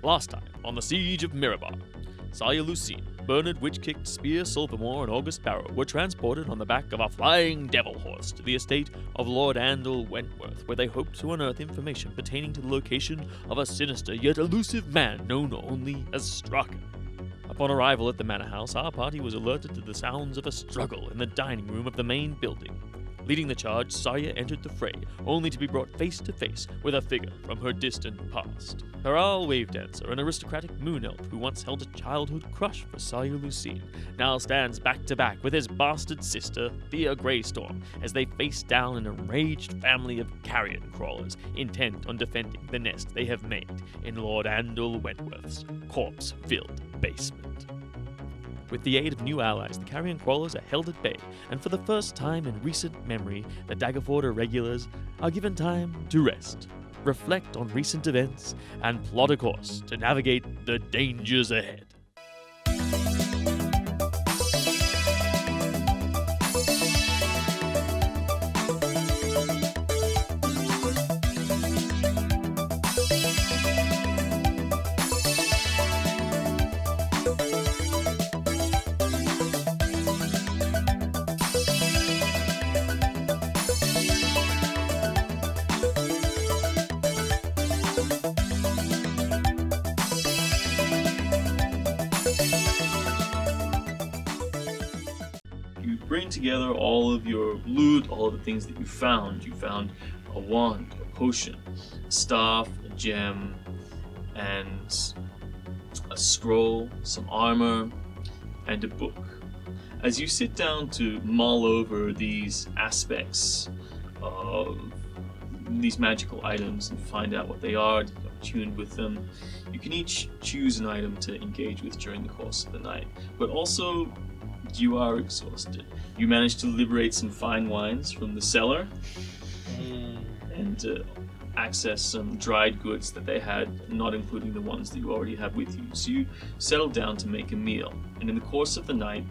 Last time, on the siege of Mirabar, Sire Lucine, Bernard Witch-Kicked, Spear, Silvermore, and August Barrow were transported on the back of a flying devil horse to the estate of Lord Andal Wentworth, where they hoped to unearth information pertaining to the location of a sinister yet elusive man known only as Straka. Upon arrival at the manor house, our party was alerted to the sounds of a struggle in the dining room of the main building. Leading the charge, Saya entered the fray, only to be brought face to face with a figure from her distant past. Her owl wave dancer, an aristocratic moon elf who once held a childhood crush for Saya Lucine, now stands back to back with his bastard sister, Thea Greystorm, as they face down an enraged family of carrion crawlers intent on defending the nest they have made in Lord Andal Wentworth's corpse-filled basement. With the aid of new allies, the carrion crawlers are held at bay, and for the first time in recent memory, the Daggerford irregulars are given time to rest, reflect on recent events, and plot a course to navigate the dangers ahead. Bring together all of your loot, all of the things that you found. You found a wand, a potion, a staff, a gem, and a scroll, some armor, and a book. As you sit down to mull over these aspects of these magical items and find out what they are, to become tuned with them, you can each choose an item to engage with during the course of the night. But also, you are exhausted. You managed to liberate some fine wines from the cellar and access some dried goods that they had, not including the ones that you already have with you. So you settled down to make a meal. And in the course of the night,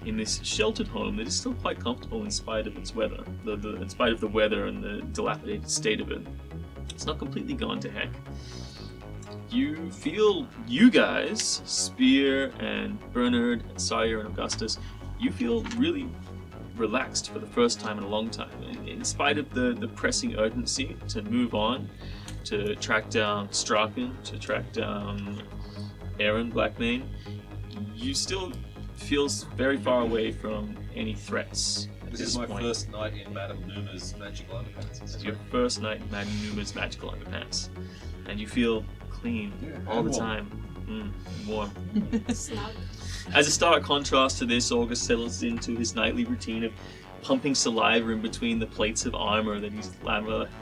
in this sheltered home that is still quite comfortable in spite of its weather, in spite of the weather and the dilapidated state of it, it's not completely gone to heck. You feel, you guys, Spear and Bernard and Sire and Augustus, you feel really relaxed for the first time in a long time. In spite of the pressing urgency to move on, to track down Strachan, to track down Aaron Blackmane, you still feel very far away from any threats. This is my first night in Madame Numa's magical underpants. This is your first night in Madame Numa's magical underpants. And you feel clean all the time. Warm. As a stark contrast to this, August settles into his nightly routine of pumping saliva in between the plates of armor that he's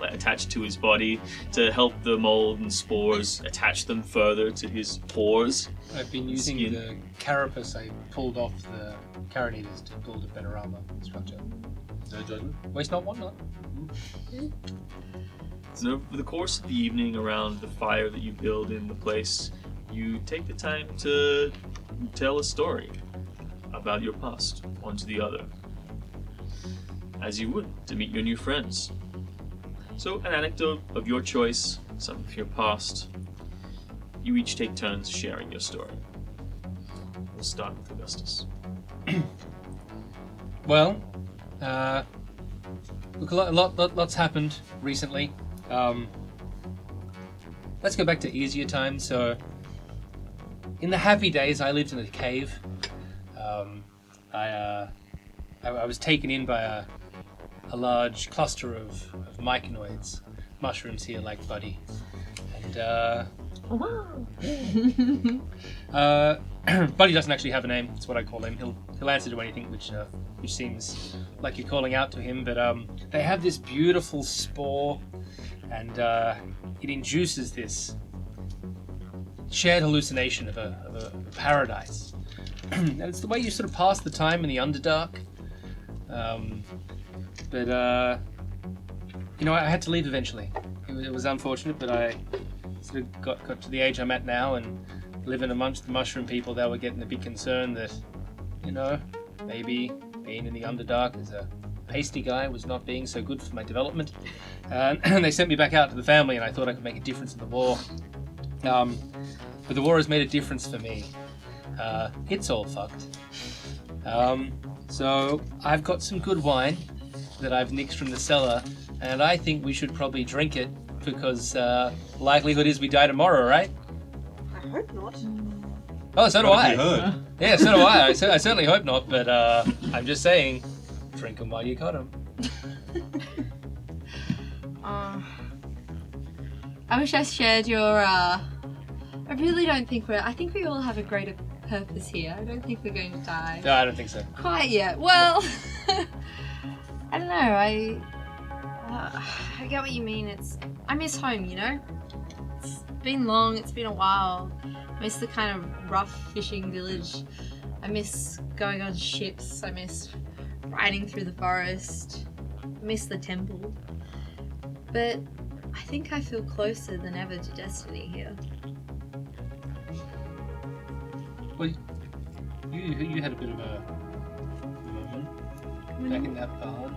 attached to his body to help the mold and spores attach them further to his pores. I've been using the carapace I pulled off the carronators to build a better armor structure. No judgment. Waste not, want not. So over the course of the evening, around the fire that you build in the place, you take the time to tell a story about your past, one to the other, as you would to meet your new friends. So an anecdote of your choice, some of your past. You each take turns sharing your story. We'll start with Augustus. Well, look, lots happened recently. Let's go back to easier times. So, in the happy days, I lived in a cave. I was taken in by a large cluster of myconoids, mushrooms here like Buddy, and Buddy doesn't actually have a name. That's what I call him. He'll answer to anything, which seems like you're calling out to him. But they have this beautiful spore, and it induces this shared hallucination of a paradise. And it's the way you sort of pass the time in the Underdark. But I had to leave eventually. It was unfortunate, but I sort of got to the age I'm at now, and living amongst the mushroom people, they were getting a bit concerned that, maybe being in the Underdark as a pasty guy was not being so good for my development. And they sent me back out to the family, and I thought I could make a difference in the war. But the war has made a difference for me. It's all fucked. So I've got some good wine that I've nicked from the cellar, and I think we should probably drink it because likelihood is we die tomorrow, right? I hope not. Oh, so do What I. have you heard? Yeah, so do I. I certainly hope not, but I'm just saying, drink 'em while you got 'em. I wish I shared your. I really don't think I think we all have a greater purpose here. I don't think we're going to die No, I don't think so. quite yet. Well, I don't know. I get what you mean. I miss home. You know, it's been long. It's been a while. I miss the kind of rough fishing village. I miss going on ships. I miss riding through the forest. I miss the temple. But I think I feel closer than ever to destiny here. Well, you had a bit of a moment back in that barn.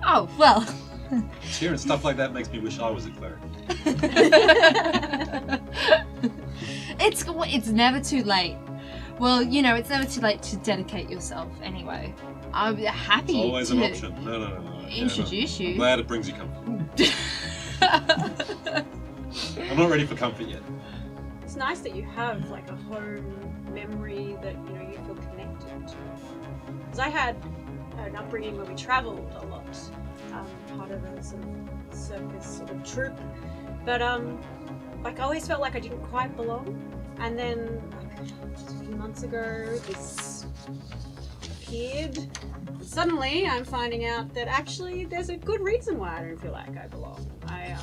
Oh, well. Hearing stuff like that makes me wish I was a cleric. It's never too late. Well, you know, it's never too late to dedicate yourself anyway. I'm happy It's always to an option. No. introduce you. Glad it brings you comfort. I'm not ready for comfort yet. It's nice that you have like a home memory that you feel connected to. Because I had an upbringing where we travelled a lot, part of a sort of circus sort of troupe. But like I always felt like I didn't quite belong. And then like just a few months ago, this appeared. Suddenly, I'm finding out that actually there's a good reason why I don't feel like I belong. I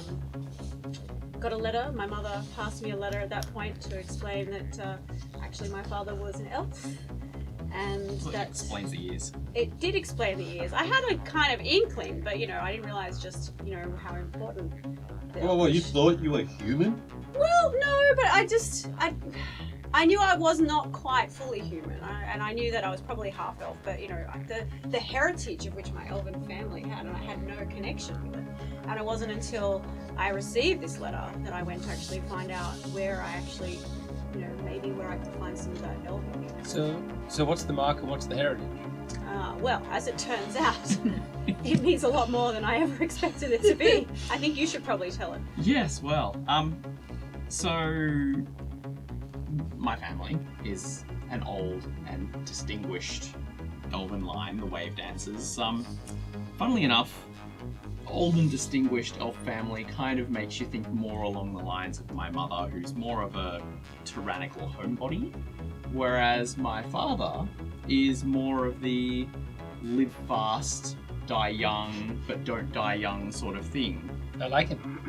got a letter. My mother passed me a letter at that point to explain that actually my father was an elf, and Well, that it explains the years. it did explain the years. I had a kind of inkling, but I didn't realize just how important. the Well, you elfish- thought you were human? Well, no, but I knew I was not quite fully human, and I knew that I was probably half elf. But the heritage of which my elven family had, and I had no connection with it. And it wasn't until I received this letter that I went to actually find out where I actually, maybe where I could find some of that elven. So what's the mark and what's the heritage? Well, as it turns out, it means a lot more than I ever expected it to be. I think you should probably tell it. Yes, well, so my family is an old and distinguished elven line, the Wave Dancers. Funnily enough, old and distinguished elf family kind of makes you think more along the lines of my mother, who's more of a tyrannical homebody, whereas my father is more of the live fast, die young, but don't die young sort of thing. I like him.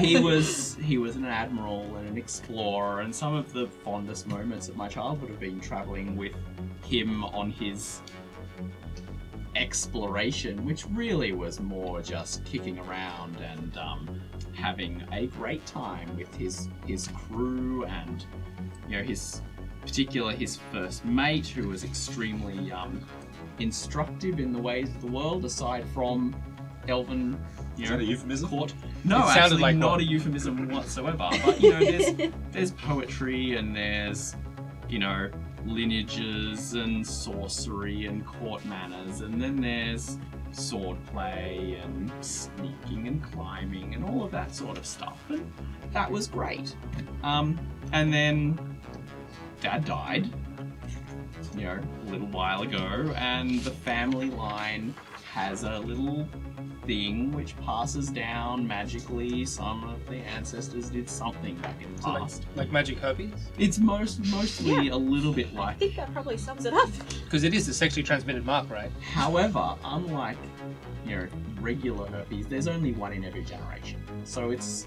He was an admiral and an explorer, and some of the fondest moments of my childhood have been travelling with him on his exploration, which really was more just kicking around and having a great time with his crew, and his first mate, who was extremely instructive in the ways of the world, aside from elven Is that a euphemism? court. No, It sounded actually like not one. a euphemism whatsoever. But there's poetry, and there's lineages and sorcery and court manners, and then there's sword play and sneaking and climbing and all of that sort of stuff, and that was great. And then Dad died, a little while ago, and the family line has a little thing which passes down magically. Some of the ancestors did something back in the So past. like magic herpes? It's mostly a little bit I like. think that probably sums it up. Because it is a sexually transmitted mark, right? However, unlike regular herpes, there's only one in every generation, so it's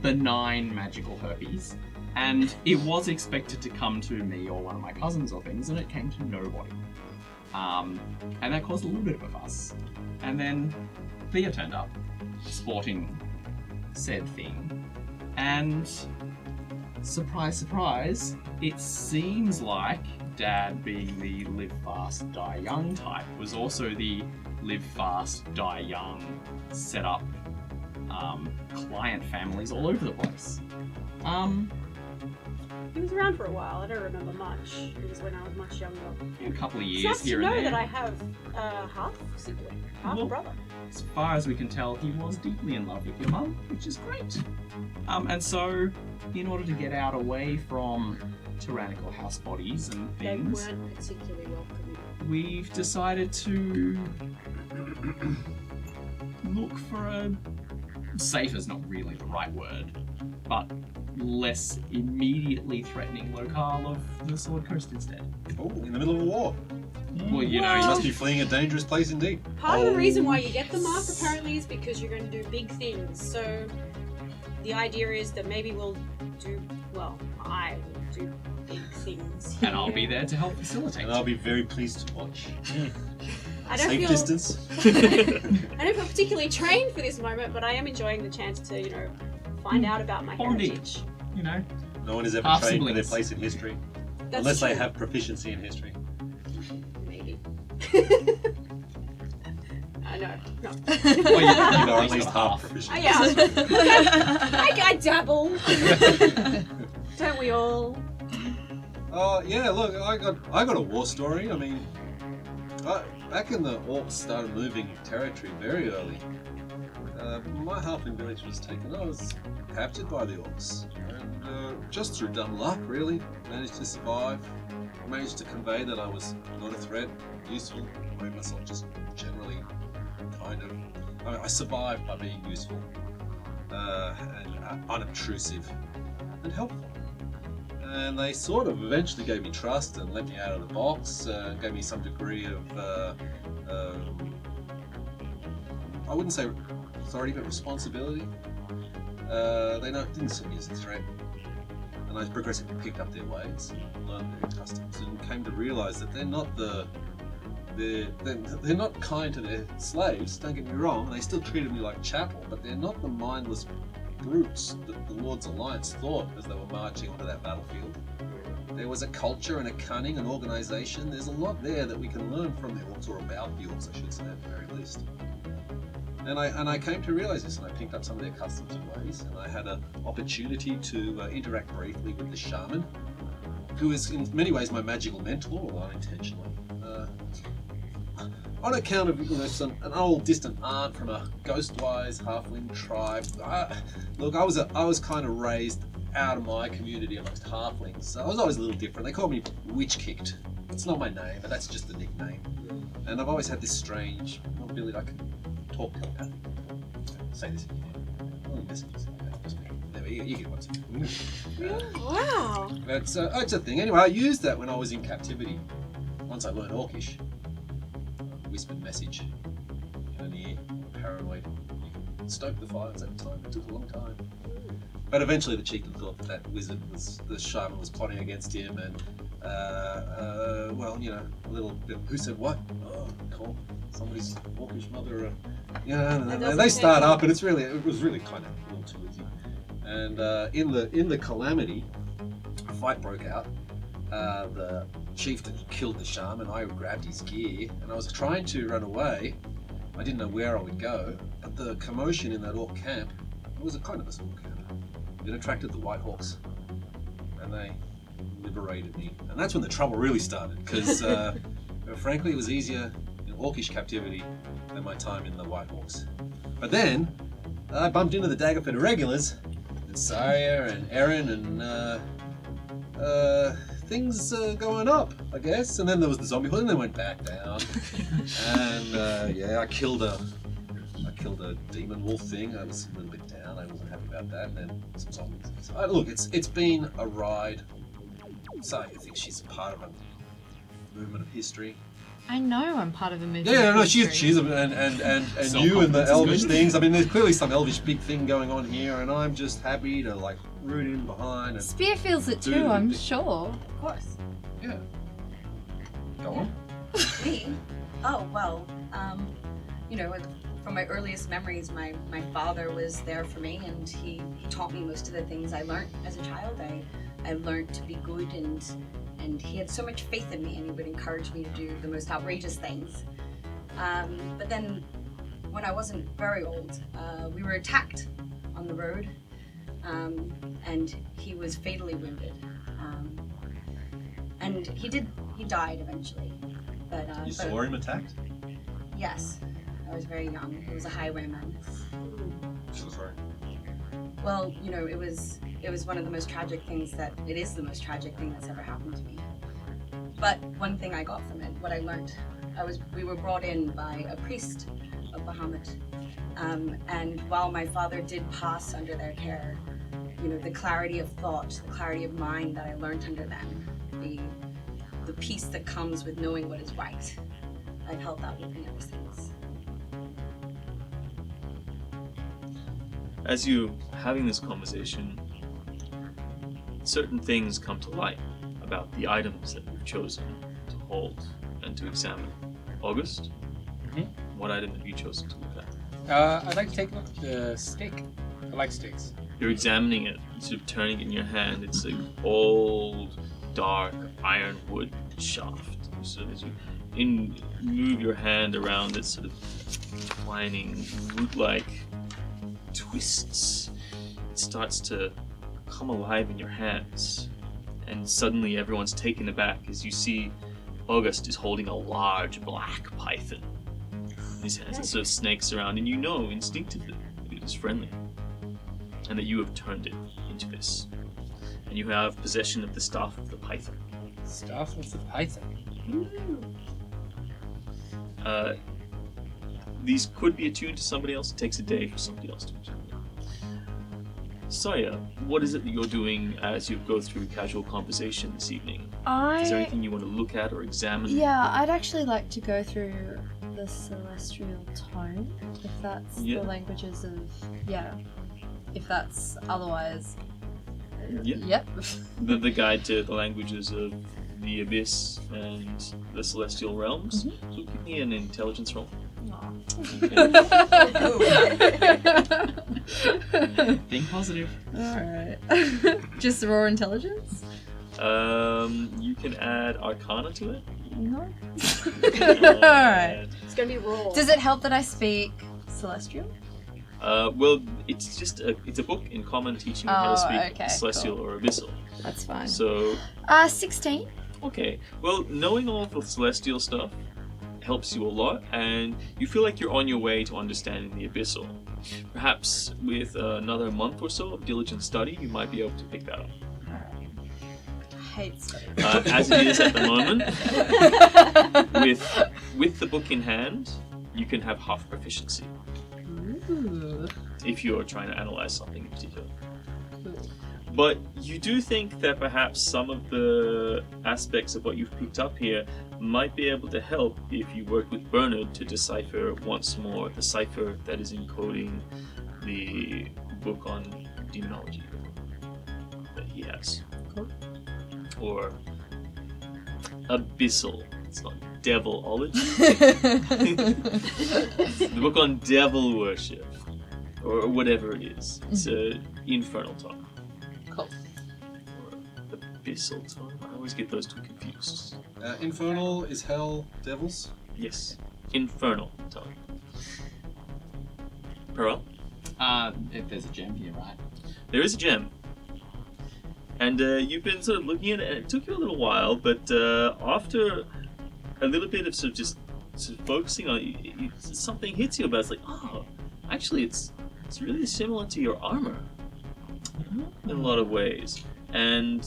benign magical herpes. And it was expected to come to me or one of my cousins or things, and it came to nobody. And that caused a little bit of a fuss. And then Thea turned up, sporting said thing. And surprise, surprise, it seems like Dad, being the live fast, die young type, was also the live fast, die young setup client families all over the place. He was around for a while. I don't remember much. It was when I was much younger. A couple of It's years nice here to and know there. that I have half sibling, half Well, brother. As far as we can tell, he was deeply in love with your mum, which is great. And so, in order to get out away from tyrannical house bodies and They things, weren't particularly welcoming. we've decided to look for a safe is not really the right word, but less immediately threatening locale of the Sword Coast instead. Oh, in the middle of a war. Well, you know, You you must be fleeing a dangerous place indeed. Part of the reason why you get the mark apparently is because you're going to do big things. So the idea is that maybe we'll do, well, I will do big things. and I'll here. be there to help facilitate. And I'll be very pleased to watch. I don't Safe feel distance. I don't feel particularly trained for this moment, but I am enjoying the chance to, find out about my Bonding. heritage. You know, No one is ever Half trained for their siblings. place in history. That's Unless they true. have proficiency in history. Maybe. No. well, You at are at least least got half half. proficient. Yeah. I dabble. Don't we all? Yeah, look, I got a war story. I mean, back in the orcs started moving territory very early. My halfling village was taken. I was captured by the orcs, and just through dumb luck, really, managed to survive. Managed to convey that I was not a threat, useful. I made myself just generally kind of. I survived by being useful and unobtrusive and helpful. And they sort of eventually gave me trust and let me out of the box, gave me some degree of, I wouldn't say authority, but responsibility. They didn't see me as a threat. And I progressively picked up their ways, learned their customs, and came to realise that they're not they're not kind to their slaves, don't get me wrong, they still treated me like chattel, but they're not the mindless brutes that the Lord's Alliance thought as they were marching onto that battlefield. There was a culture and a cunning and organisation. There's a lot there that we can learn from the orcs, or about the orcs, I should say, at the very least. And I came to realise this, and I picked up some of their customs and ways, and I had an opportunity to interact briefly with the shaman, who is in many ways my magical mentor, although unintentionally. On account of an old distant aunt from a ghost-wise halfling tribe. Look, I was kind of raised out of my community amongst halflings, so I was always a little different. They called me Witch Kicked. It's not my name, but that's just the nickname. And I've always had this strange ability. I can talk telepathically. Say this again. Only messages. There, you get what's Wow. It's a thing. Anyway, I used that when I was in captivity. Once I learned Orcish. Whispered message in an ear. Paranoid. You could stoke the fires at the time. It took a long time. But eventually the chieftain thought that wizard the shaman was plotting against him, and well, a little bit. Who said what? Oh, call somebody's Orcish mother. And they start up, and it was really kind of a little too easy. And in the calamity, a fight broke out. The chieftain killed the shaman. I grabbed his gear, and I was trying to run away. I didn't know where I would go, but the commotion in that orc camp, it was a kind of a small camp. It attracted the White Hawks, and they liberated me. And that's when the trouble really started, because frankly, it was easier in orcish captivity than my time in the White Hawks. But then I bumped into the Daggerford irregulars, and Saria and Erin, and things going up, I guess. And then there was the zombie hood, and then went back down. And I killed a demon wolf thing. I was a little bit down. I wasn't happy about that. And then some zombies. So, look, it's been a ride. Saria thinks she's a part of a movement of history. I know I'm part of a movie. Yeah, no, she's and you and the elvish things. I mean, there's clearly some elvish big thing going on here, and I'm just happy to root in behind. And Spear feels it do too, the I'm big- sure. Of course. Yeah. Go on. Me? Oh, well, from my earliest memories, my father was there for me, and he taught me most of the things I learned as a child. I learned to be good, and he had so much faith in me, and he would encourage me to do the most outrageous things. But then, when I wasn't very old, we were attacked the road, and he was fatally wounded. And he died eventually. But You saw him attacked? yes, I was very young. It was a highwayman. So sorry. Well, you know, it was one of the most tragic things it is the most tragic thing that's ever happened to me. But one thing I got from it, what I learned, we were brought in by a priest of Bahamut. And while my father did pass under their care, you know, the clarity of thought, the clarity of mind that I learned under them, the peace that comes with knowing what is right, I've held that with me ever since. As you having this conversation, certain things come to light about the items that you've chosen to hold and to examine. August, what item have you chosen to look at? I'd like to take a look at the stick. I like sticks. You're examining it, sort of turning it in your hand. It's an old, dark ironwood shaft. So as you move your hand around it, sort of twining wood-like twists, it starts to come alive in your hands. And suddenly everyone's taken aback as you see August is holding a large black python in his hands. It sort of snakes around, and you know instinctively that it is friendly, and that you have turned it into this. And you have possession of the staff of the python. Staff of the python. These could be attuned to somebody else. It takes a day for somebody else to attune them. Saya, what is it that you're doing as you go through casual conversation this evening? Is there anything you want to look at or examine? Yeah, I'd actually like to go through the celestial tone, if that's the languages of... Yeah. If that's otherwise... Yep. The guide to the languages of the abyss and the celestial realms. So give me an intelligence roll. Think positive. Alright. Just raw intelligence? You can add Arcana to it. No. Alright. It's gonna be raw. Does it help that I speak Celestial? Well, it's just it's a book in common teaching you how to speak celestial or abyssal. That's fine. So 16. Okay. Well, knowing all the celestial stuff helps you a lot, and you feel like you're on your way to understanding the abyssal. Perhaps with another month or so of diligent study, you might be able to pick that up. I hate study. As it is at the moment, with the book in hand, you can have half proficiency. Ooh. If you're trying to analyze something in particular. But you do think that perhaps some of the aspects of what you've picked up here might be able to help if you work with Bernard to decipher once more the cipher that is encoding the book on demonology that he has. Cool. Or abyssal. It's not devilology. The book on devil worship. Or whatever it is. It's an infernal tongue. Cool. Or abyssal tongue. I always get those two confused. Infernal is hell, devils? Yes. Infernal tongue. Pearl? If there's a gem here, right? There is a gem. And you've been sort of looking at it, and it took you a little while, but after a little bit of sort of focusing on it, something hits you about it. It's like, oh, actually it's really similar to your armor in a lot of ways. And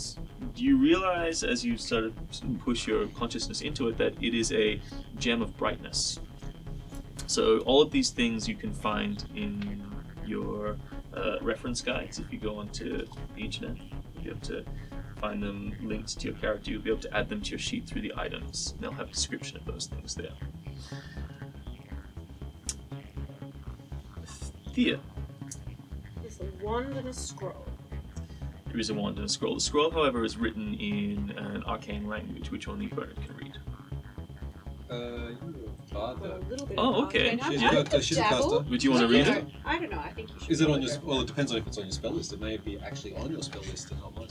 you realize as you start to push your consciousness into it that it is a gem of brightness. So all of these things you can find in your reference guides. If you go onto the internet, you'll be able to find them linked to your character. You'll be able to add them to your sheet through the items. They'll have a description of those things there. Thea. There's a wand and a scroll. There is a wand and a scroll. The scroll, however, is written in an arcane language which only Bernard can read. You're a bard, Got a though. little bit Oh, of okay. arcane. She's I got- could she's a dabble. caster. Would you want to read it? I don't know. I think you should. Is it on go your... with Well, it depends on if it's on your spell list. It may be actually on your spell list and not mine.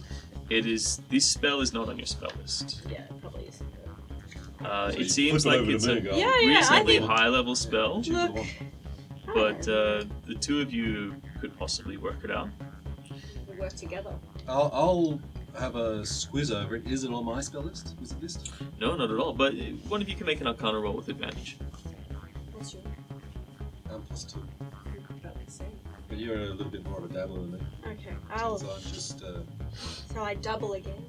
It is. This spell is not on your spell list. Yeah, it probably isn't. It seems like it's a Yeah, I reasonably think. high-level spell, Choose the Look. one. but the two of you could possibly work it out. We'll work together. I'll have a squiz over it. Is it on my spell list? Wizard list? No, not at all. But one of you can make an Arcana roll with advantage. What's your +2. about the same? But you're a little bit more of a dabbler than me. Okay, I'll. So I'm just. So I double again.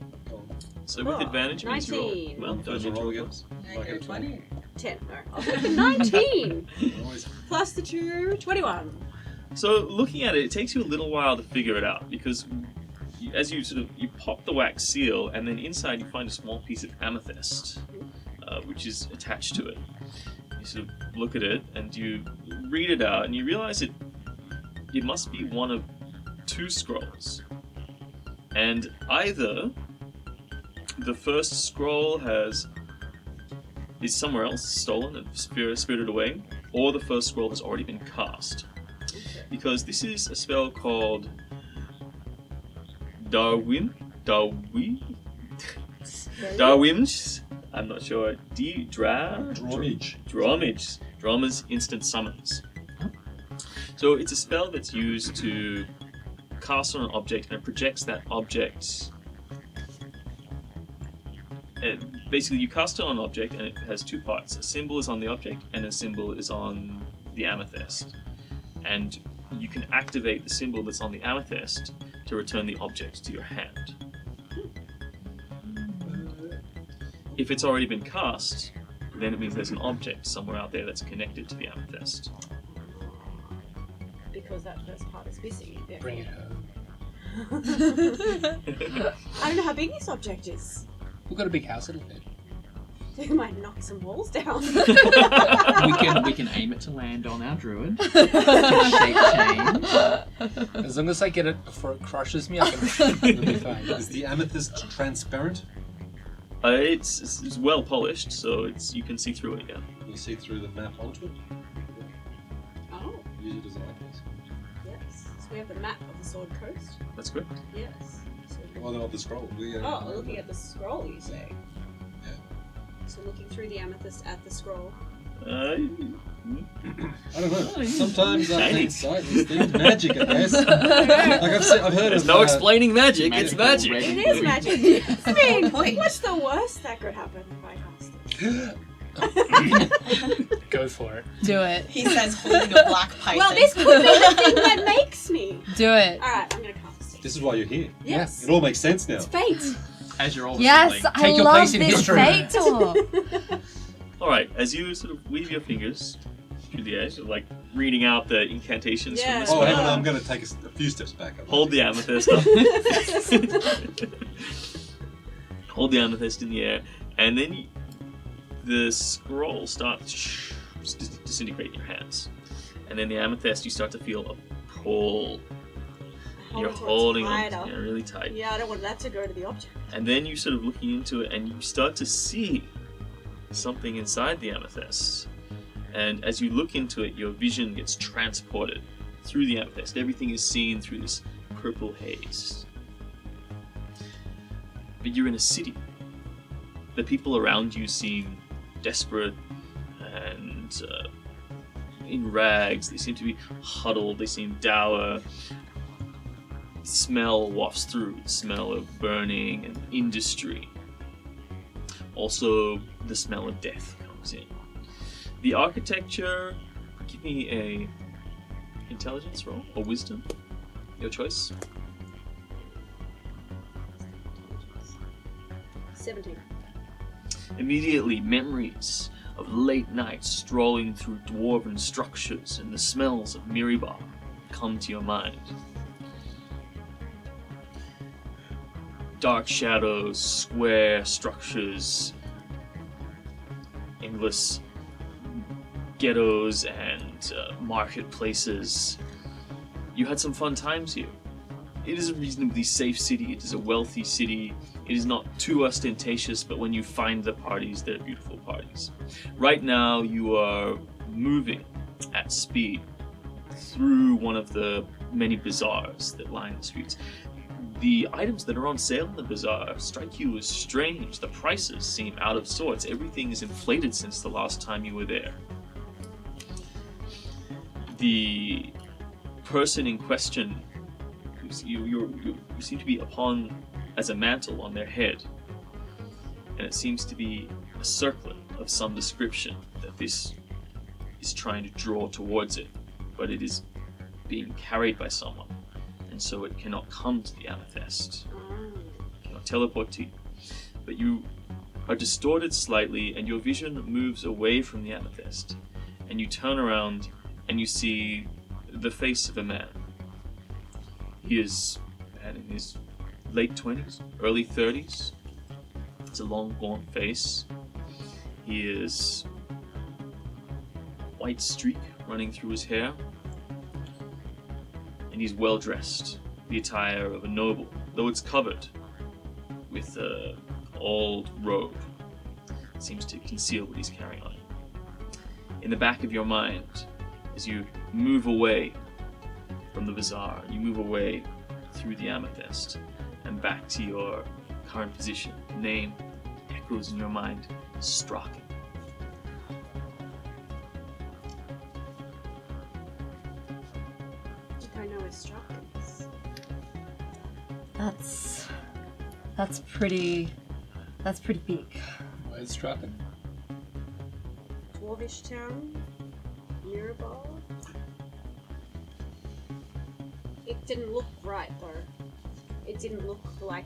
So with advantage means you roll. 19. Well, Does don't it roll you again? I get a 20. 10. No, I'll take a 19 Always. plus the 2, 21. So looking at it, it takes you a little while to figure it out because as you you pop the wax seal, and then inside you find a small piece of amethyst, which is attached to it. You sort of look at it and you read it out, and you realize it must be one of 2 scrolls, and either the first scroll is somewhere else stolen and spirited away, or the first scroll has already been cast. Because this is a spell called Darwim's. I'm not sure. Drama's instant summons. So it's a spell that's used to cast on an object, and it projects that object. Basically, you cast it on an object, and it has 2 parts. A symbol is on the object, and a symbol is on the amethyst. And you can activate the symbol that's on the amethyst to return the object to your hand. If it's already been cast, then it means there's an object somewhere out there that's connected to the amethyst. Because that first part is missing. Bring it home. I don't know how big this object is. We've got a big house, it'll fit. We might knock some walls down. we can aim it to land on our druid. Shape change. As long as I get it before it crushes me, it'll be fine. Is the amethyst transparent? It's well polished, so you can see through it. Yeah. Can you see through the map onto it? Oh, Use it as an eyepiece. yes. So we have the map of the Sword Coast. That's correct. Yes. So Well, not the scroll. looking at the scroll, you say? Yeah. So looking through the amethyst at the scroll. I don't know. Sometimes I Shiny. think sight is themed magic, I guess. I've heard There's of. no explaining magic. It's magical magic. red- It is magic. I mean, Point. what's the worst that could happen if I cast it? Go for it. Do it. He says holding a black python. Well, this could be the thing that makes me. Do it. Alright, I'm gonna cast it. This is why you're here. Yes. It all makes sense now. It's fate. As you're all Yes, assembling. I Take your love place in this history. fate talk. All right. As you sort of weave your fingers through the edge, like reading out the incantations Yeah. from the Oh, spell. hang on. I'm going to take a few steps back. Hold the amethyst up. Hold the amethyst in the air, and then the scroll starts to disintegrate in your hands. And then the amethyst, you start to feel a pull. You're holding on really tight. Yeah, I don't want that to go to the object. And then you're sort of looking into it, and you start to see something inside the amethyst. And as you look into it, your vision gets transported through the amethyst. Everything is seen through this purple haze. But you're in a city. The people around you seem desperate and in rags. They seem to be huddled. They seem dour. Smell wafts through. The smell of burning and industry. Also, the smell of death comes in. The architecture, give me a intelligence roll or wisdom. Your choice. 17. Immediately, memories of late nights strolling through dwarven structures and the smells of Mirabar come to your mind. Dark shadows, square structures, endless ghettos and marketplaces. You had some fun times here. It is a reasonably safe city. It is a wealthy city. It is not too ostentatious, but when you find the parties, they're beautiful parties. Right now, you are moving at speed through one of the many bazaars that line the streets. The items that are on sale in the bazaar strike you as strange. The prices seem out of sorts. Everything is inflated since the last time you were there. The person in question, you seem to be upon as a mantle on their head, and it seems to be a circlet of some description that this is trying to draw towards it, but it is being carried by someone, and so it cannot come to the amethyst. It cannot teleport to you, but you are distorted slightly, and your vision moves away from the amethyst, and you turn around and you see the face of a man. He is a man in his late 20s, early 30s. It's a long, gaunt face. He is white streak running through his hair, and he's well dressed, the attire of a noble, though it's covered with an old robe. It seems to conceal what he's carrying on. In the back of your mind, as you move away from the bazaar, you move away through the amethyst and back to your current position, the name echoes in your mind, Strachan. If I know where Strachan is. That's pretty big. Where's Strachan? Dwarvish town? Mirabar? It didn't look right though. It didn't look like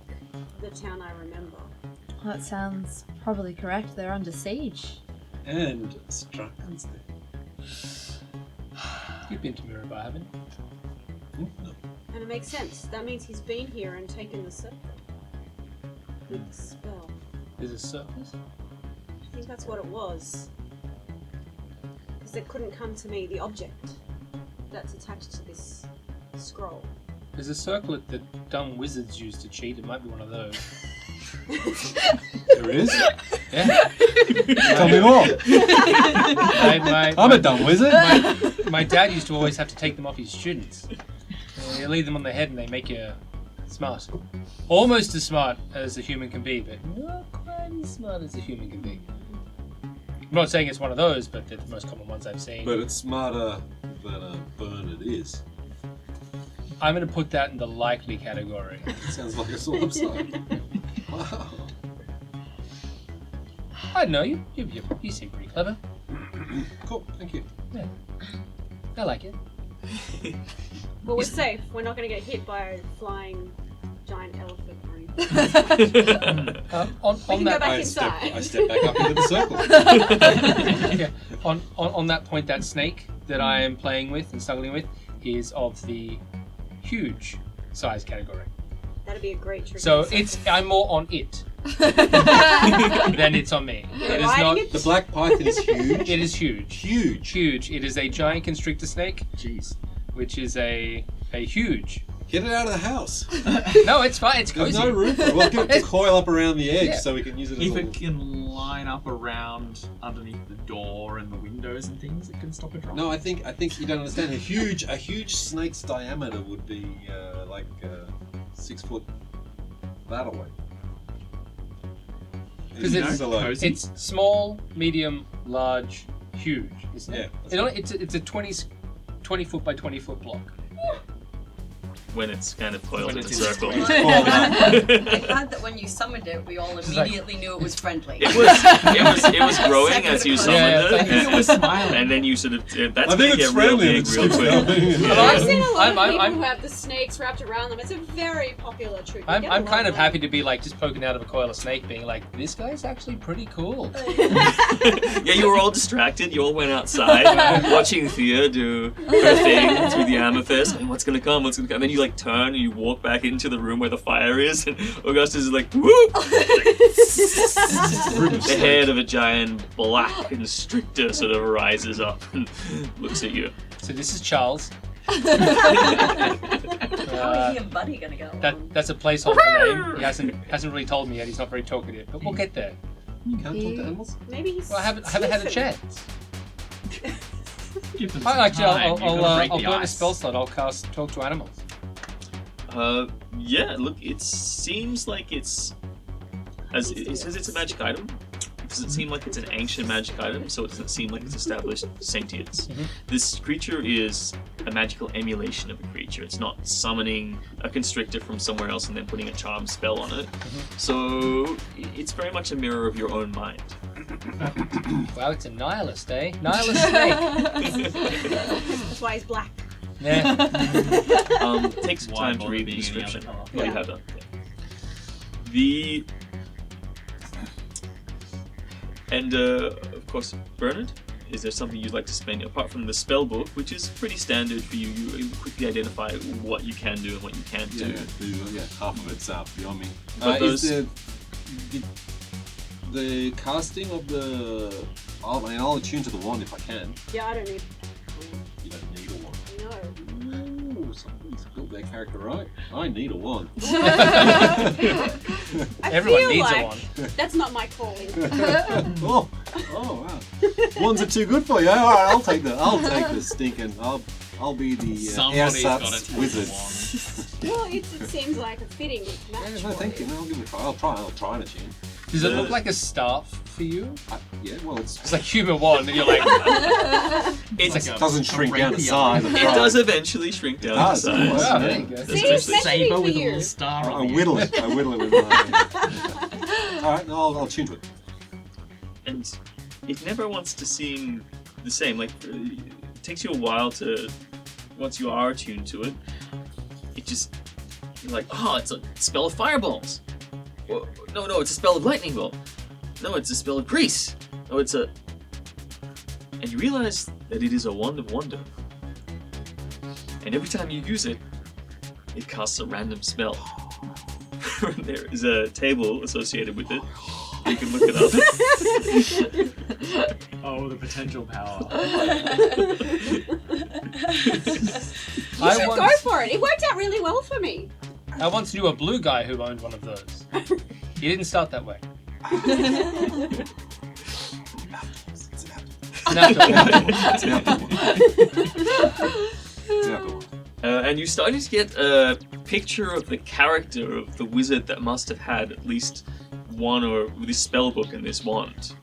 the town I remember. Well, that sounds probably correct. They're under siege. And Strachan's there. You've been to Mirabar, haven't you? No. And it makes sense. That means he's been here and taken the circle. With the spell. There's a circus? I think that's what it was. Because it couldn't come to me, the object that's attached to this scroll. There's a circlet that dumb wizards use to cheat. It might be one of those. There is? Yeah. Tell me more. I'm a dumb wizard. My dad used to always have to take them off his students. You leave them on the head and they make you smart. Almost as smart as a human can be, but not quite as smart as a human can be. I'm not saying it's one of those, but they're the most common ones I've seen. But it's smarter than a Bernard is. I'm going to put that in the likely category. Sounds like a sword upside. Wow. I don't know, you seem pretty clever. Cool, thank you. Yeah. I like it. Well, we're safe. We're not going to get hit by a flying giant elephant or anything. On We can go that, back I inside. step back up into the circle. yeah, on that point, that snake that I am playing with and snuggling with is of the huge size category. That'd be a great trick. So I'm more on it than it's on me. You're It is riding not. it? The black python is huge. It is huge. Huge. Huge. It is a giant constrictor snake, Jeez. which is a huge. Get it out of the house. No, it's fine. It's There's cozy. no room for it. We'll get it to It's- coil up around the edge Yeah. so we can use it as If a... it can line up around underneath the door and the windows and things, it can stop it from. No, I think you don't understand. A huge snake's diameter would be 6 foot that away. Because Cozy. it's small, medium, large, huge, isn't it? Yeah, It's a 20 foot by 20 foot block. When it's kind of coiled When in a it's in a circle. square. I'm glad that when you summoned it, we all It's like- immediately knew it was friendly. It was growing as you summoned Yeah, it, thank you. and, It was smiling. and then you sort of that's I think gonna it's get real friendly and big it's real still quick. stubborn. Yeah. I've seen a lot of I'm- people I'm- who have the snakes wrapped around them. It's a very popular trick. You I'm get a lot kind of them. happy to be like just poking out of a coil of snake, being like, this guy's actually pretty cool. Yeah, you were all distracted. You all went outside, watching Thea do her thing through the amethyst. Hey, what's gonna come? What's gonna come? And then you like turn and you walk back into the room where the fire is, and Augustus is like, whoop! The head of a giant black constrictor sort of rises up and looks at you. So this is Charles. How are he and Buddy gonna go along? That's a placeholder name. He hasn't really told me yet. He's not very talkative, but we'll get there. You can't talk to animals? Maybe he's. Well, I haven't had a chance. Give them Actually, some time. You've gotta break I'll the burn a ice. spell slot. I'll cast Talk to Animals. Yeah, look, it seems like it says it's a magic item. doesn't seem like it's an ancient magic item, so it doesn't seem like it's established sentience. This creature is a magical emulation of a creature. It's not summoning a constrictor from somewhere else and then putting a charm spell on it. So it's very much a mirror of your own mind. Wow, it's a nihilist, eh? Nihilist snake. That's why he's black. Yeah. Take some Why time to bother read the being any description. other colour? Well, you have done. And of course, Bernard, is there something you'd like to spend apart from the spell book, which is pretty standard for you? You quickly identify what you can do and what you can't do. Yeah, half of it's beyond me. But Is those- the casting of the... I'll attune to the wand if I can. Yeah, I don't need. You don't need a wand. No. Ooh, somebody's built their character right. I need a wand. I Everyone feel needs like a one. that's not my calling. Oh wow. Wands are too good for you. All right, I'll take the stinking. I'll be the Somebody's got ersatz to wizard. Well, it seems like a fitting match. Yeah, no, thank you. No, I'll give it a try. I'll try and attune. Does it look like a staff for you? Yeah, well, It's like human wand, and you're like, It's it doesn't shrink down to size. It does eventually shrink down to does. size. wow, there you go. That's See, it's just- meant to be Saber for with a you. little star I on the whittle end. it. I whittle it with my. All right, no, I'll tune to it. And it never wants to seem the same. Like, it takes you a while to, once you are attuned to it, it just, you're like, oh, it's a spell of fireballs. Well, no, it's a spell of lightning bolt. No, it's a spell of grease. No, it's a... And you realize that it is a wand of wonder. And every time you use it, it casts a random spell. There is a table associated with it. You can look it up. Oh, the potential power. You I should once- go for it. It worked out really well for me. I once knew a blue guy who owned one of those. He didn't start that way. It's an outdoor one. And you're starting to get a picture of the character of the wizard that must have had at least one or this spell book and this wand.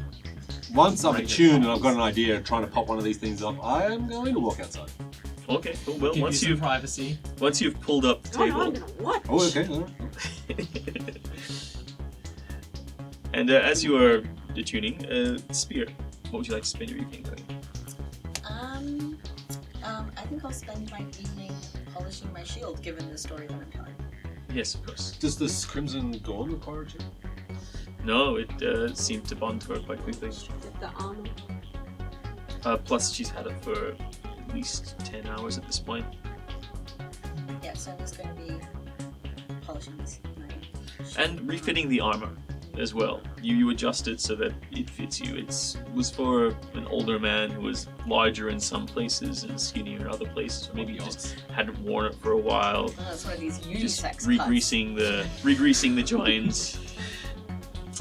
Once I'm attuned and I've got an idea of trying to pop one of these things up, I am going to walk outside. Okay, cool. Well, Give you once some you've privacy. pulled up the Oh, no, I'm table, gonna watch. Oh, okay. All right. and as you are attuning, Spear, what would you like to spend your evening doing? I think I'll spend my evening polishing my shield, given the story that I'm telling. Yes, of course. Does this Crimson Dawn require a check? No, it seemed to bond to her quite quickly. The armor. Plus, she's had it for at least 10 hours at this point. Yeah, so I'm just going to be polishing this. And refitting the armor as well. You adjust it so that it fits you. It was for an older man who was larger in some places and skinnier in other places. Or maybe you just hadn't worn it for a while. Oh, it's one of these Just unisex cuts. re-greasing the joints,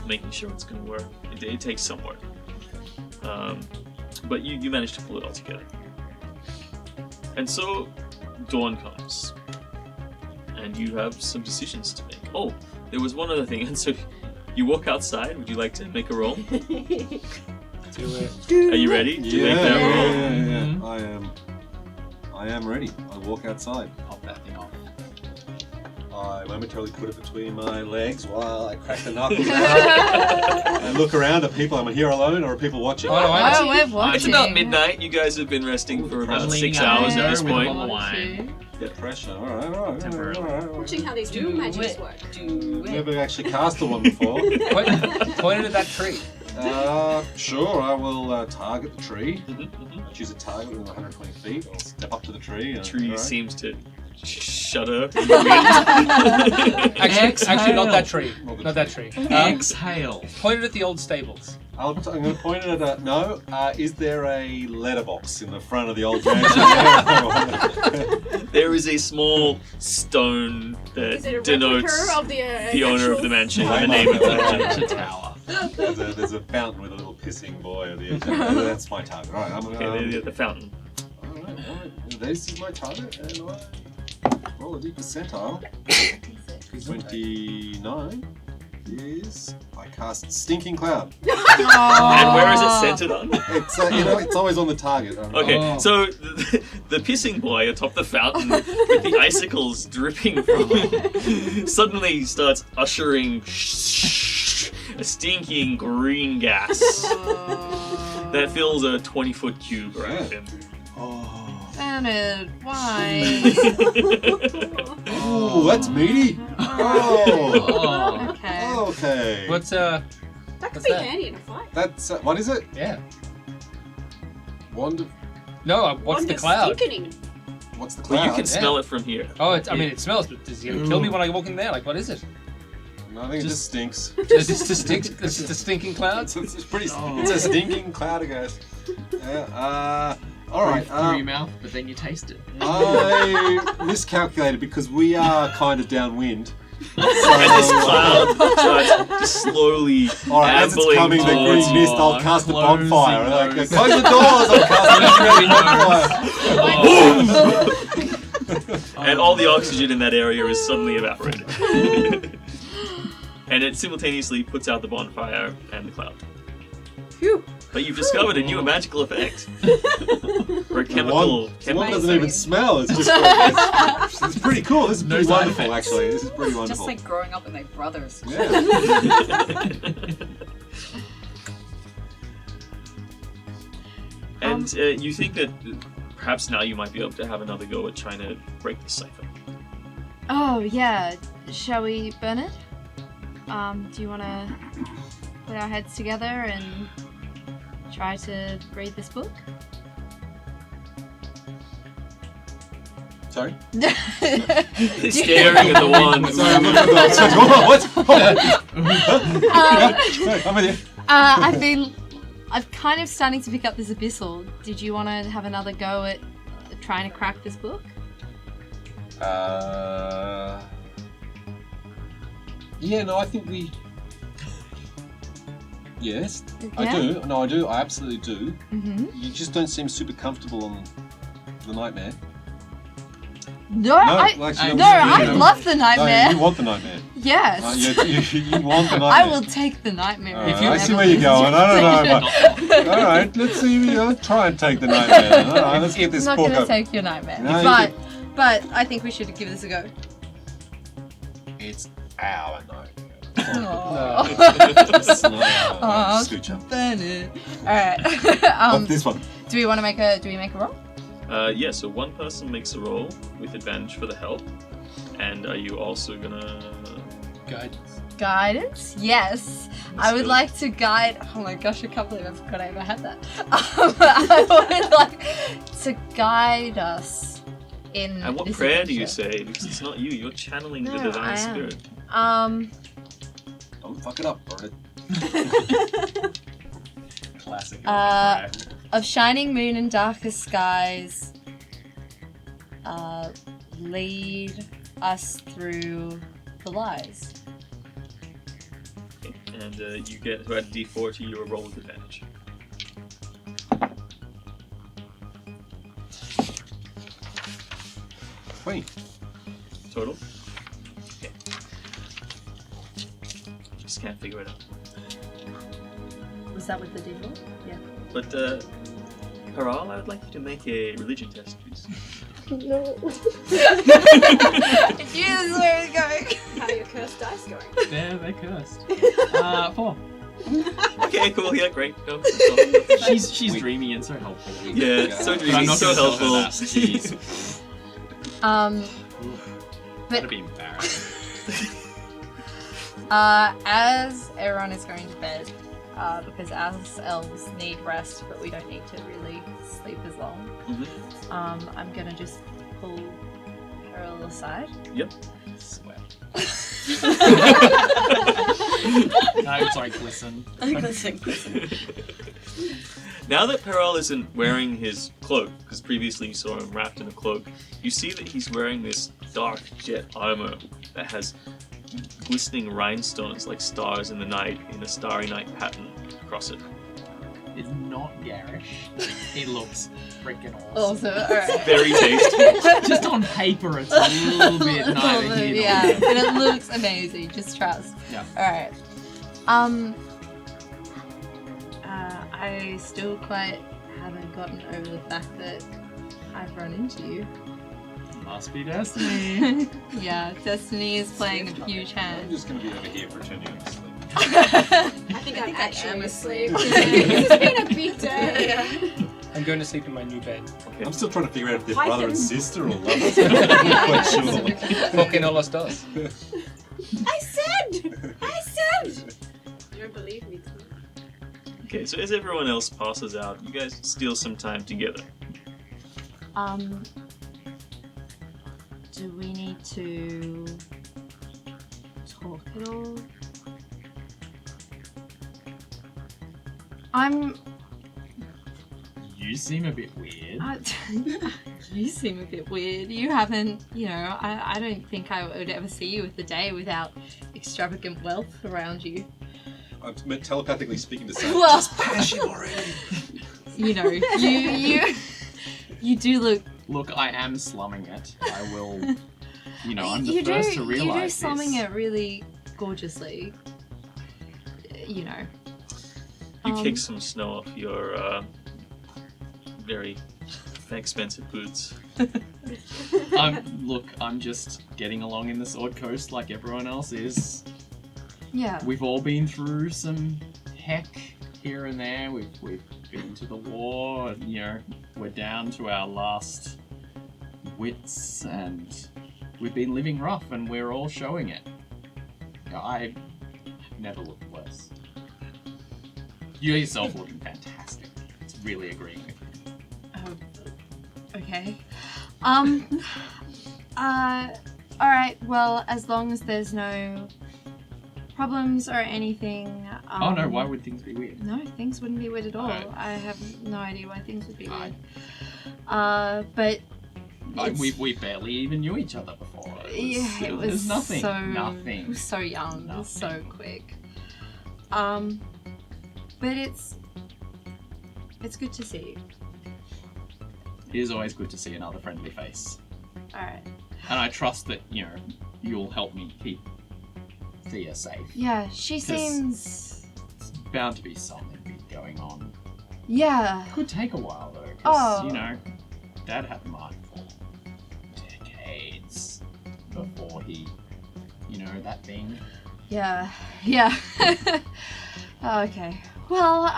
making sure it's going to work. It takes some work. But you managed to pull it all together. And so dawn comes. And you have some decisions to make. Oh, there was one other thing. And so you walk outside. Would you like to make a roll? Do it. Are you ready to make that roll? Yeah. I am ready. I walk outside. Pop that thing off. I momentarily put it between my legs while I crack the knuckles out. I look around at people. Am I here alone or are people watching? Oh, no, I Oh, we're watching. It's about midnight. You guys have been resting for about 6 hours at this point. Pressure. All right. Watching how these room magics work. Do it. Never actually cast a one before. Point it at that tree. Sure, I will target the tree. Mhm. I choose a target within 120 feet. I'll step up to the tree. The tree alright. seems to shudder in the wind. Actually, not that tree. Well, the Not that tree. Exhale. Point it at the old stables. I'm going to point it at no. Is there a letterbox in the front of the old mansion? There is a small stone Is it a that denotes replica of the owner of the mansion and the name of the mansion. It's a tower. There's a fountain with a little pissing boy at the edge. That's my target. All right, I'm going Okay, the fountain. Alright. This is my target, and I roll a D percentile. 29. is I cast Stinking Cloud. And where is it centered on? It's it's always on the target. Okay, Oh. so the pissing boy atop the fountain with the icicles dripping from him suddenly starts ushering a stinking green gas that fills a 20-foot cube around him. Oh, Bernard, why? ooh, that's meaty. Oh, Okay. okay. What's That could What's be that? handy in a fight. That's what is it? yeah? Wand of No, what's the Wonder cloud? stinkening. what's the Well, cloud? you can smell it from here. Oh, it's, I mean, it smells, but is he gonna kill me when I walk in there? Like, what is it? No, I think it just stinks. Is this the stinking cloud? It's pretty. Oh. It's a stinking cloud, I guess. Yeah. All right. Through your mouth, but then you taste it. I miscalculated because we are kind of downwind. And this So, cloud starts just slowly all right, as it's ambling coming, the towards green you. mist, I'll cast a Closing bonfire. Like, those. close the doors, I'll cast a green bonfire. And all the oxygen in that area is suddenly evaporated. And it simultaneously puts out the bonfire and the cloud. Phew. But you've discovered a new magical effect. Or a The chemical... one doesn't even smell. It's just it's pretty cool. This is pretty side wonderful, effects. actually. This is pretty Just wonderful. like growing up with my brothers. Yeah. And you think that perhaps now you might be able to have another go at trying to break the cipher. Oh yeah. Shall we, Bernard? Do you want to put our heads together and try to read this book? Sorry. Staring at the wand. Sorry, I'm looking at what? I'm with you. I'm kind of starting to pick up this abyssal. Did you want to have another go at trying to crack this book? Yeah, no, I think we. Yes, Yeah? I do. No, I do. I absolutely do. Mm-hmm. You just don't seem super comfortable on the nightmare. No, actually, I no. love the nightmare. No, you want the nightmare. Yes. You want the nightmare. I will take the nightmare. Alright, if you I see ever where you're lose going. I don't your know. All right, let's see. Try and take the nightmare. Then. All right, let's get I'm this not book going to up. take your nightmare. No, you but I think we should give this a go. It's our nightmare. Aww. It's not our Aw, scooch up. Bernard. Alright. This one. Do we make a roll? Yeah, so one person makes a roll with advantage for the help. And are you also gonna... Guidance. Guidance? Yes. I would good. like to guide. Oh my gosh, I can't believe I forgot I ever had that. I would like to guide us in. And what this prayer do you adventure. say? Because it's not you, you're channeling the No, divine I am. spirit. Don't fuck it up, Bernard. Classic. Of shining moon and darkest skies, lead us through the lies. Okay. And you get to add d4 to your roll with advantage. Wait. Total? Okay. Just can't figure it out. Was that with the D4? Yeah. But, Haral, I would like you to make a religion test, please. No. It's where it's going. How are your cursed dice going? They're cursed. 4. Okay, cool, yeah, great. Go. She's dreamy and so helpful. Yeah, so But I'm dreamy, not so gonna tell her helpful. that. Jeez. That'd be embarrassing. As everyone is going to bed, because us elves need rest, but we don't need to really sleep as long. Mhm. I'm gonna just pull Pearl aside. Yep. Sweat. I'm sorry, glisten. Now that Perel isn't wearing his cloak, because previously you saw him wrapped in a cloak, you see that he's wearing this dark jet armor that has glistening rhinestones like stars in the night in a starry night pattern across it. It's not garish. It looks freaking awesome. Also, alright. Very tasty. Just on paper, it's a little bit neither here nor Yeah, there. but it looks amazing. Just trust. Yeah. Alright. I still quite haven't gotten over the fact that I've run into you. Must be destiny. Yeah, Destiny is playing a huge I'm hand. just going to be over here pretending I'm asleep. I think I'm actually asleep. asleep. It's been a big day. I'm going to sleep in my new bed. I'm still trying to figure out if they're Python. brother and sister or lovers. I'm not quite sure. Fucking all us does. I said! You don't believe me, too. Okay, so as everyone else passes out, you guys steal some time together. Do we need to talk at all? You seem a bit weird. You seem a bit weird. You haven't, I don't think I would ever see you with the day without extravagant wealth around you. I'm telepathically speaking to Sam. Well- Just bash him already. You do look. Look, I am slumming it. I will. I'm the you first do, to realize You do this. slumming it really gorgeously. You kick some snow off your very expensive boots. I'm just getting along in the Sword Coast like everyone else is. Yeah. We've all been through some heck here and there. We've been to the war. We're down to our last wits, and we've been living rough, and we're all showing it. I never looked worse. You yourself looking fantastic. It's really agreeing with you. Okay. Alright, well, as long as there's no problems or anything. Oh no, why would things be weird? No, things wouldn't be weird at all. Alright. I have no idea why things would be weird. Alright. But We barely even knew each other before. it was There's nothing. so Nothing. It was so young, it was so Nothing. quick. But it's good to see you. It is always good to see another friendly face. Alright. And I trust that, you'll help me keep Thea safe. Yeah, she seems. It's bound to be something big going on. Yeah. Could take a while though, because, Oh. Dad had Mark for decades before he, that thing. Yeah. Okay. Well,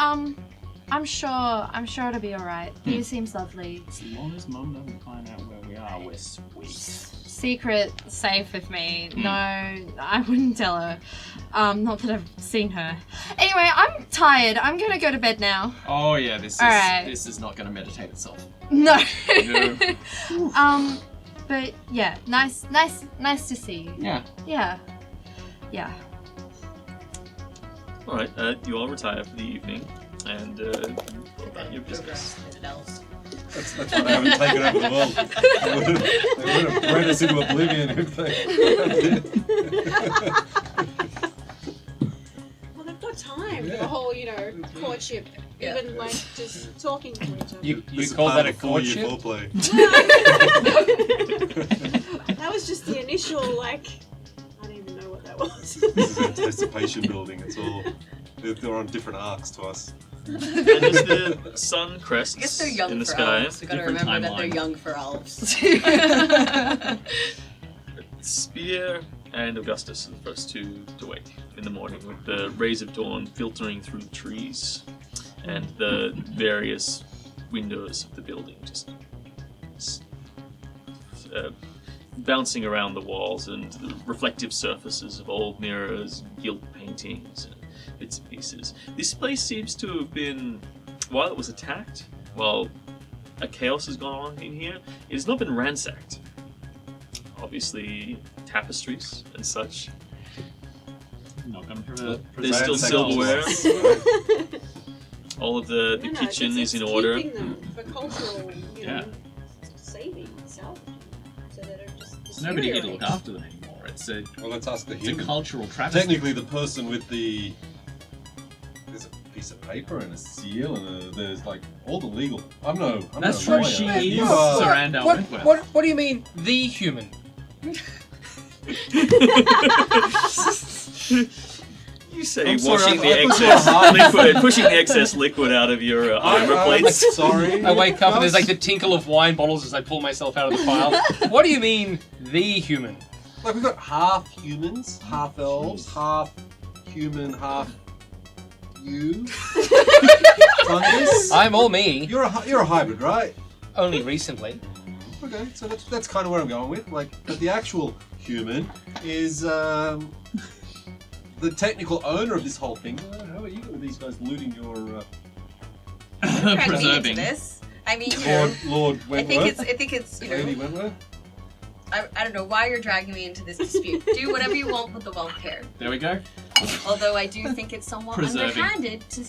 I'm sure it'll be alright. You seems lovely. As long as Mum doesn't find out where we are, we're sweet. Secret safe with me. No, I wouldn't tell her. Not that I've seen her. Anyway, I'm tired. I'm gonna go to bed now. Oh yeah, this Alright. is not going to meditate itself. No. No. But yeah, nice to see you. Yeah. Yeah. Alright, you all retire for the evening, and go about your business. That's why they haven't taken over the world. They would have bred us into oblivion if they. Well, they've got time for the whole, courtship. Yeah. Even like just talking to each other. You This is call part that a of 4-year courtship? foreplay. That was just the initial, I don't even know what that was. This is anticipation building. It's all. They're on different arcs to us. And as the sun crests I guess they're young in the for sky, elves. We gotta different remember that they're timeline. young for elves. Spear and Augustus are the first two to wake in the morning, with the rays of dawn filtering through the trees and the various windows of the building just bouncing around the walls, and the reflective surfaces of old mirrors, gilt paintings, and bits and pieces. This place seems to have been, while it was attacked, while a chaos has gone on in here, it has not been ransacked. Obviously, tapestries and such. Not going to There's still silverware. All of the kitchen is in order. Keeping them for cultural, Yeah. saving itself. So they don't just Nobody can look deteriorate. after them anymore. It's a Well, let's ask the it's a human. cultural travesty. Technically, the person with the piece of paper and a seal and there's like all the legal. I'm no That's lawyer. true. She You is are- Sir Andal Wentworth. What do you mean, the human? You say I'm sorry, washing I the put excess my hand- liquid, pushing the excess liquid out of your armor plates. Sorry. I wake up and there's like the tinkle of wine bottles as I pull myself out of the pile. What do you mean, the human? Like we've got half humans, half elves, half human, half you. Fungus. I'm all me. You're a hybrid, right? Only recently. Okay, so that's kind of where I'm going with. Like, but the actual human is the technical owner of this whole thing. How are you with these guys looting your Drag me into Preserving. this. I mean, you know, Lord I Wentworth? think it's you Lady know, Wentworth? I don't know why you're dragging me into this dispute. Do whatever you want with the wealth here. There we go. Although I do think it's somewhat Preserving. underhanded to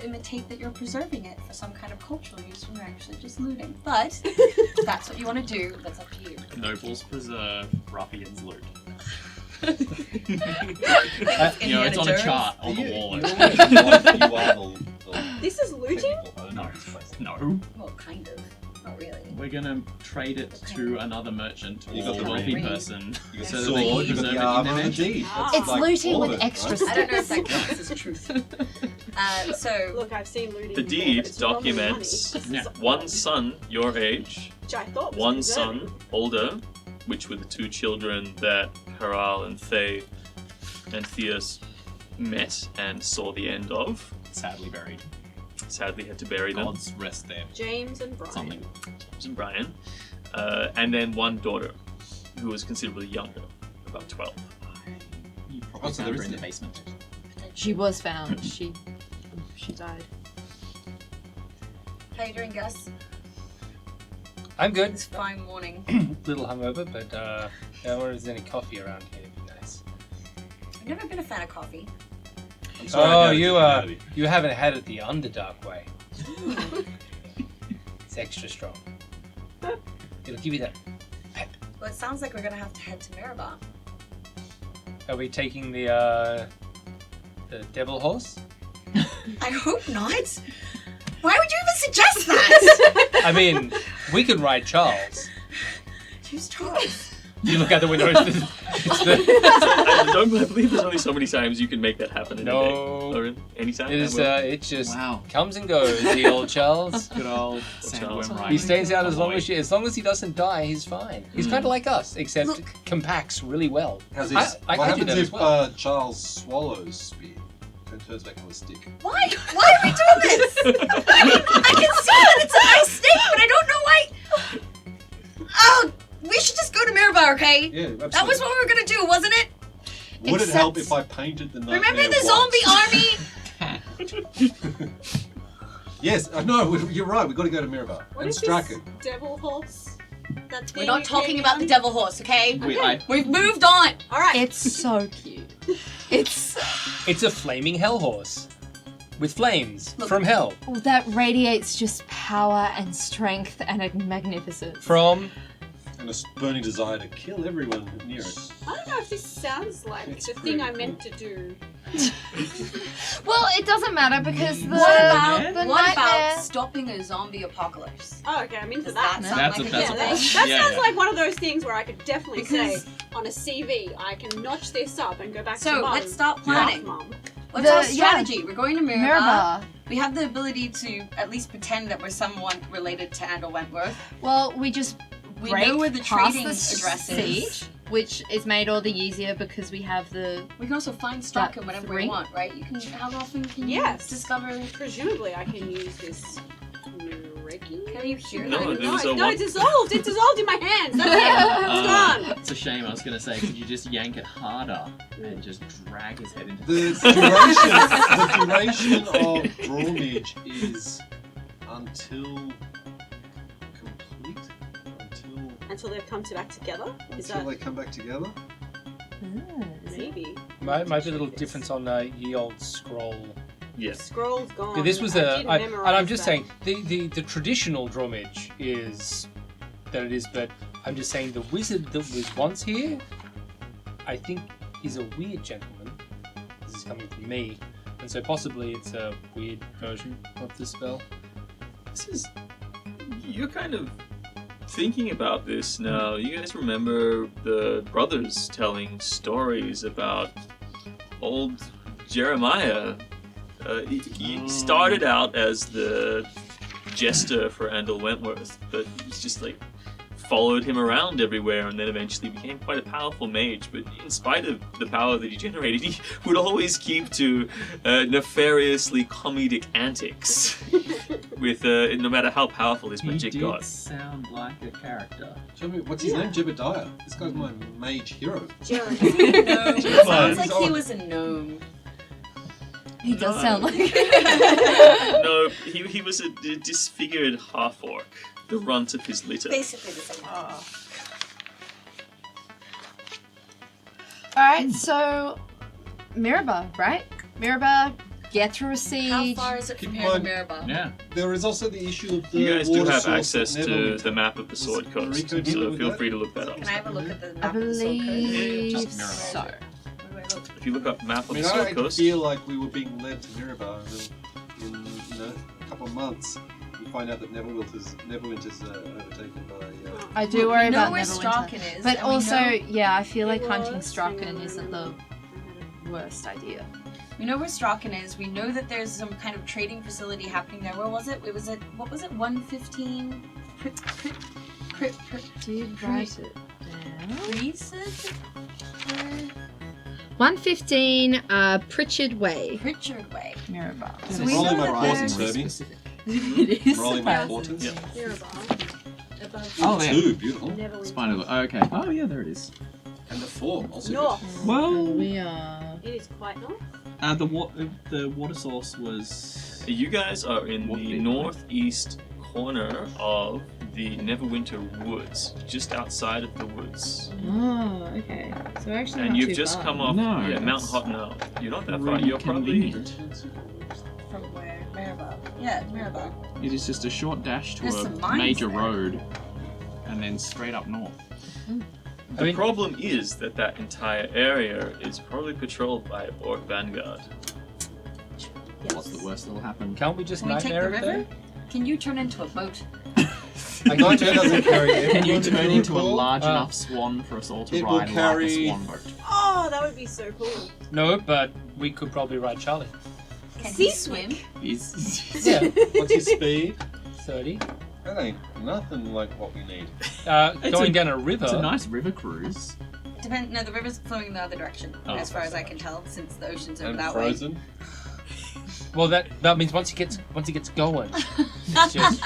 imitate that you're preserving it for some kind of cultural use when you're actually just looting. But if that's what you want to do, that's up to you. Nobles preserve, ruffians loot. Indiana It's on a Jones. chart on the wall. You are the This is looting? technical owner No. of this place. No. Well, kind of. Not really. We're gonna trade it to another merchant You or got the wealthy ring. person You got so the that they can sword, you got preserve the it in armor their and the mansion. deed. Ah. That's It's like looting all with of it, extra right? stuff. I don't know if that counts as truth. So Look, I've seen looting. The before, deed but it's normally documents money. Yeah. one son your age, Which I thought was one conservative. son older, which were the two children that Haral and Thay and Theus met and saw the end of. Sadly buried. Sadly had to bury them. Gods rest there. James and Brian. Something. James and Brian. And then one daughter, who was considerably younger, about 12. You probably so found there her in is the basement. She was found. She died. how you doing, Gus? I'm good. This fine morning. Little hungover, but I wonder if there's any coffee around here. It'd be nice. I've never been a fan of coffee. I'm sorry, I Oh, doubted you your humanity. you haven't had it the Underdark way. It's extra strong. It'll give you that. Well, it sounds like we're gonna have to head to Mirabar. Are we taking the devil horse? I hope not. Why would you even suggest that? I mean, we could ride Charles. Who's Charles? You look out the window. It's the I believe there's only so many times you can make that happen in No. a day. Or in any time. it is. It just Wow. comes and goes. The old Charles. Good old Charles. sandworm riding. He stays out as long Boy. as he doesn't die. He's fine. He's kind of like us, except Look. compacts really well. How's I- this? I what could do happens that as if well. Charles swallows spear and turns back into a stick? Why? Why are we doing this? I can see that it's a nice snake, but I don't know why. Oh, we should just go to Mirabar, okay? Yeah, absolutely. That was what we were gonna do, wasn't it? Would it help Except- if I painted the nightmare Remember the white? zombie army? Yes, no, you're right. We've got to go to Mirabar What and is strike this it. devil horse? That thing We're not you talking came about the on? devil horse, okay? Okay. We've moved on. All right. It's so cute. It's It's a flaming hell horse with flames Look. from hell. that radiates just power and strength and a magnificence. From And a burning desire to kill everyone near it. I don't know if this sounds like It's the pretty thing I cool. meant to do. Well, it doesn't matter because the What about the what about nightmare. stopping a zombie apocalypse? Oh, okay, I'm into Does that. that sound That's like a- a that's good a- Yeah, thing? that Yeah, sounds yeah. like one of those things where I could definitely Because- say on a CV, I can notch this up and go back to So mum. let's start Half planning. mum. What's The- our yeah. strategy? We're going to Mirabar. Mirabar. We have the ability to at least pretend that we're someone related to Andal Wentworth. Well, we just We break know where the past trading the address is. siege, which is made all the easier because we have the. We can also find stock That whenever three? we want, right? You can. How often can Yes. you discover? Presumably, I can use this. Can you hear No, that? there was a No, one- it's dissolved. It's dissolved in my hands. That's it. It's gone. It's a shame. I was gonna say, could you just yank it harder and just drag his head into The duration of Drawmage is until complete. Until they've come back together. Is Until that they come back together. maybe? might be a little difference on ye old scroll. Yes. Scroll's gone. Yeah, this was I a. did And I'm memorize just that. saying the traditional Drawmage is that it is, but I'm just saying the wizard that was once here, I think, is a weird gentleman. This is coming from me, And so possibly it's a weird version of the spell. You're kind of thinking about this now. You guys remember the brothers telling stories about old Jeremiah. He started out as the jester for Andal Wentworth, but he's just like followed him around everywhere and then eventually became quite a powerful mage. But in spite of the power that he generated, he would always keep to nefariously comedic antics with no matter how powerful his magic He got. did sound like a character. Tell me, what's his name? Jebediah. This guy's my mage hero. Gnome. It sounds like he He's was a gnome. He does sound like. No, he was a disfigured half-orc, the runt of his litter. Basically the same. Alright, so Mirabar, right? Mirabar, get through a siege. How far is it from Keep here to in Mirabar? Yeah. There is also the issue of the You guys do water have source access that to Neverwinter. the map of the Sword Was Coast, Rico dealing so with feel that? free to look that up. Can I have a look at the I map of the Sword Coast? believe Just Mirabar. so. Where do I look? If you look up map I of mean, the Sword I Coast, feel like we were being led to Mirabar, and then in a couple of months, we find out that Neverwinter's overtaken by. I do worry We know about where Neverwinter. Strachan is. But and we also, know- yeah, I feel like It hunting was, Strachan hang on, isn't the worst idea. we know where Strachan is. We know that there's some kind of trading facility happening there. Where was it? It was at, what was it? 115? Did write it down. Pritchard 115 Pritchard Way, Pritchard Way. Mirabar. So I'm we rolling know my that portents, there's- Herbie. It is. I'm rolling my surprising. portents. Yeah. Mirabar. Above Oh, yeah. 2, beautiful. Neverwinter. Spinal. Oh, okay. Oh, yeah, there it is. And the 4, also North. Well, We are. It is quite north. the water source was. you guys are in What the bit? northeast corner of the Neverwinter Woods, just outside of the woods. Oh, okay. So we're actually And not you've too just far. come off No, Mount that's Hotnell. You're not that far. really You're probably convenient. From where? Mirabar. Yeah, Mirabar. It is just a short dash to There's a some mines major there. road, and then straight up north. The I mean- problem is that entire area is probably patrolled by Orc Vanguard. What's the worst that'll happen? Can't we just Can we take nightmare the it river? there? Can you turn into a boat? Nightmare doesn't carry Can you everyone, turn if into a recall. large Ah. enough swan for us all to It will ride carry- like a swan boat? Oh, that would be so cool. No, but we could probably ride Charlie. Can Sea he swim? Is Yeah, What's his speed? 30. That ain't nothing like what we need. Going down a river. It's a nice river cruise. No, the river's flowing in the other direction, Oh. as far as I can tell, since the ocean's over And that way. frozen. Well, that means once he gets going, it's just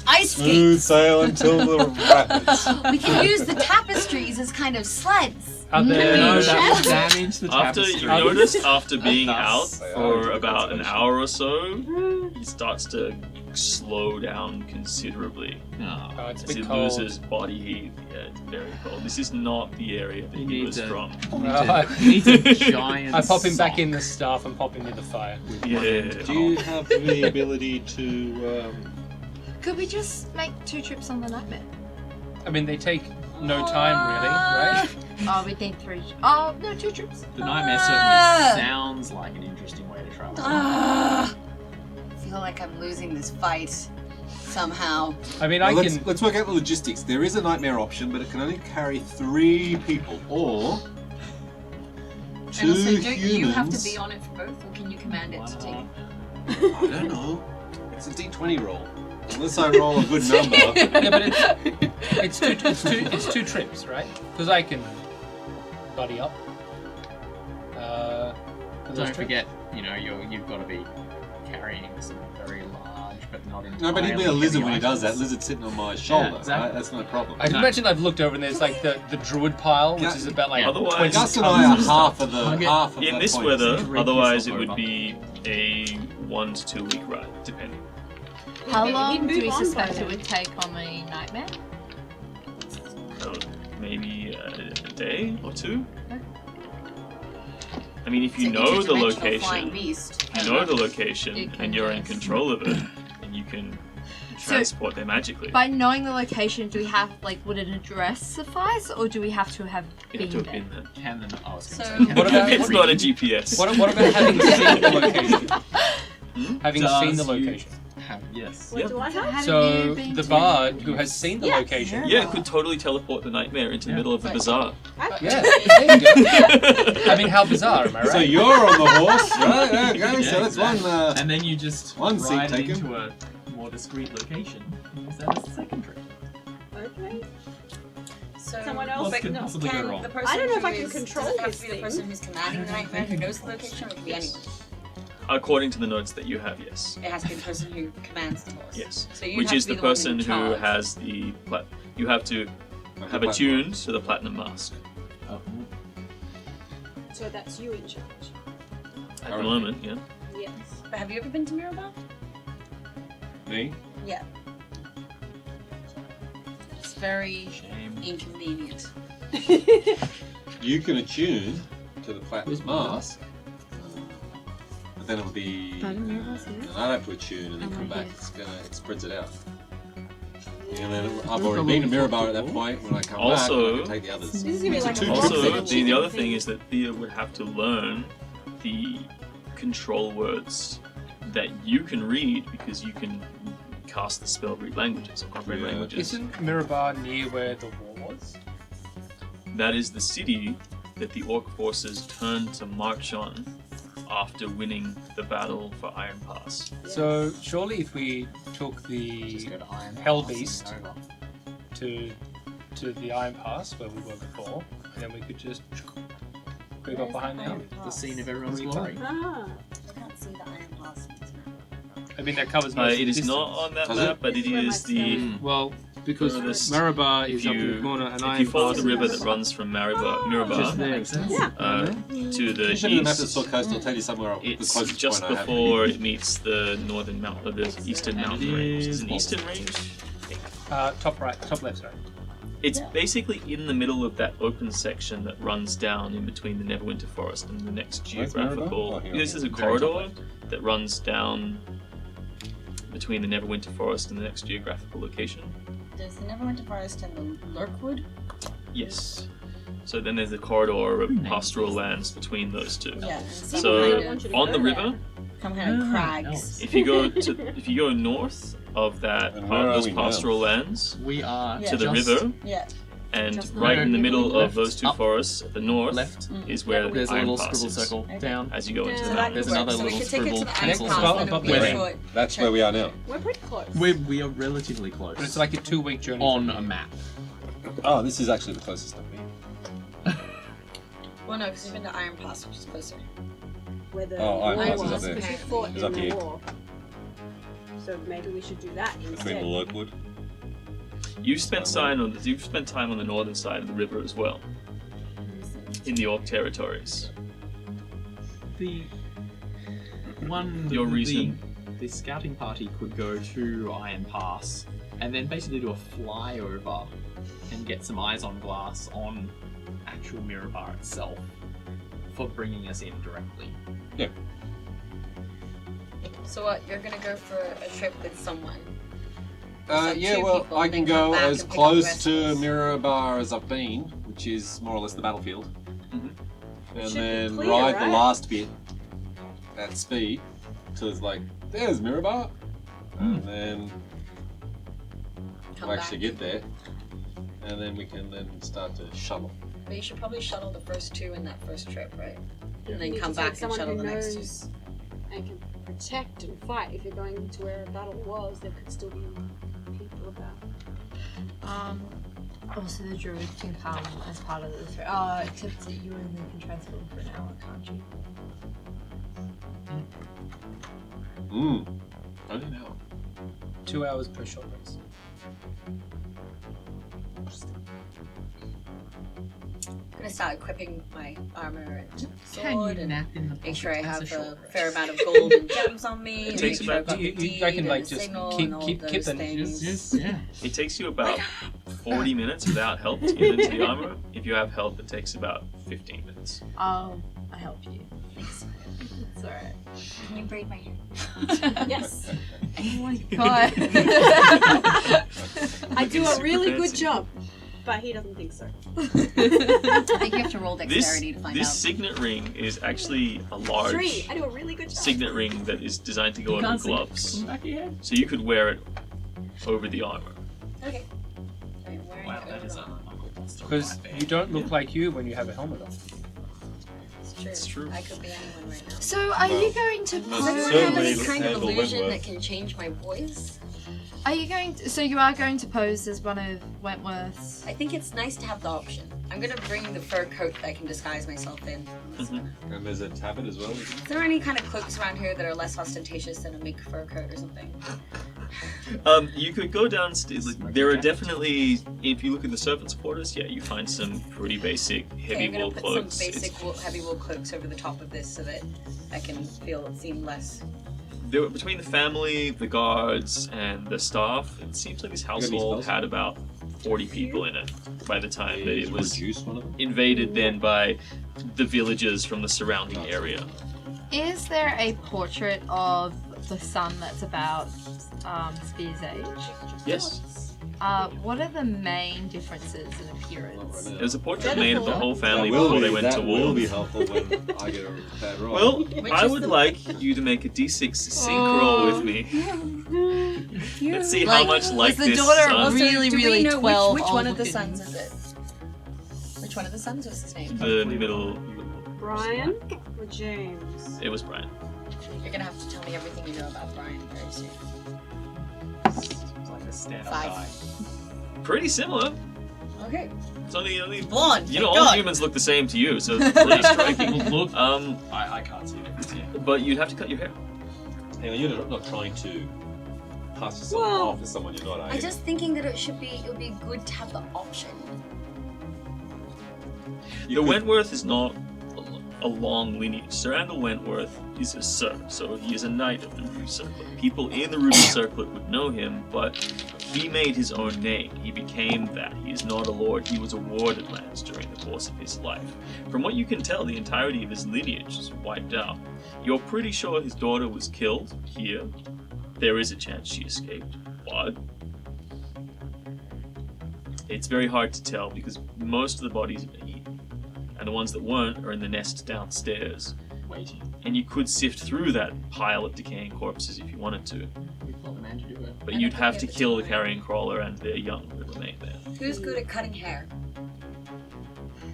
Ice Smooth skates! sail until the rapids. We can use the tapestries as kind of sleds. out there. No, that will damage the After tapestry. you notice, after being out Thus, they for are about an conservation. hour or so, he starts to slow down considerably Oh, Oh, it's a as he bit cold. loses body heat. Yeah, it's very cold. This is not the area that You he need was to- from. Needs a giant I pop him back sock in the staff and pop him in the fire. with Yeah. one end cut Do you off. have the ability to? Could we just make 2 trips on the nightmare? I mean, they take no time really, right? Oh, we need 3. Oh, no, 2 trips. The nightmare certainly sounds like an interesting way to travel. I feel like I'm losing this fight somehow. I mean, Well, I let's, can. let's work out the logistics. There is a nightmare option, but it can only carry 3 people, or And 2 also, humans. don't you have to be on it for both, or can you command it to take? I don't know. It's a D20 roll. Unless I roll a good number. Yeah, but it's two trips, right? Because I can buddy up. For those Don't trips. forget, you've got to be carrying some very large, but not entirely. No, but he'd be a lizard when he does that. items. Lizard sitting on my shoulder. exactly. Right? That's no problem. I can imagine I've looked over and there's like the druid pile, which Yeah. is about like Otherwise- 20 Gus and tons I are of stuff. half of the Okay. half of In that this point. weather, Drink otherwise it yourself would over. be a 1 to 2 week ride, depending. How He'd long do move we on by suspect it then. would take on a nightmare? So maybe a day or 2. I mean, if you It's an know the interdimensional flying location, beast. you know the location, It can and you're in just- control of it, and you can transport there magically. By knowing the location, do we have would an address suffice, or do we have to have You been have to there? have been there. Can the I was So- going to say. What about It's not a GPS. what about having seen the location? Having seen the Does you location. have- yes. What Yep. do I have? Have So you been the to- bard who has seen the Yes. location. Yeah, it could totally teleport the nightmare into the Yeah. middle of the Right. bazaar. Yeah, there you go. I mean, how bizarre, am I right? So you're on the horse, right? Okay, so that's exactly. one. And then you just one seat ride taken. into a more discreet location. And use that as the second trip. Okay. So Someone else? What but could no, possibly go can wrong? the person I don't know if who I can is- control does it have this to be the thing. person who's commanding the nightmare who knows the location, or it could be anyone? According to the notes that you have, yes. It has to be the person who commands the horse. Yes. So you Which have is to the be one person in who charge. has the you have to have attuned to the platinum mask Oh. So that's you in charge. at the Alright. moment, yeah. Yes. But have you ever been to Mirabar? Me? Yeah. It's very Shame. inconvenient. You can attune to the platinum mask, but then it'll be. And I'd have to attune and then come back. It spreads it out. And then I've already been to Mirabar at that point. When I come back, Also- I can take the others. This is gonna be It's a like a two box Also, different the other thing is that Thea would have to learn the control words that you can read because you can cast the spell read languages or comprehend Yeah. languages. Isn't Mirabar near where the war was? That is the city that the orc forces turned to march on after winning the battle for Iron Pass. So surely if we took Just the go to Iron Hell Pass and Beast. over. to the Iron Pass where we were before, and then we could just creep up behind the hill. The scene of everyone's Pretty glory. Ah. I can't see the Iron Pass. I mean that covers most of It the is distance. not on that Does map, it? but it This is where my is the. Well, because Furthest- Mirabar if is up in you- the corner, and If Iron you follow Pass the river is that runs from Mirabar, just Mirabar there. Yeah. to the You should have a map of the east, Sword Coast. I'll tell you somewhere. The it's closest just point I have. before it meets the northern mountain, or the eastern And mountain it range. is Is it an eastern range? top right, top left, sorry. It's basically in the middle of that open section that runs down in between the Neverwinter Forest and the next Where's Mirabar? geographical. Oh, here. This is a Very top corridor that runs down between the Neverwinter Forest and the next geographical location. There's the Neverwinter Forest and the Lurkwood. Yes. So then there's a corridor of pastoral lands between those two. Yeah. And So on the river, some kind of crags. Elves. if you go north of that And where are those we now? pastoral lands We are Yeah. to the just river, Yeah. and Just right in the north. middle Left, of those two up, forests at the north left. is where Yeah, the There's a Iron little Pass scribble is, circle Okay. down. as you go into Yeah. the That mountain. There's Works. another so we little could take it to scribbled the Iron pencil. Pass, Above- then it'll above be a where? short That's trip. where we are now. We're pretty close. We are relatively close. But it's like a 2-week journey. on from a here. map. Oh, this is actually the closest I've been. Well, no, because we've been to Iron Pass, which is closer. Where the Oh, Iron war Pass is was, up there. because you fought It's in up the here. war. So maybe we should do that Between instead. the Lurkwood. You've spent time on the northern side of the river as well, in the Orc territories. The one. Your reason. The scouting party could go to Iron Pass and then basically do a flyover and get some eyes on glass on actual Mirabar itself for bringing us in directly. So what? You're gonna go for a trip with someone? So Yeah, two well, people, I then can come go back as and pick up the close rest to of us. Mirabar as I've been, which is more or less the battlefield. Mhm. And Should be then clear, ride right? the last bit at speed till it's like, there's Mirabar. And then Come we'll actually back. get there. And then we can then start to shuttle. But you should probably shuttle the first two in that first trip, right? You And then need come to take back and someone shuttle who the next knows and can protect and fight. If you're going to where a battle was, there could still be people about. Also, the druid can come as part of the threat. Except that you only can transform for an hour, can't you? Only an hour. 2 hours per short rest. I'm gonna start equipping my armor and Can sword you and nap in the make sure I pocket as have a a short rest? fair amount of gold and gems on me. It and takes make sure I've about- got the you- deed I can, like, and the just signal keep- and all keep those them- things. Yes, yeah. It takes you about 40 minutes without help to get into the armor. If you have help, it takes about 15 minutes. I help you. It's alright. Can you braid my hair? Yes. Oh my god. I do a Super really good fancy. job, but he doesn't think so. I think you have to roll This dexterity to find this out. signet ring is actually a large 3. I do a really good job. signet ring that is designed to go over Can't see it gloves, from the back of your head. so you could wear it over the armor. Okay. I'm wearing Wow, it that over is the- a Uncle Buster Because right there. you don't look like you when you have a helmet on. It's true. I could be anyone right now. So are you going to Does anyone have certainly any kind of handle illusion Wentworth. that can change my voice? Are you going to, so you are going to pose as one of Wentworth's? I think it's nice to have the option. I'm gonna bring the fur coat that I can disguise myself in. And there's a tabard as well. Is there any kind of cloaks around here that are less ostentatious than a mink fur coat or something? You could go downstairs. Like, there are definitely, if you look in the servants' quarters, yeah, you find some pretty basic Okay, heavy I'm gonna wool put cloaks. some basic heavy wool cloaks over the top of this so that I can seem less. There, between the family, the guards, and the staff, it seems like this any household spells? had about 40 people in it by the time that it was Reduce one of them. invaded then by the villagers from the surrounding area. Is there a portrait of the son that's about Spear's age? Yes. What are the main differences in appearance? There's a portrait made of the whole That family will before be, they went to that will war. be helpful when I get a bad roll. Well, I is would the- like you to make a d6 sync roll with me. Let's see how Like, much like was the this daughter son. Also, really, do we really know 12 which one old of the looking? sons is it? Which one of the sons was his name? The middle. Brian or James? It was Brian. You're gonna have to tell me everything you know about Brian very soon. It's like a stand-up 5. guy. Pretty similar. Okay. It's only Blonde. you know, thank all God. humans look the same to you, so it's pretty striking. Look, I can't see the difference here. but you'd have to cut your hair. Hang on, you're not trying to pass yourself Well, off as someone you're not, are you? I'm just thinking that it would be good to have the option. You The could- Wentworth is not a long lineage. Sir Andal Wentworth is a sir, so he is a knight of the Ruby Circlet. People in the Ruby Circlet would know him, but he made his own name. He became that. He is not a lord. He was awarded lands during the course of his life. From what you can tell, the entirety of his lineage is wiped out. You're pretty sure his daughter was killed here. There is a chance she escaped, but it's very hard to tell because most of the bodies have been eaten. And the ones that weren't are in the nest downstairs. Waiting. And you could sift through that pile of decaying corpses if you wanted to, We told the man to do it. but And you'd if have we to have kill the time. carrion crawler and their young that remain there. Who's good at cutting hair?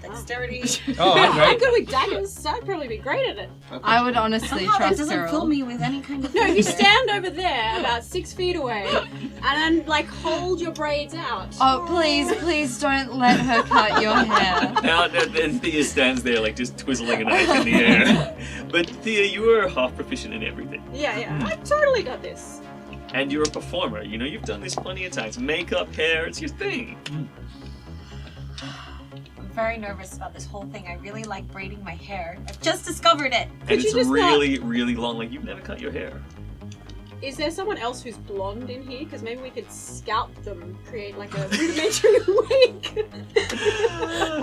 Dexterity. Oh, I'm I'm great. good with daggers, so I'd probably be great at it. I would honestly Somehow that trust doesn't Cyril. fill me with any kind of. No, you fear. stand over there about 6 feet away and then like hold your braids out. Oh, please don't let her cut your hair. Now, then Thea stands there like just twizzling a knife in the air. But Thea, you are half proficient in everything. Yeah, I totally got this. And you're a performer. You know, you've done this plenty of times. Makeup, hair, it's your thing. I'm very nervous about this whole thing. I really like braiding my hair. I've just discovered it. And you it's just really, really long. Like, you've never cut your hair. Is there someone else who's blonde in here? Because maybe we could scalp them, create like a rudimentary wig.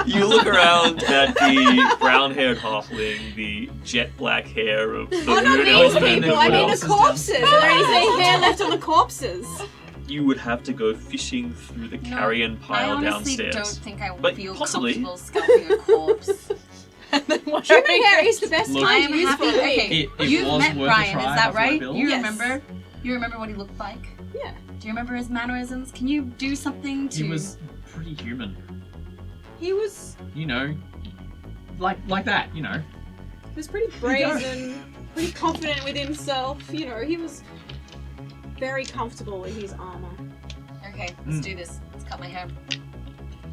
You look around at the brown-haired halfling, the jet black hair of the Oh, not weird these elf, and people. then I what mean else the is corpses. Are there any hair left on the corpses? there? You would have to go fishing through the carrion I pile honestly downstairs. don't think I would But feel possibly. comfortable scalping a corpse. Human hair is the best I kind am to use for happy. a wig. Okay, It you've was met worth a Brian, try is that before I right? built. You Yes. remember? You remember what he looked like? Yeah. Do you remember his mannerisms? Can you do something to? He was pretty human. He was You know, like that. You know. pretty brazen, pretty confident with himself. You know, he was very comfortable in his armor. Okay, let's do this. Let's cut my hair.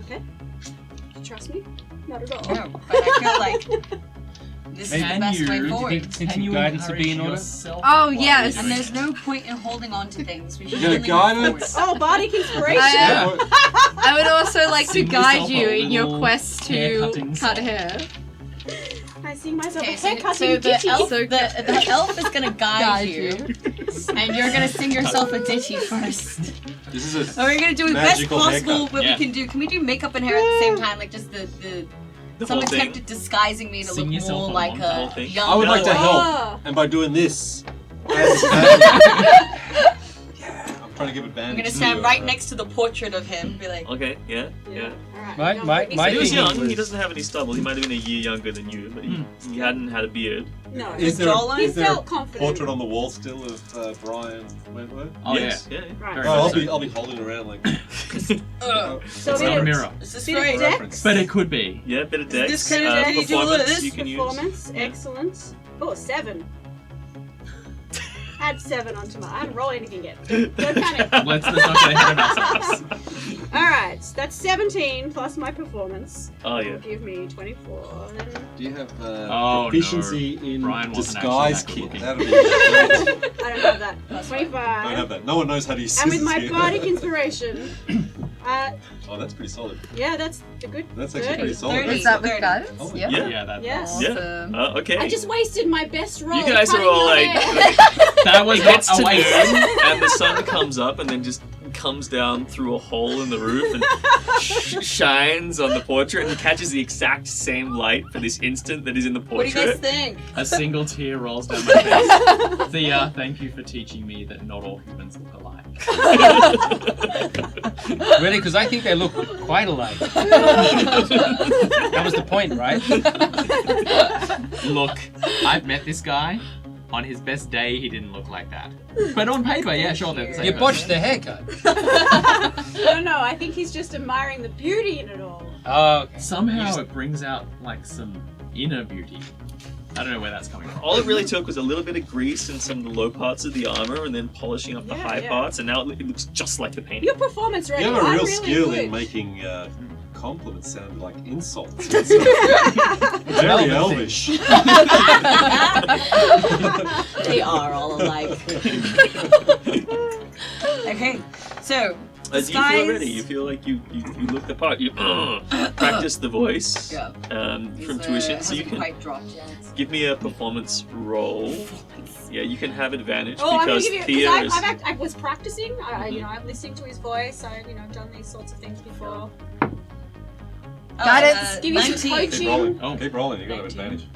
Okay? Do you trust me? Not at all. No, but I feel like this is the Can best way you- forward. Since Can your you guidance would be in order? yourself Oh, while yes. you're And doing there's it? no point in holding on to things. We should You got really guidance? move forward. Oh, bardic inspiration! I, I would also like to Sing guide yourself you a in your little quest hair to cutting cut song. hair. I see myself Okay, a haircutting so the ditty. elf, So- the elf is gonna guide Guide you, and you're gonna sing yourself a ditty first. This is And we're gonna do the best Magical possible haircut. what Yeah. we can do. Can we do makeup and hair at the same time, like just the The Some whole thing. attempt at disguising me to Sing look yourself more on like one. The whole a thing. young I would like to boy. help, and by doing this, I'm trying to give advantage. I'm gonna to stand you, right next to the portrait of him, be like, Okay, yeah. Alright. My- don't my- put me my He was thinking young. He was- doesn't have any stubble. He might have been a year younger than you, but he hadn't had a beard. No. Is there, jawline? He is there a felt confident. portrait on the wall still of Brian Wentworth? Oh yes. Yeah. Right. Very Oh, much so. I'll be holding around like. So It's not a bit mirror. is this Bit of right? dex. Reference. But it could be. Yeah, bit of Is this dex. kind of daddy do Performance this? you can use. Performance, Yeah. excellence. Oh, 7. Add 7 onto my. I haven't rolled anything yet. Don't panic. Let's not get ahead of ourselves. Alright, so that's 17 plus my performance. Oh Will yeah. give me 24. Then Do you have Oh, proficiency in Brian wasn't disguise actually kit? that That'd be. I don't have that. 25. Don't have that. No one knows how to use And with scissors my here. bardic inspiration, Oh, that's pretty solid. yeah, that's the good. That's actually 30. pretty solid. 30. Is that with 30. guidance? Oh, Yeah. Yeah. Yeah, that. Yes. Awesome. Okay. I just wasted my best roll. You guys are cutting all your like, hair. That was it gets not to a waste. noon, and the sun comes up, and then just comes down through a hole in the roof and shines on the portrait, and catches the exact same light for this instant that is in the What do you portrait. guys think? A single tear rolls down my face. Thea, thank you for teaching me that not all humans look alike. Really? Because I think they look quite alike. That was the point, right? Look, I've met this guy. On his best day, he didn't look like that. But on paper, yeah, sure, they're the same You person. botched the haircut. No, I think he's just admiring the beauty in it all. Oh, okay. Somehow it brings out, like, some inner beauty. I don't know where that's coming from. All it really took was a little bit of grease and some of the low parts of the armor, and then polishing up the Yeah, high yeah. parts, and now it looks just like the painting. Your performance rating. You have a I'm real really skill good. in making compliments sound like insults. Very elvish. They are all alike. Okay, so Do you feel disguise- ready? You feel like you look the part. You practice the voice Yeah. from tuition, so you hasn't can quite dropped yet. give me a performance roll. Yeah, you can have advantage Oh, I'm gonna because give you Thea is. because I was practicing. I'm listening to his voice. I've done these sorts of things before. Guidance. Give you some 19. coaching. Keep rolling. Oh. Keep rolling. You got to have 19. advantage.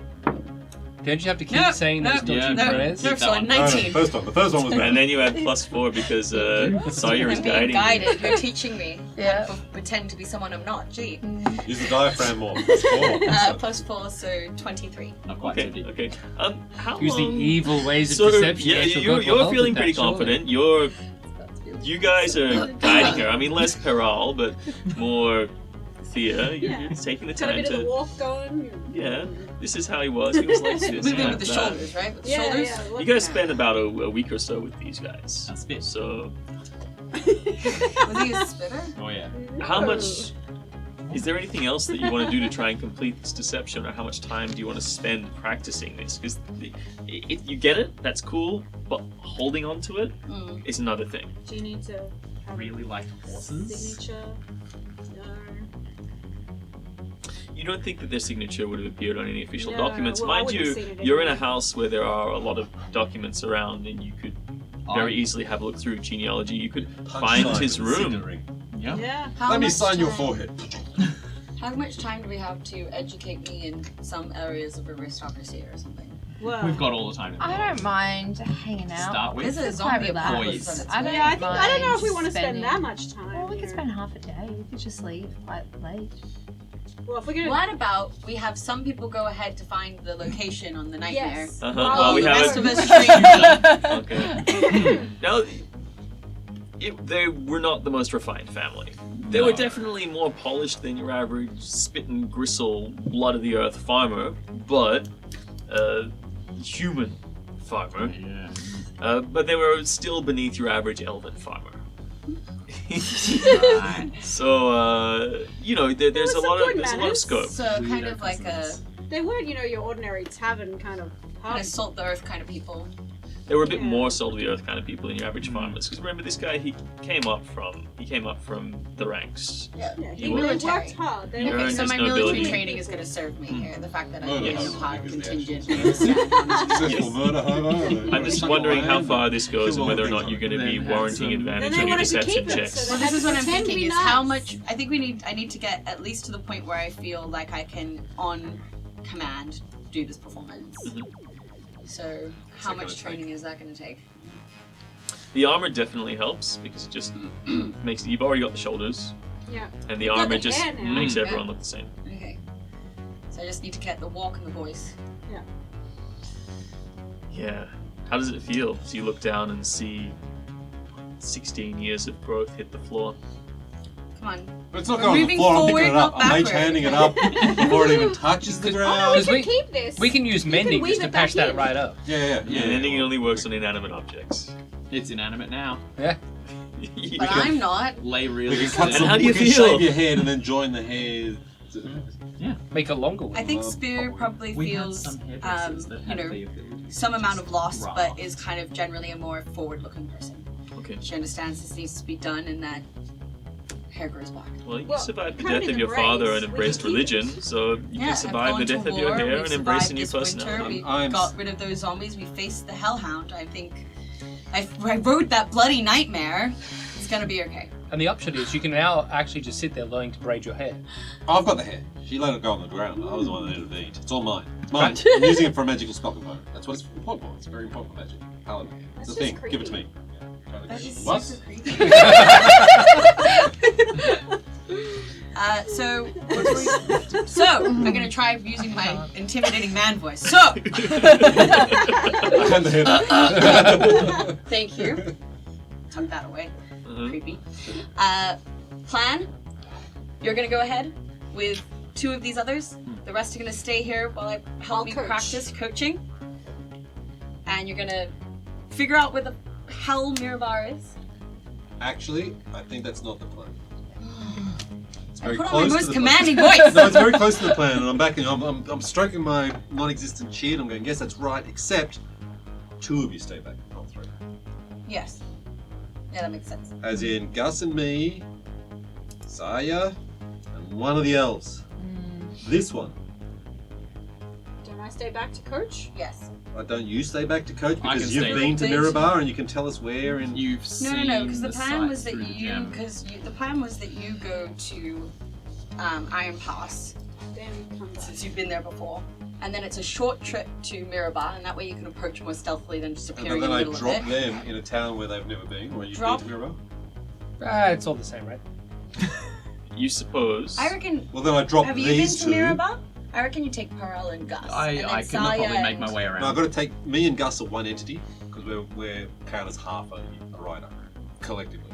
Don't you have to keep No, saying no, those dodgy yeah, No, prayers? no, Keep that so one. 19. The first one was And bad. then you add +4 because Sawyer is I'm being guiding you. guided. You're teaching me. Yeah. Pretend to be someone I'm not. Gee. Use the diaphragm more. That's four. +4, so 23. Not quite so Okay, deep. okay. How Use the long? evil ways of Sort of, deception. yeah, Yes, we'll you're, go you're help feeling with pretty that, surely. confident. You guys are guiding her. I mean, less Peral, but more Thea. You're, Yeah. you're taking the Got a time bit of the to. walk going. Yeah, this is how he was. He was like this. Moving like with the that. shoulders, right? With the Yeah, shoulders. yeah. You guys spend about a week or so with these guys. That's a bit. So, Was he a spitter? Oh, yeah. how much? Is there anything else that you want to do to try and complete this deception, or how much time do you want to spend practicing this? Because you get it, that's cool, but holding on to it Mm. is another thing. Do you need to have Really like a horses. signature? No. You don't think that their signature would have appeared on any official No, documents. well, I Mind wouldn't you, have seen it you're in a anyway. house where there are a lot of documents around, and you could very easily have a look through genealogy. You could find Punch his sign with the room. signet ring. Yeah. Yeah. How Let me much sign your time- forehead. How much time do we have to educate me in some areas of aristocracy or something? Well, We've got all the time in the I world. don't mind hanging out. Start with. There's a It's quite zombie relaxed. apocalypse on its I way. don't yeah, I don't know if we mind want to spend spending- that much time. Well, we could here. spend half a day. We could just leave quite late. Well, if we're gonna. What about we have some people go ahead to find the location on the nightmare? Yes. Well, we the have rest it. of us drink. Okay. Now, they were not the most refined family. They were No. definitely more polished than your average spit and gristle, blood of the earth farmer, but human farmer. Yeah. But they were still beneath your average elven farmer. Right. So there's a some lot good of manners. scope. So kind of like a They weren't, your ordinary tavern kind of kind party. of salt the earth kind of people. They were a bit more salt of the earth kind of people than your average farmers. Because remember, this guy, he came up from the ranks. Yeah. He was- really worked hard. They He were- earned So his my nobility. military training is going to serve me here. The fact that I'm Murder in a hobo, part because the contingent. actual- I understand how much- Successful murder hobo. I'm just wondering how far this goes and whether or not you're going to be Then have warranting some- advantage Then they on your wanted to deception keep it, checks. so Well, they this had is to what I'm pretend to thinking: be is how nice. much. I think I need to get at least to the point where I feel like I can, on command, do this performance. So, how that much gonna training is that going to take? The armor definitely helps because it just makes you've already got the shoulders, Yeah. and the You've got armor the just hair now. makes Yeah. everyone look the same. Okay. So I just need to get the walk and the voice. Yeah. How does it feel? So you look down and see 16 years of growth hit the floor. Come on. But it's not We're going on the moving floor, I'm forward, picking it up. not I'm mage backward. handing it up before it even touches the Oh, ground. we can we- keep this. We can use mending weave just to it back patch that in. right up. Yeah. And ending only works on inanimate objects. It's inanimate now. Yeah. But I'm not. Lay We really can cut And some, how do you we can feel? shave your head and then join the hair. Make a longer one. I think Spear probably We have feels, some hairdressers that you have know, the ability to some amount just of loss, rub but off. is kind of generally a more forward-looking person. Okay. She understands this needs to be done and that hair grows back. Well, you Well, survived the kind of death of in your father embrace, and we embraced can keep religion, it. so you Yeah, can I've survive gone the to death of your war, hair we've and embrace a new survived this winter, personality. We got rid of those zombies. We faced the Hellhound. I think I rode that bloody nightmare. It's gonna be okay. And the option is you can now actually just sit there learning to braid your hair. Oh, I've got the hair. She let it go on the ground. I was the one that intervened. It's all mine. It's mine. I'm using it for a magical spell component. That's what it's important for. It's very important for magic. Paladin hair. It's That's a thing. just Give it to creepy. me. Yeah, try to That get is it. What? super creepy. So, I'm gonna try using my intimidating man voice. So, And the hair. thank you. Tuck that away. Uh-huh. Creepy. Plan. You're gonna go ahead with 2 of these others. The rest are gonna stay here while I help I'll me coach. practice coaching. And you're gonna figure out where the hell Mirabar is. Actually, I think that's not the plan. It's I very put on my close to most the commanding plan. voice. No, it's very close to the plan, and I'm backing. I'm stroking my non-existent cheek. I'm going. Yes, that's right. Except 2 of you stay back, not 3. Yes. Yeah, that makes sense. As in Gus and me, Saya, and one of the elves. This one. Don't I stay back to coach? Yes. Don't you stay back to coach I because can you've stay been to back. Mirabar and you can tell us where and You've No, seen because the plan was sights that through the you, gem. the plan was that you go to Iron Pass Then come back. since you've been there before, and then it's a short trip to Mirabar, and that way you can approach more stealthily than just appearing then in the I middle drop of it. them in a town where they've never been, or you've Drop- been to Mirabar. It's all the same, right? You suppose. I reckon. Well, then I drop Have you been these to 2. Mirabar? I reckon you take Pearl and Gus. and I then can Saya probably make my and- way around. No, I've got to take me and Gus are one entity because we're count as half a rider collectively,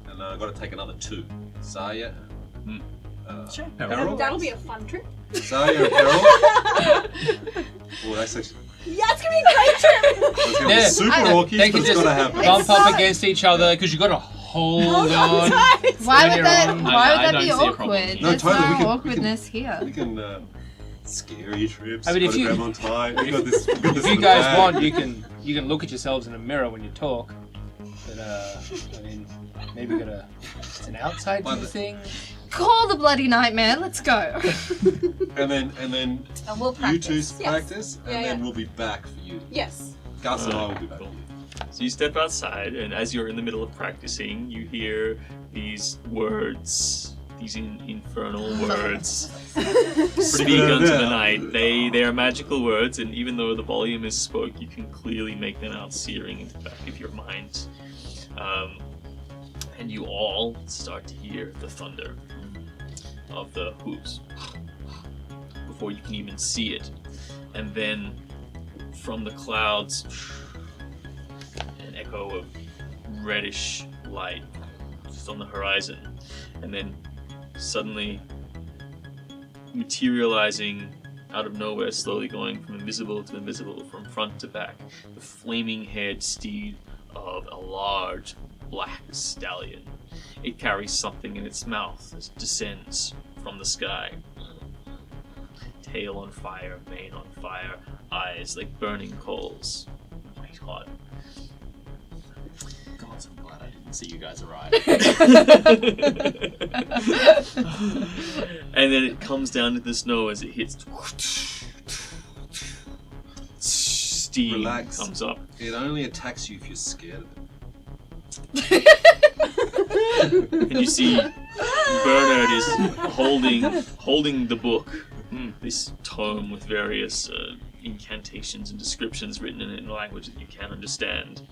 and I've got to take another 2. Saya. Sure. Peril. That'll be a fun trip. Saya and Peril. Oh, that's actually Yeah, it's gonna be a great trip. that's going to Yeah. be super I- orky, They but can it's just got to happen. bump so- up against each other because you got to hold on. Why When would you're that? on- Why I would that don't be see a problem. awkward? No, There's totally, no we can- awkwardness here. We can scary trips. I mean, if you- grab on tight. We've got this. We've got this If you in the guys bag. want, you can look at yourselves in a mirror when you talk. But I mean, maybe it's an outside Well, view thing. Call the bloody nightmare. Let's go. And then And we'll you two practice. practice, and Yeah, then yeah. we'll be back for you. Yes. Gus and I will Alright, be back. cool. So you step outside, and as you're in the middle of practicing, you hear these words, these infernal words, speak unto the night. They are magical words, and even though the volume is spoke, you can clearly make them out searing into the back of your mind. And you all start to hear the thunder of the hooves before you can even see it. And then from the clouds, an echo of reddish light just on the horizon, and then suddenly materializing out of nowhere, slowly going from invisible to invisible, from front to back, the flaming-haired steed of a large black stallion. It carries something in its mouth as it descends from the sky. Tail on fire, mane on fire, eyes like burning coals. white hot. God, so glad I didn't see you guys arrive. And then it comes down to the snow as it hits. Steam Relax. comes up. It only attacks you if you're scared of it. And you see Bernard is holding the book, this tome with various incantations and descriptions written in a language that you can't understand,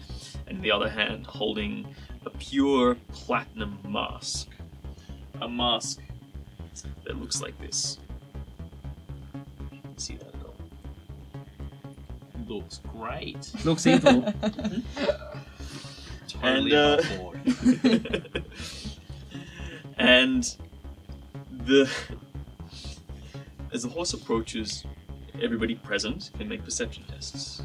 and in the other hand holding a pure platinum mask. A mask that looks like this. See that at all? Looks great. Looks evil. Totally above board. And as the horse approaches, everybody present can make perception tests.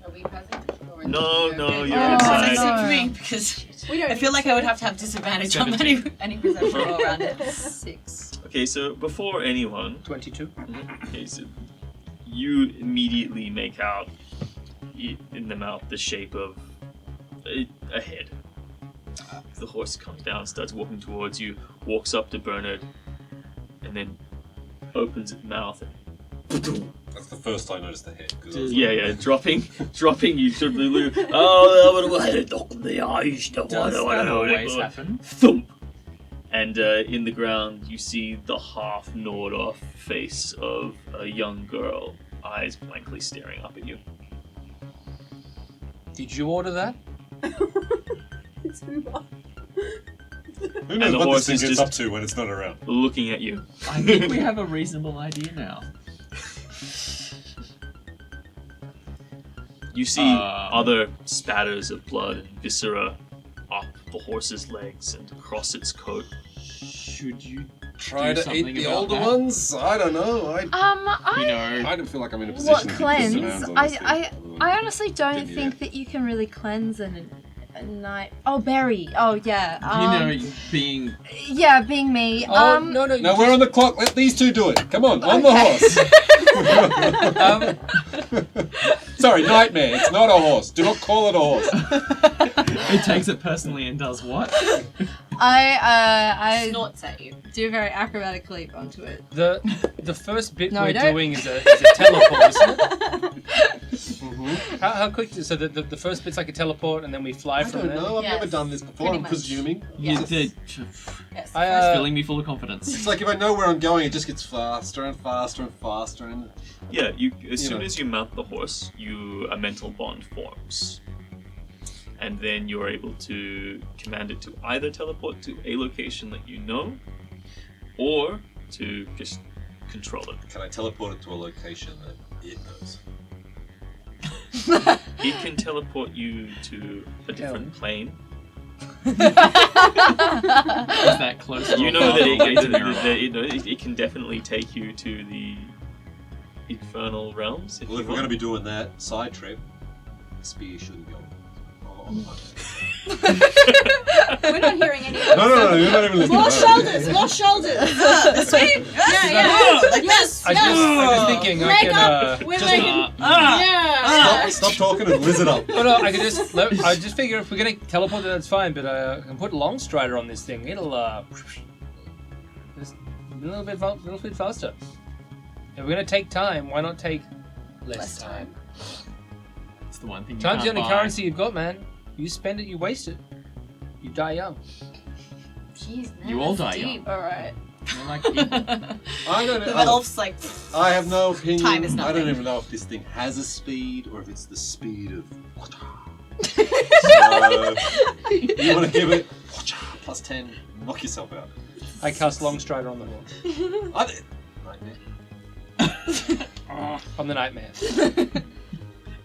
Are we present? Or No, you're Oh, inside. no. For me, because We don't I feel like I would have to have disadvantage on any perception roll around it. 6. Okay, so before anyone, 22. okay, so you immediately make out in the mouth the shape of a head. The horse comes down, starts walking towards you, walks up to Bernard, and then opens its mouth. That's the first I noticed the head. Yeah, dropping you to the blue. Does that always happen? Thump! And in the ground, you see the half gnawed off face of a young girl, eyes blankly staring up at you. Did you order that? Let's move on. Who And knows the what horse this thing is gets just- up to when it's not around? Looking at you. I think we have a reasonable idea now. You see other spatters of blood and viscera up the horse's legs and across its coat. Should you Try do to eat something the about older that? ones? I don't know. You I know, I don't feel like I'm in a position what to get cleanse? demands on this thing. I honestly don't Didn't think you? that you can really cleanse a night. Oh, berry. Oh yeah. being Yeah, being me. Oh, no, you No, we're on the clock. Let these two do it. Come on, on the horse. Sorry, nightmare. It's not a horse. Do not call it a horse. it takes it personally and does what? I Snorts at you. do a very acrobatic leap onto it. The first bit No, we're don't. doing is a teleport, isn't it? Mm-hmm. How quick? So the first bit's like a teleport, and then we fly I from don't there. know. I've Yes. never done this before. Pretty I'm much. presuming. You Yes. did. Yes. I, Filling me full of confidence. It's like if I know where I'm going, it just gets faster and faster and faster. And Yeah, as soon know. as you mount the horse, a mental bond forms. And then you're able to command it to either teleport to a location that you know, or to just control it. can I teleport it to a location that it knows? It can teleport you to a different plane. Is that close? You know that Mirabar? it can definitely take you to the infernal realms. Well, if we're going to be doing that side trip, the spear shouldn't be on the We're not hearing any of No, you're not even listening. More shoulders, more shoulders. This way? Yeah. Like this? I was thinking I Leg can. up. We're Just, making. Yeah. Stop talking and lizard up. oh no, I just figure if we're gonna teleport, that's fine. But I can put Longstrider on this thing. It'll just a little bit faster. If we're gonna take time, why not take less time? It's the one thing you Time's the can't only buy. currency you've got, man. You spend it, you waste it. You die young. Jeez, man, You all that's die deep. All right. You're like, I don't The know. elf's like, I have no opinion. Time is I nothing. don't even know if this thing has a speed or if it's the speed of. So, you want to give it plus 10, knock yourself out. I cast Longstrider on the horse. Nightmare. On the nightmare.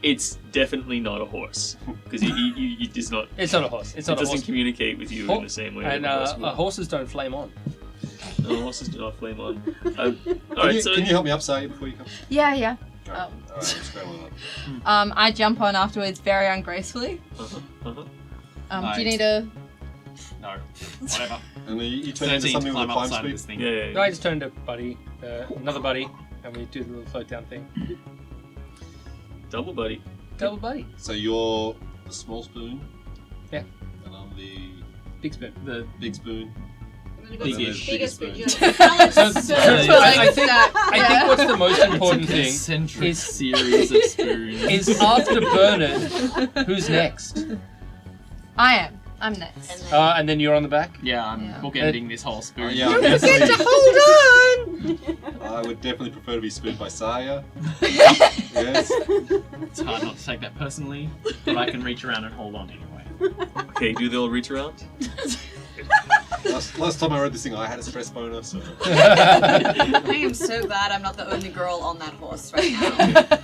It's definitely not a horse because it does not. It's not a horse. It's It not a doesn't horse. communicate with you in the same way. And that a horse would. horses don't flame on. No, horses do not flame on. Can Alright, you, so can you help me up, Saya, before you come? Yeah. Alright, I'm just going on. I jump on afterwards very ungracefully. Nice. Do you need a? no, whatever. And then you turn into 13 to something with a climb up climb the side of speed. this thing. yeah. No, I just turned to another buddy, and we do the little float down thing. Double buddy. Double buddy. So you're the small spoon. Yeah. And I'm the Big spoon. The big spoon. Big-ish. Biggest spoon. spoon. I think what's the most important it's a thing concentric is- series of spoons. is after Bernard, who's next? I am. I'm next. And then you're on the back? Yeah, I'm Yeah. bookending this whole spoon. Yeah, Get to hold on! I would definitely prefer to be spooned by Saya. Yes. It's hard not to take that personally, but I can reach around and hold on anyway. Okay, do they all reach around? Last time I read this thing, I had a stress boner, so. I am so glad I'm not the only girl on that horse right now.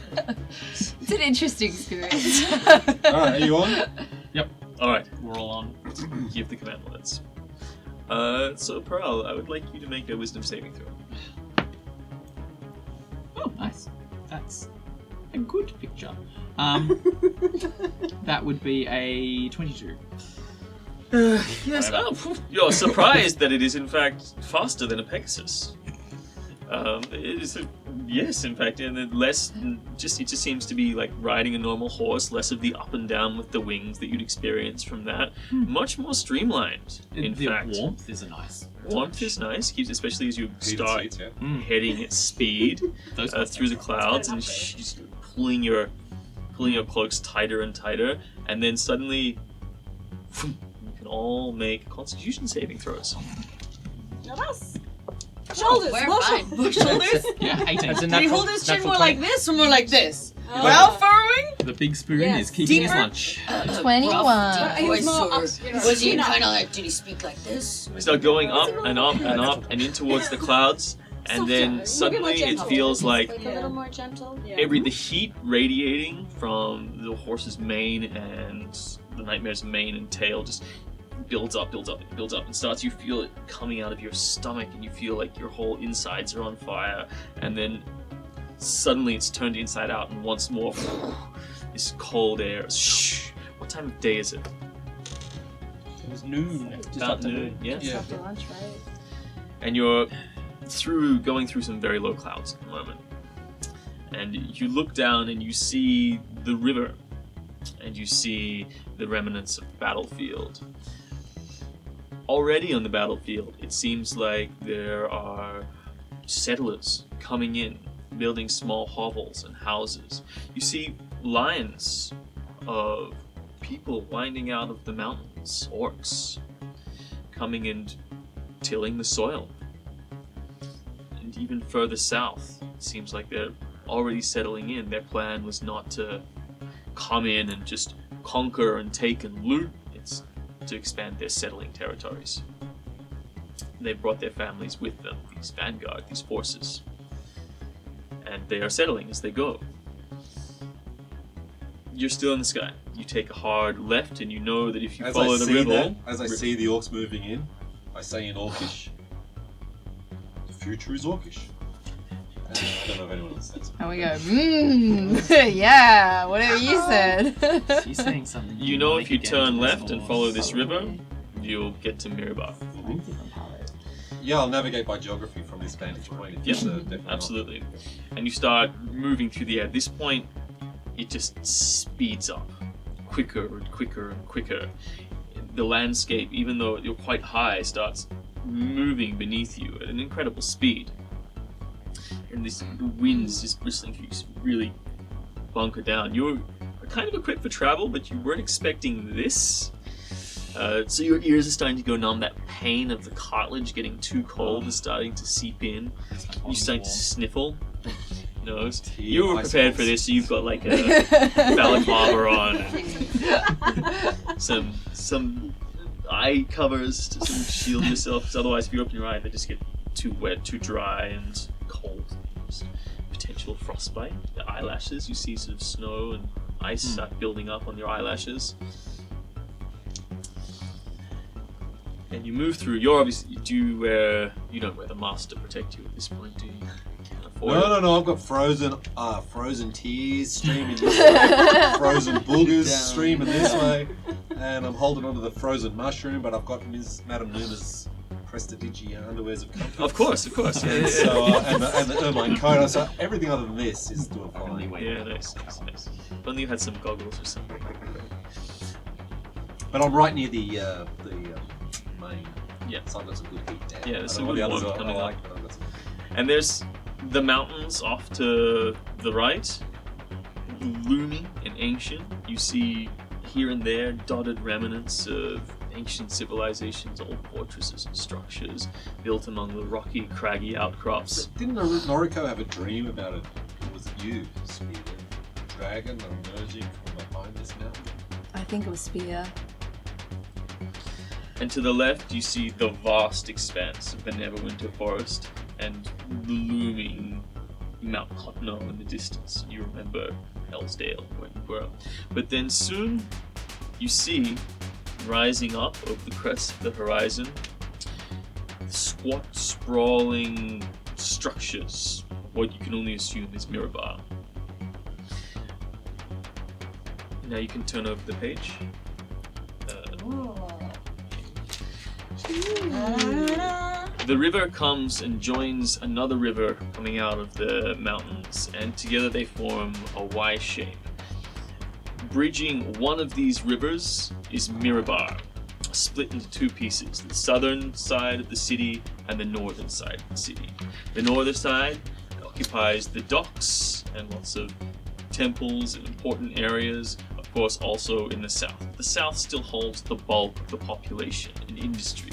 It's an interesting experience. Alright, are you on? Alright, We're all on. give the command words. So Pearl, I would like you to make a wisdom saving throw. Oh, nice. That's a good picture. That would be a 22. Yes, you're surprised that it is in fact faster than a Pegasus. It is yes, in fact, and it just seems to be like riding a normal horse, less of the up and down with the wings that you'd experience from that. Much more streamlined, in the fact. warmth is a nice. Warmth is nice, keeps especially as you Heated start seats, yeah. heading at speed Those through the clouds, and she's pulling your cloaks tighter and tighter, and then suddenly you can all make Constitution saving throws. Not us. Shoulders. We're More fine. more shoulders. Yeah, 18. That's a Do we natural, hold his chin natural more 20. like this or more like this? Oh. Brow furrowing? The big spoon Yes. is keeping his Deeper? lunch. 21. He was more up, Voice you know, was he chin up. kind of like, did he speak like this? We start going up and up and up and in towards the clouds, and then suddenly it feels like a little more gentle. Yeah. the heat radiating from the horse's mane and the nightmare's mane and tail just builds up and starts. You feel it coming out of your stomach, and you feel like your whole insides are on fire, and then suddenly it's turned inside out, and once more this cold air. Shh. What time of day is it? It was noon. Just About after noon. Yes. Yeah. After lunch, right? And you're going through some very low clouds at the moment. And you look down and you see the river, and you see the remnants of battlefield. Already on the battlefield, it seems like there are settlers coming in, building small hovels and houses. You see lines of people winding out of the mountains, orcs, coming and tilling the soil. And even further south, it seems like they're already settling in. Their plan was not to come in and just conquer and take and loot. It's to expand their settling territories. They brought their families with them, these vanguard, these forces. And they are settling as they go. You're still in the sky. You take a hard left, and you know that if you follow the river... As I see the orcs moving in, I say in Orcish, the future is Orcish. I don't know if anyone understands. And we go, yeah, whatever you said. She's saying something. You know wanna if you get turn into this left and horse. follow this river, you'll get to Mirabar. Yeah, I'll navigate by geography from this vantage point. If Yeah, it's, definitely not. absolutely. And you start moving through the air. At this point, it just speeds up. Quicker and quicker and quicker. The landscape, even though you're quite high, starts moving beneath you at an incredible speed. And this wind is just whistling through you, just really bunker down. You're kind of equipped for travel, but you weren't expecting this. So your ears are starting to go numb. That pain of the cartilage getting too cold is starting to seep in. You're starting to sniffle. You know, you were prepared for this, so you've got like a balaclava on, and some eye covers to sort of shield yourself. Because otherwise, if you open your eye, they just get too wet, too dry, and cold. There's potential frostbite. The eyelashes, you see sort of snow and ice start building up on your eyelashes. And you move through. You're obviously you don't wear the mask to protect you at this point, do you? Can't afford it. No, I've got frozen tears streaming this way, frozen boogers streaming this way, and I'm holding onto the frozen mushroom, but I've got Madame Numa's Prestidigity underwears of comfort. Of course. Yeah. And so, and the ermine coat. So everything other than this is doing fine. Yeah, nice. If only you had some goggles or something. But I'm right near the main. Yeah. So I've got some good heat there. Yeah, there's I some don't know good what the warmth others coming I up. like, but I've got some. And there's the mountains off to the right, looming and ancient. You see here and there dotted remnants of ancient civilizations, old fortresses and structures built among the rocky, craggy outcrops. Didn't Noriko have a dream about it? Or was it you, Spear? A dragon emerging from behind this mountain? I think it was Spear. And to the left, you see the vast expanse of the Neverwinter Forest and the looming Mount Cotno in the distance. You remember Hellsdale, where you were. But then soon, you see, rising up over the crest of the horizon, squat, sprawling structures, what you can only assume is Mirabar. Now you can turn over the page. The river comes and joins another river coming out of the mountains, and together they form a Y shape. Bridging one of these rivers is Mirabar, split into two pieces, the southern side of the city and the northern side of the city. The northern side occupies the docks and lots of temples and important areas, of course also in the south. The south still holds the bulk of the population and industry.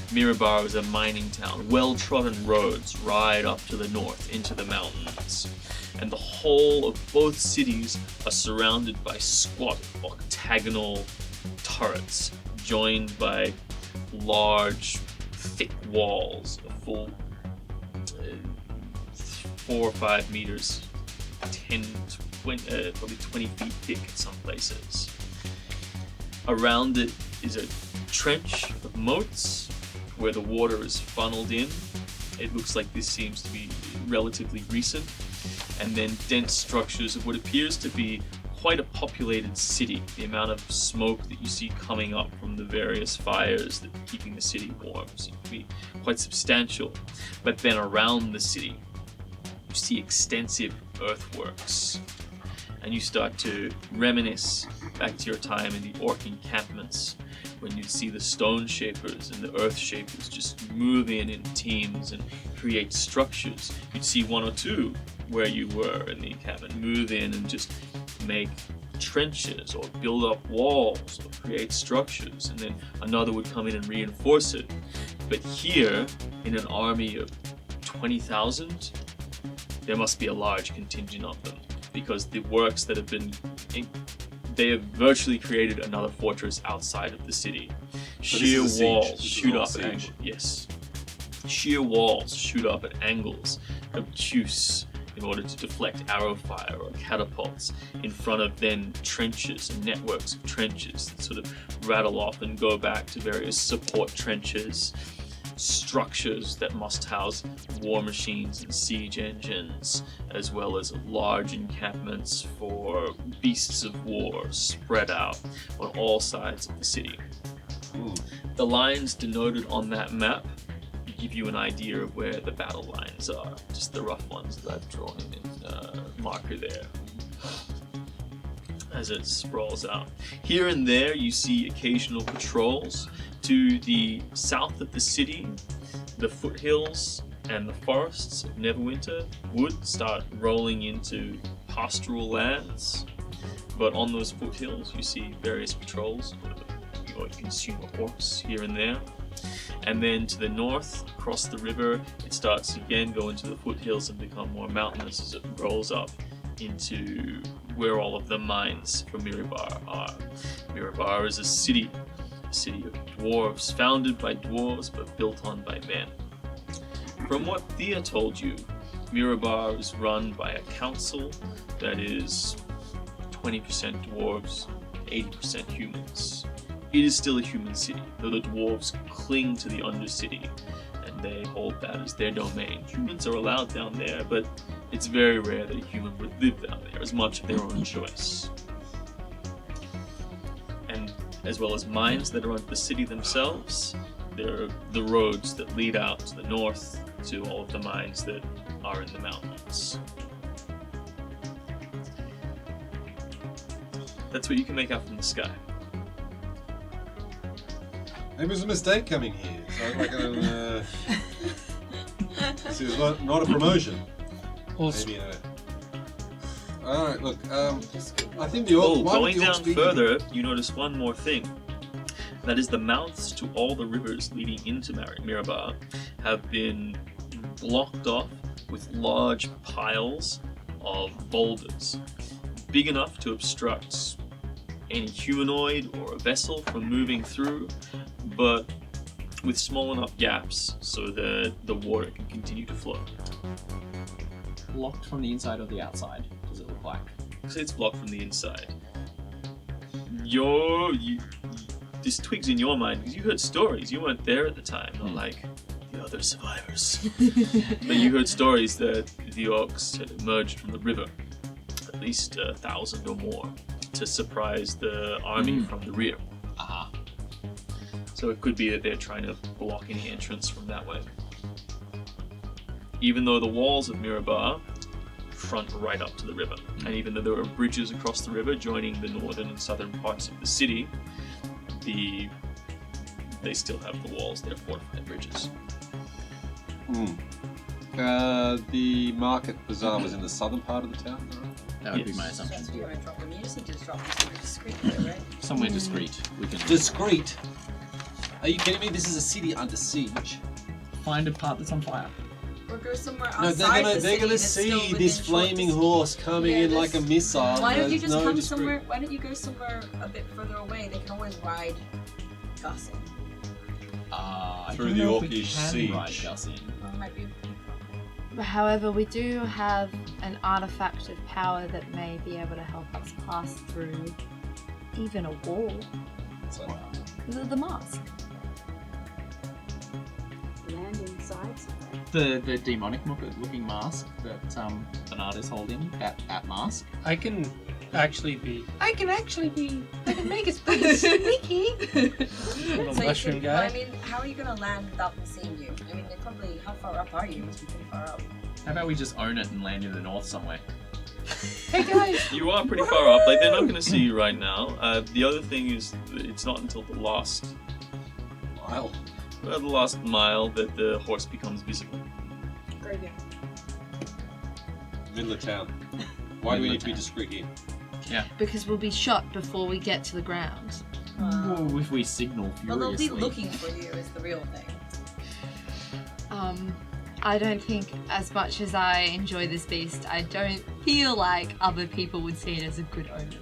Mirabar is a mining town. Well-trodden roads ride up to the north into the mountains. And the whole of both cities are surrounded by squat octagonal turrets, joined by large, thick walls, a full 4 or 5 meters, 10, 20, probably 20 feet thick in some places. Around it is a trench of moats where the water is funneled in. It looks like this seems to be relatively recent. And then dense structures of what appears to be quite a populated city. The amount of smoke that you see coming up from the various fires that are keeping the city warm seems to be quite substantial. But then around the city, you see extensive earthworks. And you start to reminisce back to your time in the orc encampments, when you see the stone shapers and the earth shapers just move in teams and create structures. You'd see one or two where you were in the encampment move in and just make trenches or build up walls or create structures, and then another would come in and reinforce it. But here, in an army of 20,000, there must be a large contingent of them, because the works that have been they have virtually created another fortress outside of the city. Sheer walls shoot up at angles. Yes. Sheer walls shoot up at angles, obtuse, in order to deflect arrow fire or catapults in front of then trenches and networks of trenches that sort of rattle off and go back to various support trenches, structures that must house war machines and siege engines, as well as large encampments for beasts of war spread out on all sides of the city. The lines denoted on that map give you an idea of where the battle lines are, just the rough ones that I've drawn in marker there as it sprawls out. Here and there you see occasional patrols. To the south of the city, the foothills and the forests of Neverwinter would start rolling into pastoral lands, but on those foothills you see various patrols, or consumer orcs here and there. And then to the north, across the river, it starts to again go into the foothills and become more mountainous as it rolls up into where all of the mines for Mirabar are. Mirabar is a city of dwarves, founded by dwarves but built on by men. From what Thea told you, Mirabar is run by a council that is 20% dwarves, 80% humans. It is still a human city, though the dwarves cling to the Undercity, and they hold that as their domain. Humans are allowed down there, but it's very rare that a human would live down there, as much of their own choice. And as well as mines that are under the city themselves, They're the roads that lead out to the north to all of the mines that are in the mountains. That's what you can make out from the sky. Maybe it was a mistake coming here. So like, this is not a promotion. Maybe Alright, look, I think the orc... Going down further, you notice one more thing. That is the mouths to all the rivers leading into Mirabar have been blocked off with large piles of boulders, big enough to obstruct any humanoid or a vessel from moving through, but with small enough gaps so that the water can continue to flow. Blocked from the inside or the outside, does it look like? So it's blocked from the inside. This twigs in your mind because you heard stories. You weren't there at the time, not like the other survivors. But you heard stories that the orcs had emerged from the river, at least 1,000 or more, to surprise the army from the rear. Aha. So it could be that they're trying to block any entrance from that way. Even though the walls of Mirabar front right up to the river, and even though there are bridges across the river joining the northern and southern parts of the city, they still have the walls, they're fortified bridges. The market bazaar was in the southern part of the town, right? That would be Yes. my That's assumption. where you want to drop them. You just need to drop them somewhere discreetly, right? Somewhere discreet. We can Discreet. Are you kidding me? This is a city under siege. find a part that's on fire. Or go somewhere No, outside they're gonna see this flaming horse coming in like a missile. Why don't you There's just no come discreet- somewhere? Why don't you go somewhere a bit further away? They can always ride Gus in. I Through don't the know if we orcish can siege. ride Gus in. Well, might be. However, we do have an artifact of power that may be able to help us pass through even a wall. So, The mask. Land inside somewhere. The demonic looking mask that Bernard is holding, that mask. I can actually be. I can make it pretty sneaky. Little mushroom guy. I mean, how are you going to land without them seeing you? I mean, they probably. How far up are you? You must be pretty far up. How about we just own it and land in the north somewhere? Hey guys. You are pretty far up, like they're not going to see you right now. The other thing is that it's not until the last mile that the horse becomes visible. Graveyard. middle of town. Why do we need to be discreet here? Because we'll be shot before we get to the ground. Whoa, if we signal Well, they'll furiously. be looking for you. Is the real thing. I don't think, as much as I enjoy this beast, I don't feel like other people would see it as a good omen.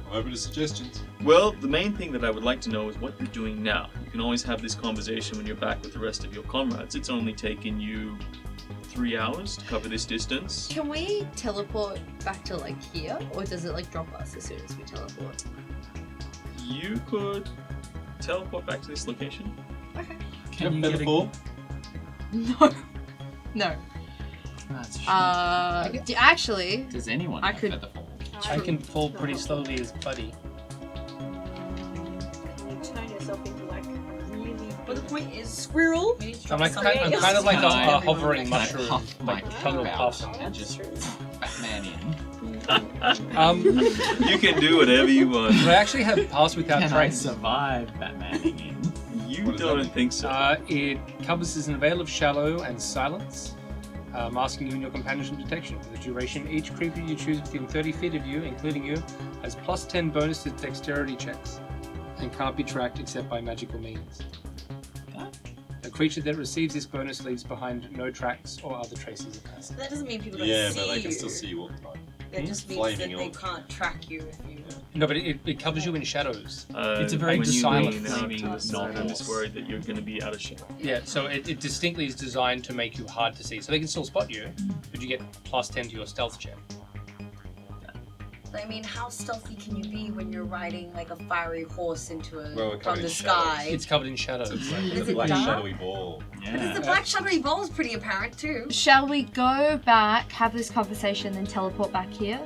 I'm open to suggestions. Well, the main thing that I would like to know is what you're doing now. You can always have this conversation when you're back with the rest of your comrades. It's only taken you 3 hours to cover this distance. Can we teleport back to like here, or does it like drop us as soon as we teleport? You could teleport back to this location. Okay. Can you Feather get a... fall? No. That's a shame. Actually, Does anyone I have could- feather fall? I can fall pretty slowly as Buddy. Can you turn yourself into like really But the big point is, squirrel? we need to I'm drop like something I'm else. kind of like Can I- a hovering Can I mushroom, puff my like a cape little out puff. and just Batman in? You can do whatever you want. I actually have pass without Can I trace. survive Batmaning in? You What does that don't mean? think so. It covers a veil of shadow and silence, masking you and your companions from detection. For the duration, each creature you choose within 30 feet of you, including you, has plus 10 bonus to dexterity checks and can't be tracked except by magical means. A creature that receives this bonus leaves behind no tracks or other traces of it. That doesn't mean people don't Yeah, see but they you. can still see you all the time. That just means Flaming that they orc. can't track you if you. No, but it covers you in shadows. It's a very when you silent lean out flaming to the side, I'm just horse. worried that you're going to be out of shadow. Yeah, so it distinctly is designed to make you hard to see. So they can still spot you, but you get plus 10 to your stealth check. I mean, how stealthy can you be when you're riding like a fiery horse into Well, we're from covered the in shadows. sky? It's covered in shadows. It's like Is the it black dark? shadowy ball. Yeah. The black shadowy ball is pretty apparent too. Shall we go back, have this conversation, then teleport back here?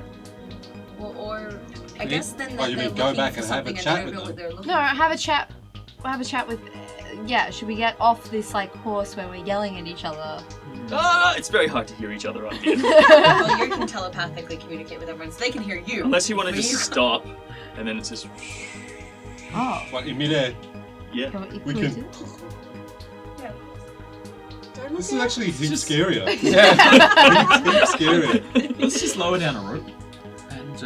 Well, or I guess then Oh, you they're mean go looking back for and have a something chat and they with don't know what them? they're looking No, have a chat. We'll have a chat with. Yeah, should we get off this like horse where we're yelling at each other? It's very hard to hear each other on here. Well, you can telepathically communicate with everyone, so they can hear you. Unless you want to just We- stop, and then it's just... Oh. Like in midair. Yeah. Can We we can- do it? Don't look This is at actually heaps just- scarier. Yeah. Heaps scarier. Let's just lower down a rope. And,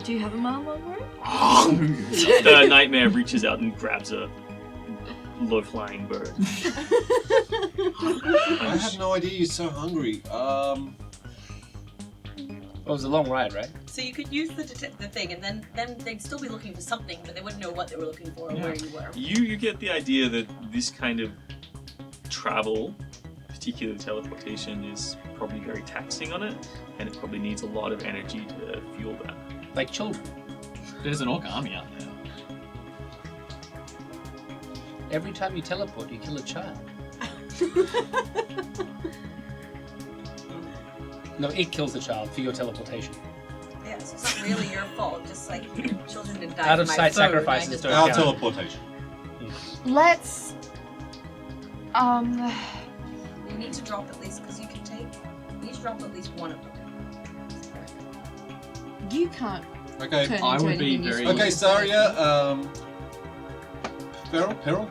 Do you have a marble rope? The nightmare reaches out and grabs a low-flying bird. I had no idea you're so hungry. It was a long ride, right? So you could use the thing, and then they'd still be looking for something, but they wouldn't know what they were looking for or where you were. You get the idea that this kind of travel, particularly teleportation, is probably very taxing on it, and it probably needs a lot of energy to fuel that. Like children. there's an orc army out there. Every time you teleport, you kill a child. No, it kills the child for your teleportation. Yeah, so it's not really your fault. Just like your children didn't die Out from of my sight phone, sacrifices I just- don't Our count. teleportation. Let's. You need to drop at least, because you can take. You need to drop at least one of them. You can't Okay. turn I into would be anything very- useful. Okay, Saria. Peril.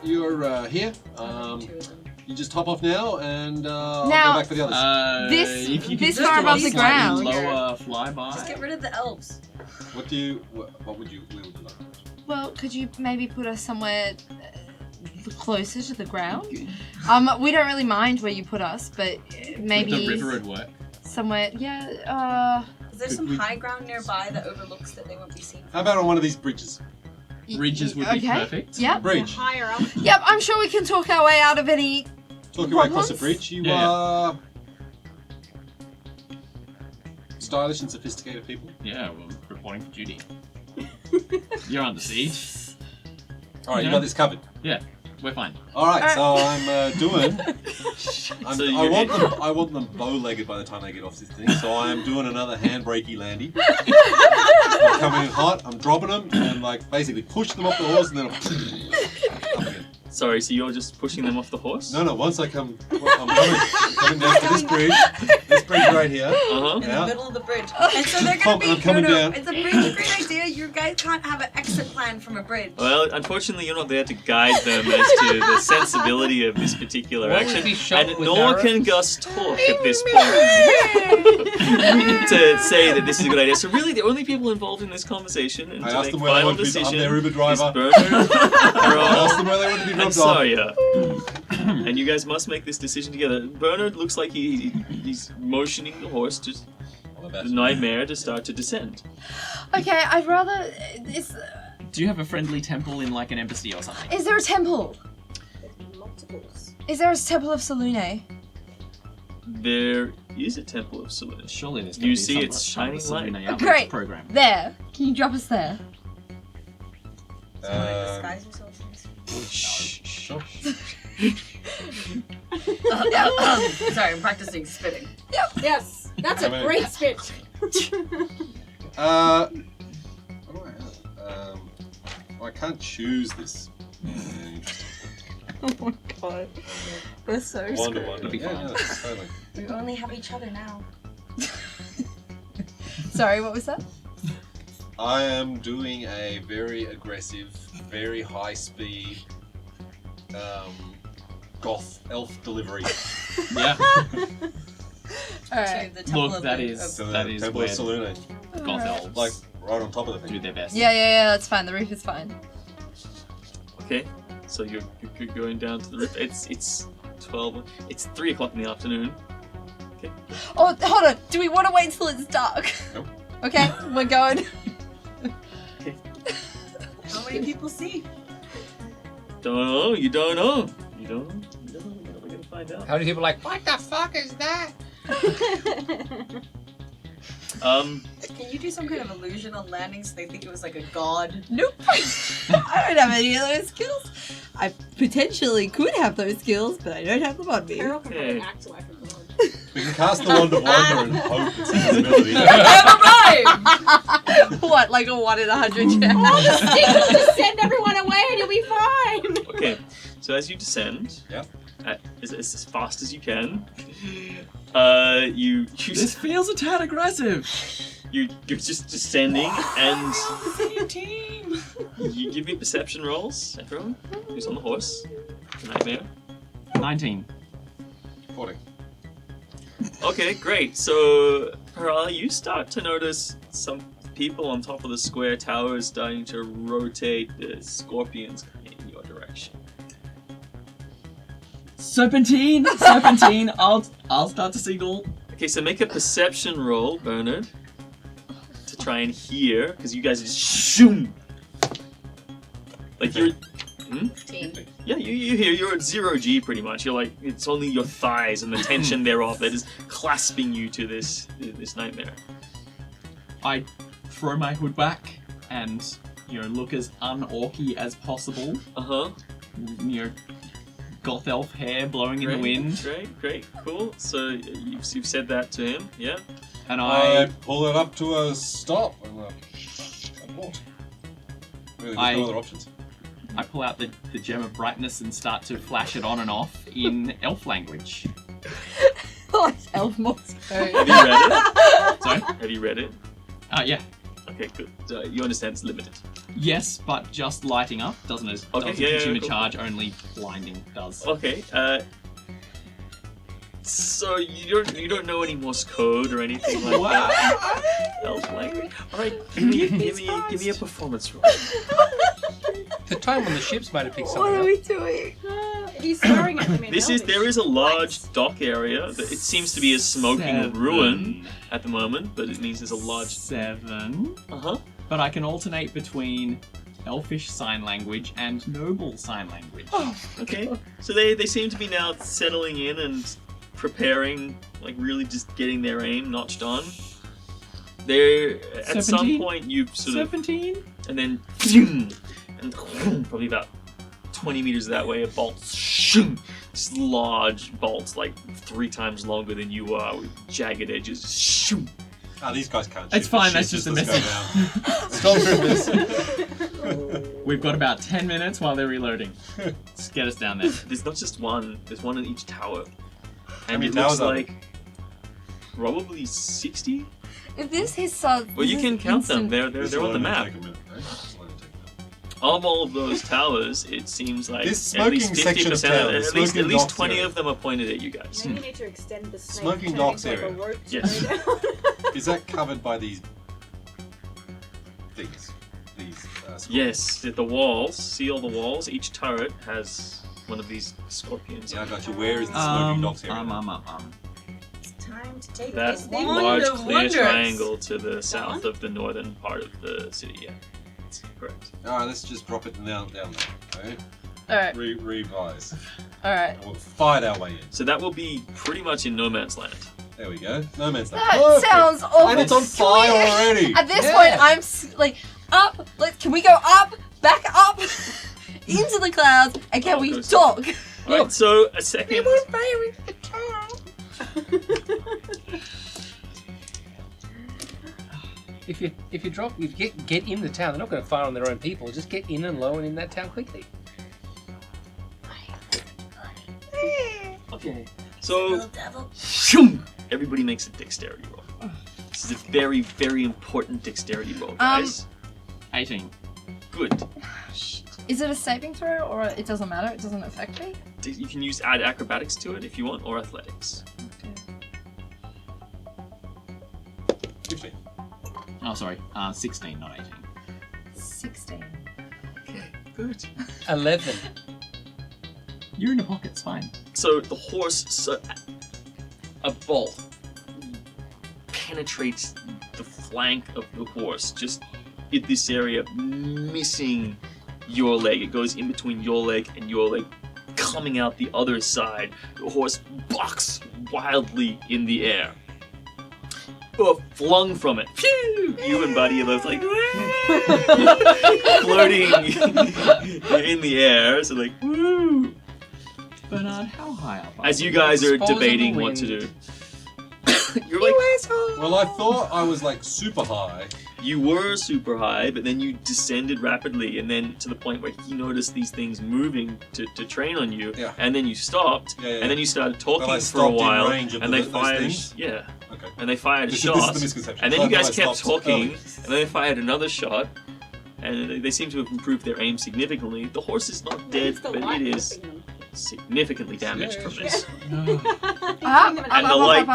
You're here. Two of them. You just hop off now, and I'll Now- go back for the others. This- if you could this just far do a above the slightly ground. lower flyby. Just get rid of the elves. What do you? What would you? Where would you like? Well, could you maybe put us somewhere closer to the ground? We don't really mind where you put us, but maybe The river would work. somewhere. Yeah. Is there some high ground nearby that overlooks that they won't be seen? How about on one of these bridges? Bridges would be okay. perfect. Yep. Bridge. higher up. Yep. I'm sure we can talk our way out of any. Talk your way across the Problems? bridge. You Yeah. are stylish and sophisticated people. Yeah, well, reporting for duty. You're under siege. All right, you Yeah. got this covered. Yeah, we're fine. All right, so I'm doing. So I you're want them bow-legged by the time they get off this thing. So I am doing another handbrakey landy. I'm coming in hot. I'm dropping them and like basically push them off the horse and then I'm up again. Sorry, so you're just pushing them off the horse? No. Once I'm coming down to this bridge right here. Uh-huh. In Yeah. the middle of the bridge. And so they're gonna be. I'm coming down. It's a great idea. You guys can't have an exit plan from a bridge. Well, unfortunately, you're not there to guide them as to the sensibility of this particular Won't we action, be shot and with nor arrows? can Gus talk at this point to say that this is a good idea. So really, the only people involved in this conversation and I to asked make them where they final want to be. I'm decision their Uber is driver. Bernard, I asked them Earl, where they want to be and dropped off. Sawyer. And you guys must make this decision together. Bernard looks like he's motioning the horse to the nightmare to start to descend. Okay, I'd rather. Do you have a friendly temple in like an embassy or something? Is there a temple? Multiples. Is there a temple of Selune? There is a temple of Selene. Surely there's. You gotta be see some its kind of shining Selene light. outreach Great. program. There. Can you drop us there? So like disguise yourself. Sure. Sorry, I'm practicing spitting. Yes, that's a Come in. great spit. What do I have? I can't choose this. Oh my god. We're so Wonder. It'll be Yeah, fine. no, totally. We only have each other now. Sorry, what was that? I am doing a very aggressive, very high speed goth elf delivery Yeah. Alright. To the temple Look, of that the- is to the that is Temple where of Selune. goth elves Like right on top of the do thing. their best. Yeah, that's fine. The roof is fine. Okay, so you're going down to the roof. It's 12. It's 3 o'clock in the afternoon. Oh, hold on. Do we want to wait till it's dark? Nope. Okay, we're going. How many people see? Don't know. You don't know. You don't know. You don't know. We're gonna find out. How many people are like, what the fuck is that? Can you do some kind of illusion on landing so they think it was like a god? Nope. I don't have any of those skills. I potentially could have those skills, but I don't have them on me. Carol can probably Okay. act like a god. We can cast the Wand of Wonder and hope it's an ability. What, like a 1 in 100 chance? The stick will just send everyone away and you'll be fine. Okay, so as you descend, Yep. as fast as you can, you This feels a tad aggressive. you're just descending, and Same team. you give me perception rolls, everyone. Who's on the horse? Nightmare. 19. 40. Okay, great. So, Parala, you start to notice some people on top of the square tower starting to rotate the scorpions in your direction. Serpentine. I'll start to signal. Okay, so make a perception roll, Bernard, to try and hear, because you guys are just shoom. Like you're. Yeah, you hear. You're at 0G pretty much. You're like, it's only your thighs and the tension thereof that is clasping you to this nightmare. I throw my hood back and look as un-orky as possible. Goth elf hair blowing in the wind. Great, cool. So you've said that to him, yeah? And I pull it up to a stop and what? Really, there's no other options. I pull out the gem of brightness and start to flash it on and off in elf language. Like elf Morse code. Have you read it? Sorry? Have you read it? Yeah. Okay, good. You understand it's limited. Yes, but just lighting up doesn't consume a charge, only blinding does. Okay, so you don't know any Morse code or anything like that? Elf language? Alright, give me a performance roll. The time when the ships might have picked something What are up. we doing? He's staring at me. There is a large dock area that it seems to be a smoking ruin at the moment, but it means there's a large 7. Uh-huh. But I can alternate between Elfish sign language and Noble sign language. Okay. So they seem to be now settling in and preparing, like really just getting their aim notched on. They're at some point you've sort of Serpentine? and then and probably about 20 meters that way, a bolt, this large bolt, like 3 times longer than you are, with jagged edges. These guys can't shoot. It's fine, The that's ship just a goes message. down. We've got about 10 minutes while they're reloading. Just get us down there. There's not just one, there's one in each tower. How And many it looks towers are like probably 60? If this is so. Well, you can count them, they're This on will the only map. take a minute, right? This will only take a minute. Of all of those towers, it seems like This at least smoking section of 50%, town, the at least smoking 20 docks of them are pointed at you guys. Maybe we need to extend the snake Smoking turn docks into, like, area. a rope to Yes. go down. Is that covered by these things? Yes, the walls, see all the walls? Each turret has one of these scorpions. Yeah, I got you. Where is the smoking docks area? It's time to take That this thing. large Wonder clear wonders. triangle to the south of the northern part of the city, yeah. That's correct. Alright, let's just drop it down there. Okay? Alright, Revise. alright. And we'll fight our way in. So that will be pretty much in no man's land. There we go. No man's land. That Perfect. sounds awful. And it's on fire already. At this point, I'm up. Can we go up, back up, into the clouds, and can we goes dock? Alright, so a second. If you get in the town, they're not going to fire on their own people. Just get in and low and in that town quickly. Okay. So shoom, everybody makes a dexterity roll. This is a very, very important dexterity roll, guys. 18. Good. Is it a saving throw, or it doesn't matter? It doesn't affect me. You can add acrobatics to it if you want, or athletics. 15. Oh, sorry. 16, not 18. 16. Okay, good. 11. You're in the pocket, it's fine. So the horse, a bolt penetrates the flank of the horse, just in this area, missing your leg. It goes in between your leg and your leg, coming out the other side. The horse bucks wildly in the air. Flung from it. Phew! You and Buddy are both like floating in the air. So like, woo! Bernard, how high up are As you guys are Spores of the debating what to wind. do. You're like, Well, I thought I was like super high. you were super high, but then you descended rapidly, and then to the point where he noticed these things moving to train on you, Yeah. and then you stopped, Yeah, yeah. and then you started Well, talking I for a stopped in while, range of and the- they those fired, things? yeah, Okay. and they fired a This shot, is the misconception. and then I you guys thought I kept stopped talking, early. and then they fired another shot, and they seem to have improved their aim significantly. The horse is not dead, It's the but light it is whipping them. significantly damaged Yeah, from sure. this. And the light.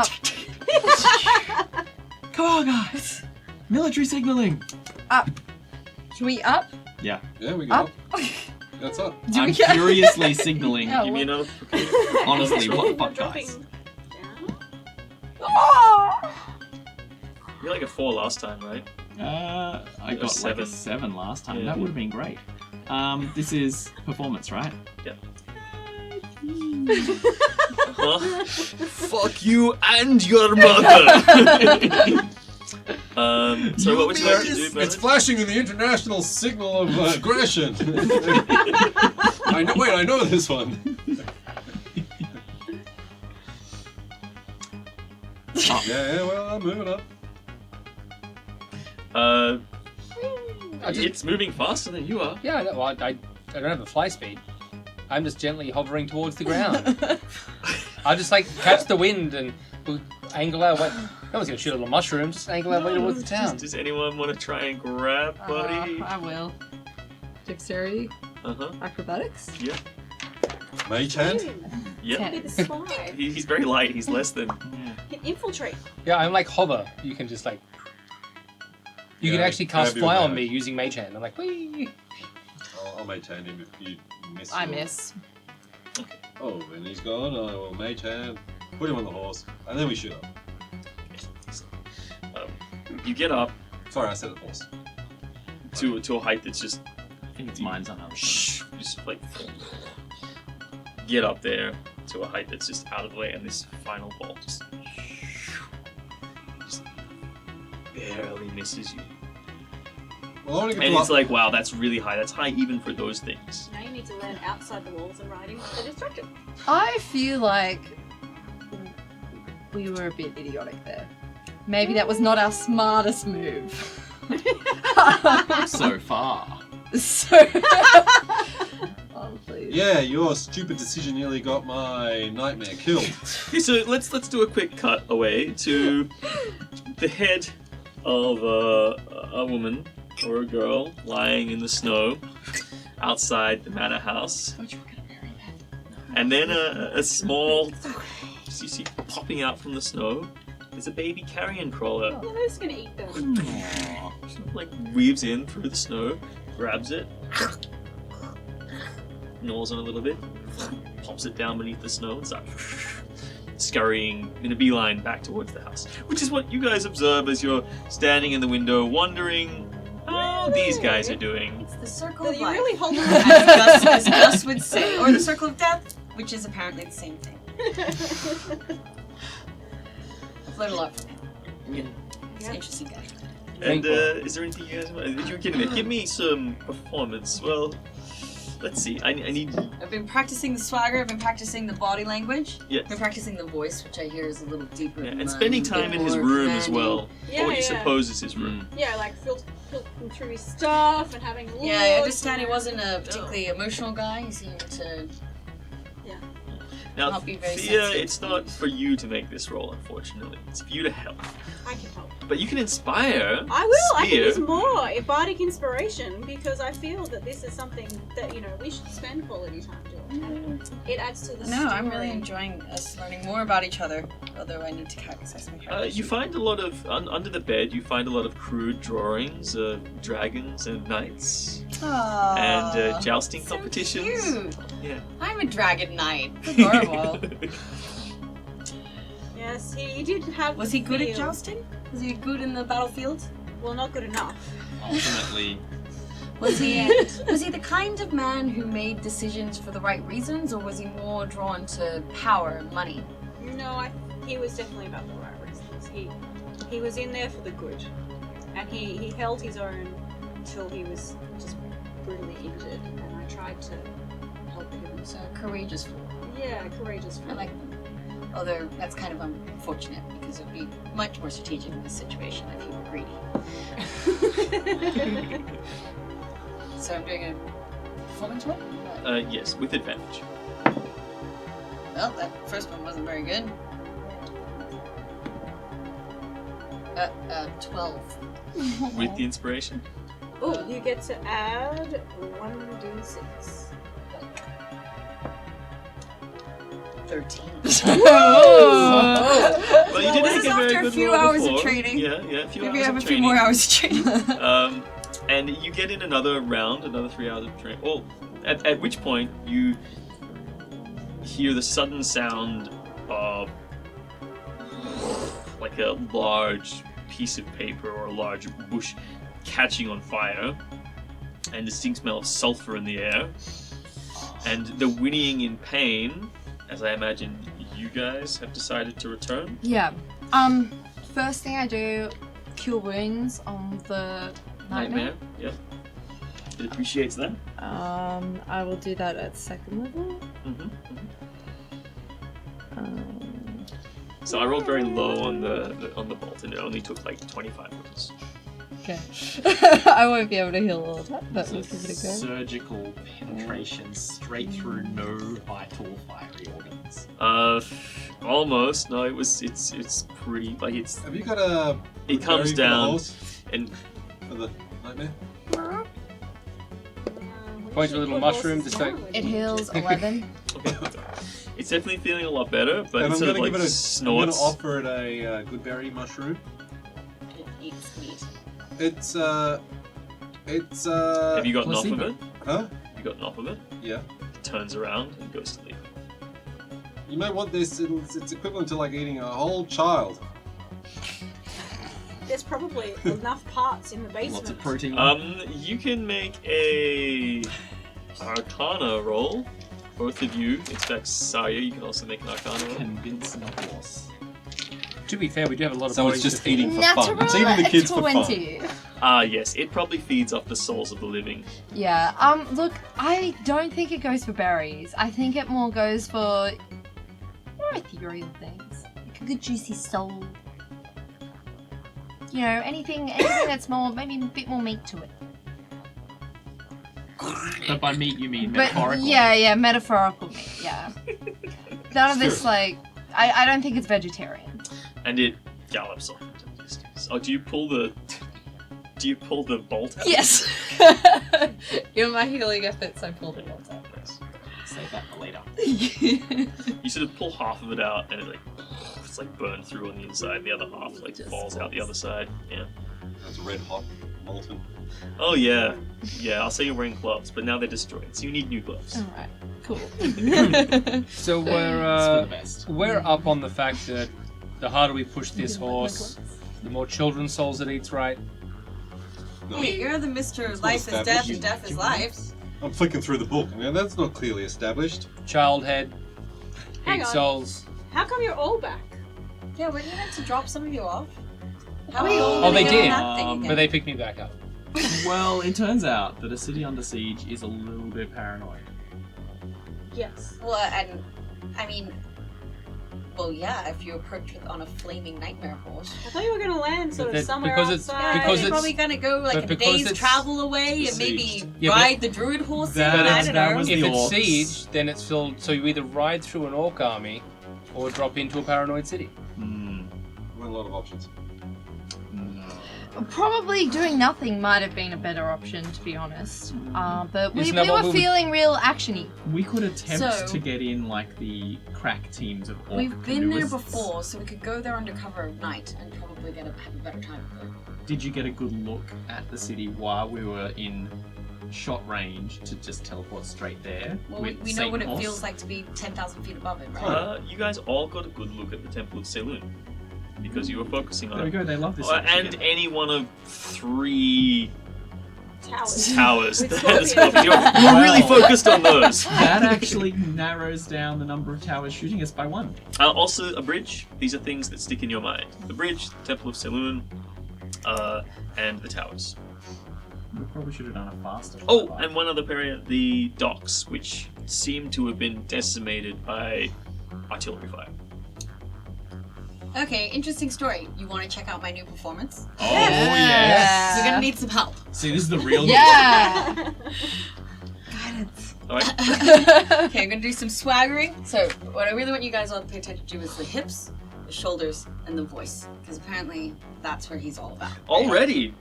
Come on, guys! Military signaling! Can we up? Yeah, we go Up? up. That's up. Do I'm we get? furiously signaling. Oh, Give me another. Honestly, what the You're fuck, dropping guys? down. Oh! You're like a 4 last time, right? I got like seven. a 7 last time. Yeah. That would have been great. This is performance, right? Huh? Fuck you and your mother! So what would you like to do, It's Bernard? flashing in the international signal of aggression. I know. Wait, I know this one. Yeah, well, I'm moving up. It's moving faster than you are. Yeah, well, I don't have a fly speed. I'm just gently hovering towards the ground. I'll just like catch the wind and angle our way. No one's gonna shoot a little mushroom. Just angle our way towards the town. Does anyone want to try and grab, buddy? I will. Dexterity, Uh-huh. acrobatics. Yeah. Mage hand. Yep. Be the spy. He's very light. He's less than. Can infiltrate. Yeah, I'm like hover. You can just like. You can Yeah, actually cast grab you fly with on that. me using mage hand. I'm like, wee. I'll mage hand him if you miss. I your- miss. Oh, and he's gone. I will mage hand. Put him on the horse, and then we shoot up. You get up Sorry, I said the horse. to a height that's just I think it's mine's on other side. shh, just like get up there to a height that's just out of the way, and this final ball just barely misses you. Well, I want to And get it's like, wow, that's really high. That's high even for those things. Now you need to land outside the walls and riding the destructive. I feel like we were a bit idiotic there. Maybe that was not our smartest move. So far. So. Oh, please. Yeah, your stupid decision nearly got my nightmare killed. Okay, so let's do a quick cut away to the head of a woman or a girl lying in the snow outside the manor house, and then a small, you see popping out from the snow is a baby carrion crawler. Yeah, they're just gonna eat them. Like weaves in through the snow, grabs it, gnaws on it a little bit, pops it down beneath the snow, and starts scurrying in a beeline back towards the house. Which is what you guys observe as you're standing in the window, wondering how these guys are doing. It's the circle So of you life. really hold as Gus would say, or the circle of death, which is apparently the same thing. I've learned a lot from him. He's an interesting guy. And is there anything you guys want? You're kidding me. Give me some performance. Well, let's see. I need. I've been practicing the swagger, I've been practicing the body language, Yeah. I've been practicing the voice, which I hear is a little deeper. Yeah, than and mine, spending a bit time in his more room as commanding. well. Yeah, or what you yeah. suppose is his room. Yeah, like filtering through his stuff and having looks. Yeah, I understand he and- wasn't a particularly emotional guy. He seemed to Now, Not be very Thea, sensitive. it's not for you to make this roll, unfortunately. It's for you to help. I can help. But you can inspire. I will. I can Spear. use more bardic inspiration because I feel that this is something that we should spend quality time doing. It adds to the story. No, I'm really enjoying us learning more about each other, although I need to access my character. You find a lot of under the bed. You find a lot of crude drawings of dragons and knights Aww, and jousting so competitions. Cute. Yeah. I'm a dragon knight. Adorable. Yes, he did have. Was he good at feel. jousting? Was he good in the battlefield? Well, not good enough. Ultimately, Was he was he the kind of man who made decisions for the right reasons, or was he more drawn to power and money? No, he was definitely about the right reasons. He was in there for the good, and he held his own until he was just brutally injured, and I tried to help him. So courageous fool. Yeah, courageous. I like them. Although that's kind of unfortunate because it would be much more strategic in this situation if you were greedy. So I'm doing a performance roll? Yes, with advantage. Well, that first one wasn't very good. 12. With the inspiration. Oh, you get to add 1d6. 13. Well, you did This make is a very after a good few roll hours of before. training. Yeah, a few Maybe I hours have of a few training. more hours of training. And you get in another round, another 3 hours of training. Well, at which point you hear the sudden sound of like a large piece of paper or a large bush catching on fire, and distinct smell of sulfur in the air, and the whinnying in pain, as I imagine you guys have decided to return. Yeah. First thing I do, cure wounds on the nightmare. Yep. It appreciates that. I will do that at 2nd level. So I rolled very low on the bolt, and it only took like 25 wounds. Okay. I won't be able to heal all of that, but we'll give it a go. Surgical penetration straight through no vital fiery organs. Almost. No, it's pretty like it's. Have you got a? It comes berry for the down horse and for the nightmare. Point to a little mushroom to say. It heals 11. okay. It's definitely feeling a lot better, but And I'm instead of going to like give it a. I'm going to snorts. offer it a good berry mushroom. It eats meat. It's Have you gotten off of placebo. it? Huh? Have you gotten off of it? Yeah. It turns around and goes to sleep. You may want this. It's equivalent to like eating a whole child. There's probably enough parts in the basement. Lots of protein. You can make a Arcana roll. Both of you. In fact, Saya, you can also make an Arcana roll. Convince an horse. To be fair, we do have a lot of So bodies it's just to feed. eating for fun. Natural It's eating the kids for fun. 20. Yes, it probably feeds off the souls of the living. Yeah, look, I don't think it goes for berries. I think it more goes for more ethereal things. Like a good juicy soul. You know, anything that's more, maybe a bit more meat to it. But by meat you mean But metaphorical. yeah, metaphorical meat, yeah. None of this, like, I don't think it's vegetarian. And it gallops off into the distance. Oh, do you pull the bolt out? Yes! In my healing efforts, I pulled it out. Nice. Save that for later. You sort of pull half of it out, and it's like burned through on the inside. The other half like falls out the other side. Yeah. That's red hot, molten. Oh yeah. Yeah. I'll say you're wearing gloves, but now they're destroyed, so you need new gloves. Alright, cool. So It's for the best. we're up on the fact that the harder we push this horse, the more children's souls it eats, right? No. Wait, you're the Mr. It's Life is not death and established. death is life. I'm flicking through the book. Now that's not clearly established. Child head, Hang eat on. souls. How come you're all back? Yeah, weren't you meant to drop some of you off? How are you all Oh, gonna they get did. on that thing again? But they picked me back up. Well, it turns out that a city under siege is a little bit paranoid. Yes. Well, and I mean, well, yeah, if you approach it on a flaming nightmare horse. I thought you were going to land sort of that- somewhere because it's- outside. Yeah, because you're it's- probably gonna go like but a because day's it's travel away and maybe besieged. Yeah, but- ride the druid horse in. That- I that don't know. was If the it's orcs. siege, then it's filled. So you either ride through an orc army, or drop into a paranoid city. We've got a lot of options. Probably doing nothing might have been a better option, to be honest. But we Isn't that were what we would- feeling real actiony. We could attempt So- to get in like the crack teams of orc We've been there canoeists. before, so we could go there under cover of night and probably have a better time. Did you get a good look at the city while we were in shot range to just teleport straight there? Well, with we know Satan what it Horse? feels like to be 10,000 feet above it, right? You guys all got a good look at the Temple of Selûne because you were focusing on There we it. go. They love this. sort of And shit. any one of 3 Towers. towers. With You're scorpions. you're really focused on those. That actually narrows down the number of towers shooting us by 1. Also, a bridge. These are things that stick in your mind. The bridge, the Temple of Selûne, and the towers. We probably should have done a faster. Oh, flyby. and one other area, the docks, which seem to have been decimated by artillery fire. Okay, interesting story. You want to check out my new performance? Oh yes. We're gonna need some help. See, this is the real. Yeah. Guidance. Alright. Okay, I'm gonna do some swaggering. So, what I really want you guys all to pay attention to is the hips, the shoulders, and the voice. Because apparently, that's where he's all about. Already!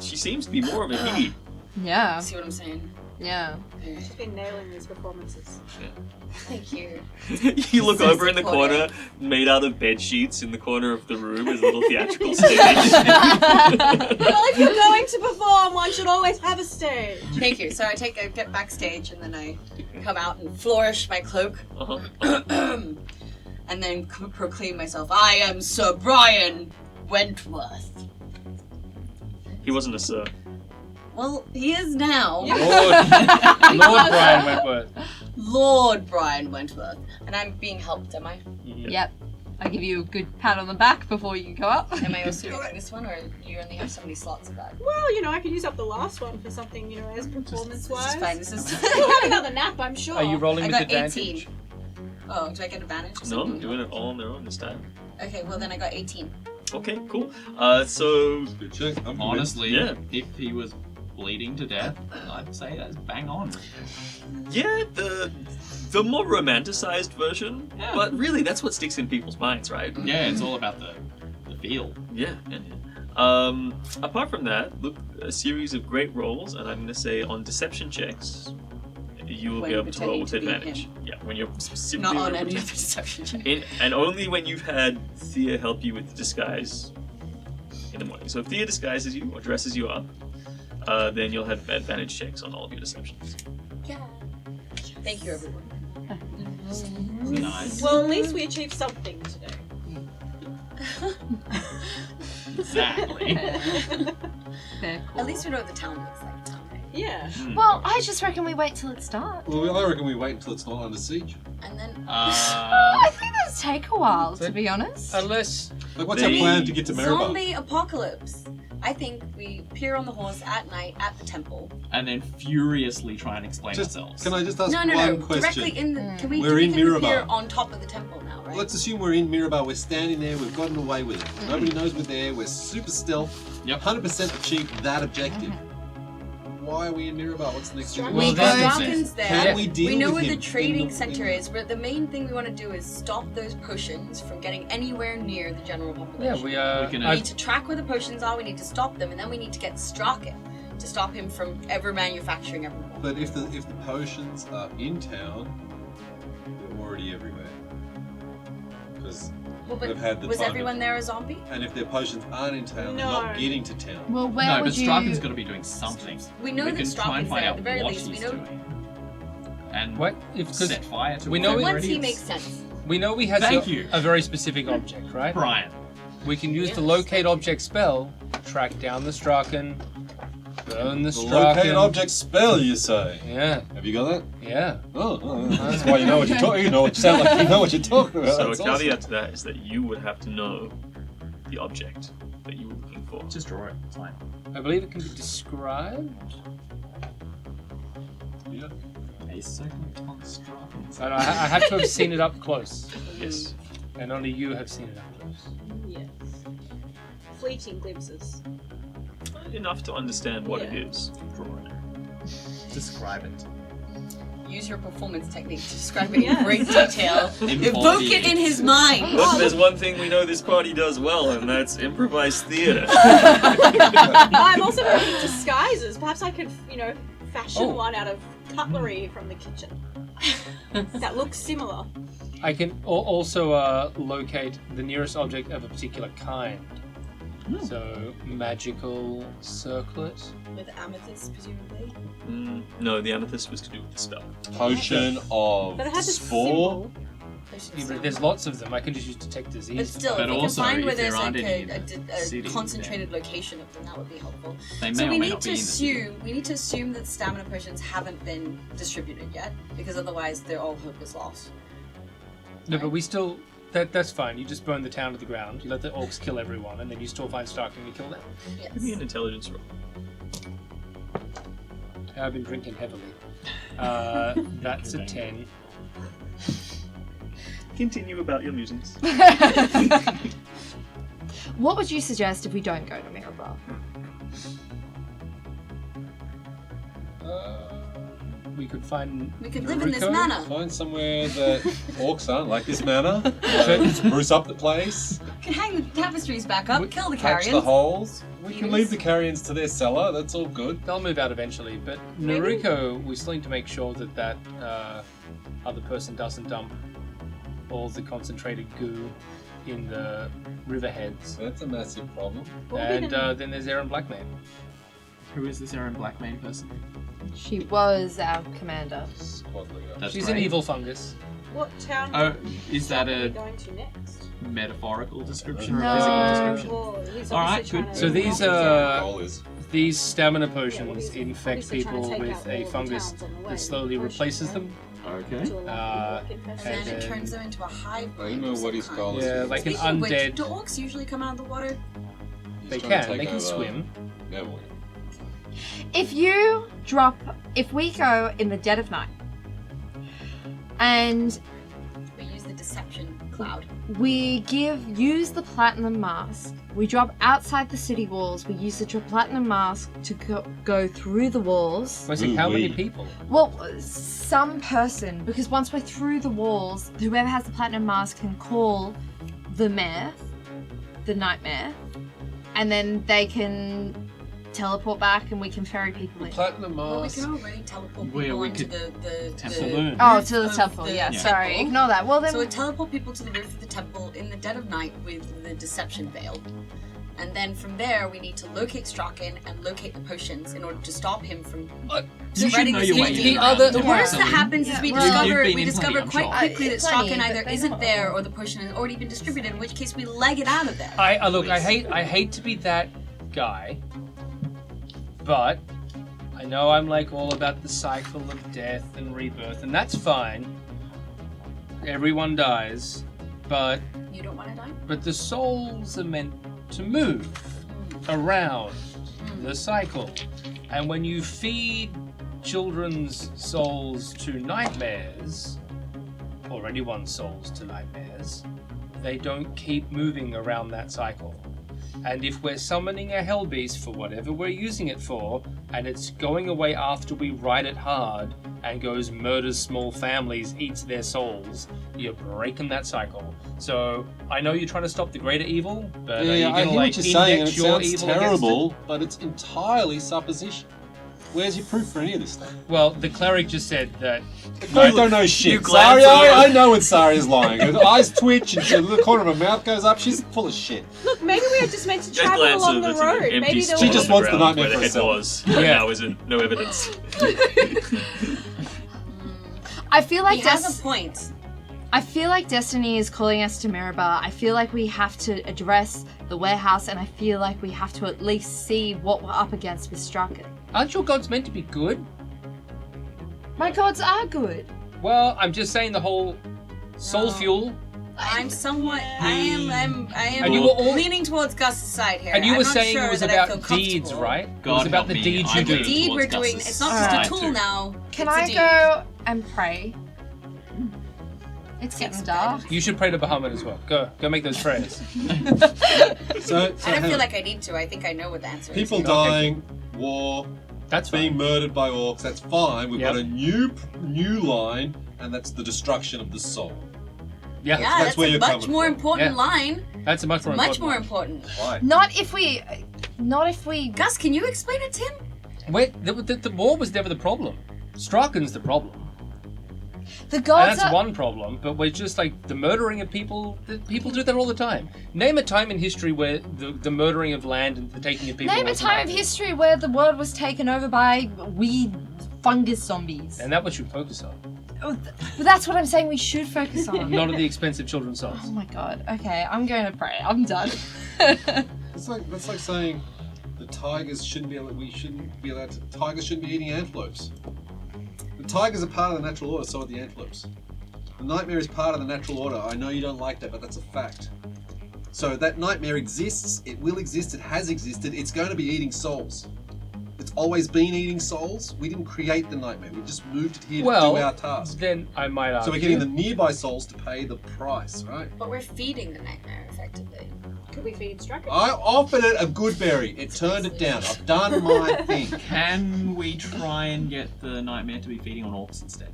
She seems to be more of a he. Yeah. See what I'm saying? Yeah. She's been nailing these performances. Thank you. You look So over in the corner, supportive. made out of bed sheets in the corner of the room, is a little theatrical stage. Well, if you're going to perform, one should always have a stage. Thank you. So I get backstage and then I come out and flourish my cloak. Uh-huh. And then proclaim myself, I am Sir Brian Wentworth. He wasn't a sir. Well, he is now. Lord Brian Wentworth. Lord Brian Wentworth. And I'm being helped, am I? Yep. I give you a good pat on the back before you go up. Am I also doing this one, or do you only have so many slots of that? Well, I could use up the last one for something, as This performance-wise. is fine. This is. We'll have another nap, I'm sure. Are you rolling I with got advantage? 18. Oh, do I get advantage? or No, something? doing it all on their own this time. Okay, well then I got 18. Okay, cool. So, Good check. I'm Honestly, Yeah. if he was bleeding to death, I'd say that's bang on. yeah, the more romanticized version, Yeah. but really that's what sticks in people's minds, right? Yeah, it's all about the feel. Yeah. Apart from that, look, a series of great rolls, and I'm going to say on deception checks, you will When be able to roll pretending with to be advantage. him. Yeah, when you're specifically Not on any other deception check. and only when you've had Thea help you with the disguise in the morning. So if Thea disguises you or dresses you up, then you'll have advantage checks on all of your deceptions. Yeah. Thank you, everyone. Nice. Well, at least we achieved something today. Exactly. Fair call. At least we know what the town looks like. Yeah. Well, I just reckon we wait till it starts. Well, I reckon we wait until it's not under siege. And then. I think that'll take a while, to be honest. Unless Like, what's our plan to get to Mirabar? Zombie apocalypse. I think we appear on the horse at night at the temple. And then furiously try and explain Just, ourselves. can I just ask No, one question? directly in the. Can we? We're we in can appear Mirabar. on top of the temple now, right? Let's assume we're in Mirabar. We're standing there. We've gotten away with it. Nobody knows we're there. We're super stealth. Yep. 100% achieved that objective. Why are we in Mirabar? What's the next thing? Well, We that's got it. Dawkins there. Can we deal We know with where him the in trading the- center is. But the main thing we want to do is stop those potions from getting anywhere near the general yeah, population. we We can- We I- need to track where the potions are. We need to stop them, and then we need to get Strachan to stop him from ever manufacturing evermore. But if the potions are in town, they're already everywhere. Because Well, but we've had the was time everyone there a zombie? and if their potions aren't in town, they're No. not getting to town. Well, where No, but would you... Strachan's got to be doing something. We know we that can try and Strachan's find there. out At the very what least, he's we know. doing. And what if because set fire to we it. know So it- once he makes sense. we know we have Thank you. a very specific object, right? Brian. We can use the Yes, locate thank you. object spell, track down the Strachan, burn the The locate Strachan. object spell, you say? Yeah, Have you got that? yeah. Oh, that's why you know what you're talking. You know what you sound like. You know what you're talking about. So a That's awesome. caveat to that is that you would have to know the object that you were looking for. Just draw it. It's fine. I believe it can be described. Yeah. A second on Strachan. I have to have seen it up close, Yes. and only you have seen it up close. Yes. Fleeting glimpses. Enough to understand what it Yeah. is. Draw it. Describe it. Use your performance technique to describe it in Yes. great detail. Embody Evoke it in his mind. Look, there's one thing we know this party does well, and that's improvised theater. I'm also very good at disguises. Perhaps I could, fashion Oh. one out of cutlery from the kitchen. That looks similar. I can also locate the nearest object of a particular kind. So magical circlet. With amethyst, presumably. No, the amethyst was to do with the spell. Potion of But it has a spore. symbol. Yeah, but there's lots of them. I can just use detect disease. But still, But if we can also, find where if there there's aren't like any a, in the a city, concentrated location of them, that would be helpful. They may So or we may need not to be in the city. assume that stamina potions haven't been distributed yet, because otherwise they're all hope is lost. No, but we still. That's fine. You just burn the town to the ground. You let the orcs kill everyone, and then you still find Stark and you kill them. Give me Yes. an intelligence roll. I've been drinking heavily. That's a 10. Continue about your musings. What would you suggest if we don't go to Mirabar? We could find. We could live in this Naruto. manor. Find somewhere that orcs aren't, like this manor. Spruce up the place. Can hang the tapestries back up, kill the Patch the carrions. holes. We can leave the carrions to their cellar. That's all good. They'll move out eventually, but Naruko, we still need to make sure that other person doesn't dump all the concentrated goo in the riverheads. That's a massive problem. And then there's Aaron Blackman. Who is this Aaron Blackman person? She was our commander. Squad leader. That's She's great. an evil fungus. What town Oh, is that are we a going to next? metaphorical description or No. a physical description? Well, he's All right, obviously good. trying to So these knock are- down- Goal is. These stamina Yeah, potions well, he's infect obviously trying to people take with out a all the fungus towns on the way that slowly with the replaces potion, them. Okay. to a lot of people and And infested. it turns them into a hybrid. I don't know what his goal is. Yeah, like an Speaking of which, undead. do orcs usually come out of the water? He's They trying to can. take They can over swim. Neville. If we go in the dead of night, and We use the deception cloud. we use the platinum mask, we drop outside the city walls, we use the platinum mask to go through the walls. I say, how many Ooh-wee. people? Well, some person, because once we're through the walls, whoever has the platinum mask can call the mayor, the nightmare, and then they can teleport back and we can ferry people in. Platinum Well, we mask. can already teleport Where people we into could the temple. the Oh, roof to the of temple, the yeah, temple. sorry, ignore that. Well then, So we teleport people to the roof of the temple in the dead of night with the deception veil. And then from there, we need to locate Strachan and locate the potions in order to stop him from You should spreading know his your way energy. in. The worst that happens is we Well, you've discover been we in discover plenty, I'm quite sure. quickly that Plenty, Strachan but either they isn't don't there all. or the potion has already been distributed, in which case we leg it out of there. I look. I hate to be that guy, but I know I'm like all about the cycle of death and rebirth, and that's fine. Everyone dies, but You don't want to die? the souls are meant to move around the cycle, and when you feed children's souls to nightmares, or anyone's souls to nightmares, they don't keep moving around that cycle. And if we're summoning a hell beast for whatever we're using it for, and it's going away after we ride it hard and goes murders small families, eats their souls, you're breaking that cycle. So I know you're trying to stop the greater evil, but Yeah, you're I gonna hear like what you're saying, and index it your sounds evil against terrible, but it's entirely supposition. Where's your proof for any of this stuff? it. Well, the cleric just said that. I don't know shit. you glance Sari, at I know when Sari's lying. Her eyes twitch and the corner of her mouth goes up. She's full of shit. Look, maybe we were just meant to Just travel glance along over the to the road. empty Maybe there spot She was just on wants the the ground nightmare where the for head herself. was, but Yeah. now isn't. No evidence. I feel like He has a point. I feel like Destiny is calling us to Mirabar. I feel like we have to address the warehouse, and I feel like we have to at least see what we're up against with Strachan. Aren't your gods meant to be good? My gods are good. Well, I'm just saying the whole soul No. fuel. I'm somewhat. I am. And you were all- leaning towards Gus's side here. And you I'm were not saying sure it was that I feel about deeds, comfortable. right? It God was about help the me, deeds you I'm The do. deed we're towards doing. Gus's It's not just side a tool too. now. Can it's a I deed. go and pray? It's getting Seems dark. You should pray to Bahamut as well. Go make those prayers. So I don't hang feel on. like I need to. I think I know what the answer People is. dying, war, That's being fine. murdered by orcs. That's fine. We've Yep. got a new line, and that's the destruction of the soul. Yeah, Yeah, That's that's where a you're much coming more from. important Yeah. line. that's a much more Much more important. important. Why? Not if we. Gus, can you explain it to him? one. Wait, the war was never the problem. Strachan's the problem. The And gods that's are. one problem, but we're just like the murdering of people. People do that all the time. Name a time in history where the murdering of land and the taking of people. Name a wasn't time of happening. history where the world was taken over by weird fungus zombies. And that what you focus on, Oh, but that's what I'm saying we should focus on. not at the expense of children's souls. Oh my god. Okay, I'm going to pray. I'm done. That's like saying the tigers shouldn't be allowed. We shouldn't be allowed to. Tigers shouldn't be eating antelopes. The tigers are part of the natural order. So are the antelopes. The nightmare is part of the natural order. I know you don't like that, but that's a fact. So that nightmare exists. It will exist. It has existed. It's going to be eating souls. It's always been eating souls. We didn't create the nightmare. We just moved it here to Well, do our task. then I might argue. So we're getting the nearby souls to pay the price, right? But we're feeding the nightmare, effectively. Could we feed Straka? I offered it a good berry. It turned it down. I've done my thing. Can we try and get the nightmare to be feeding on orcs instead?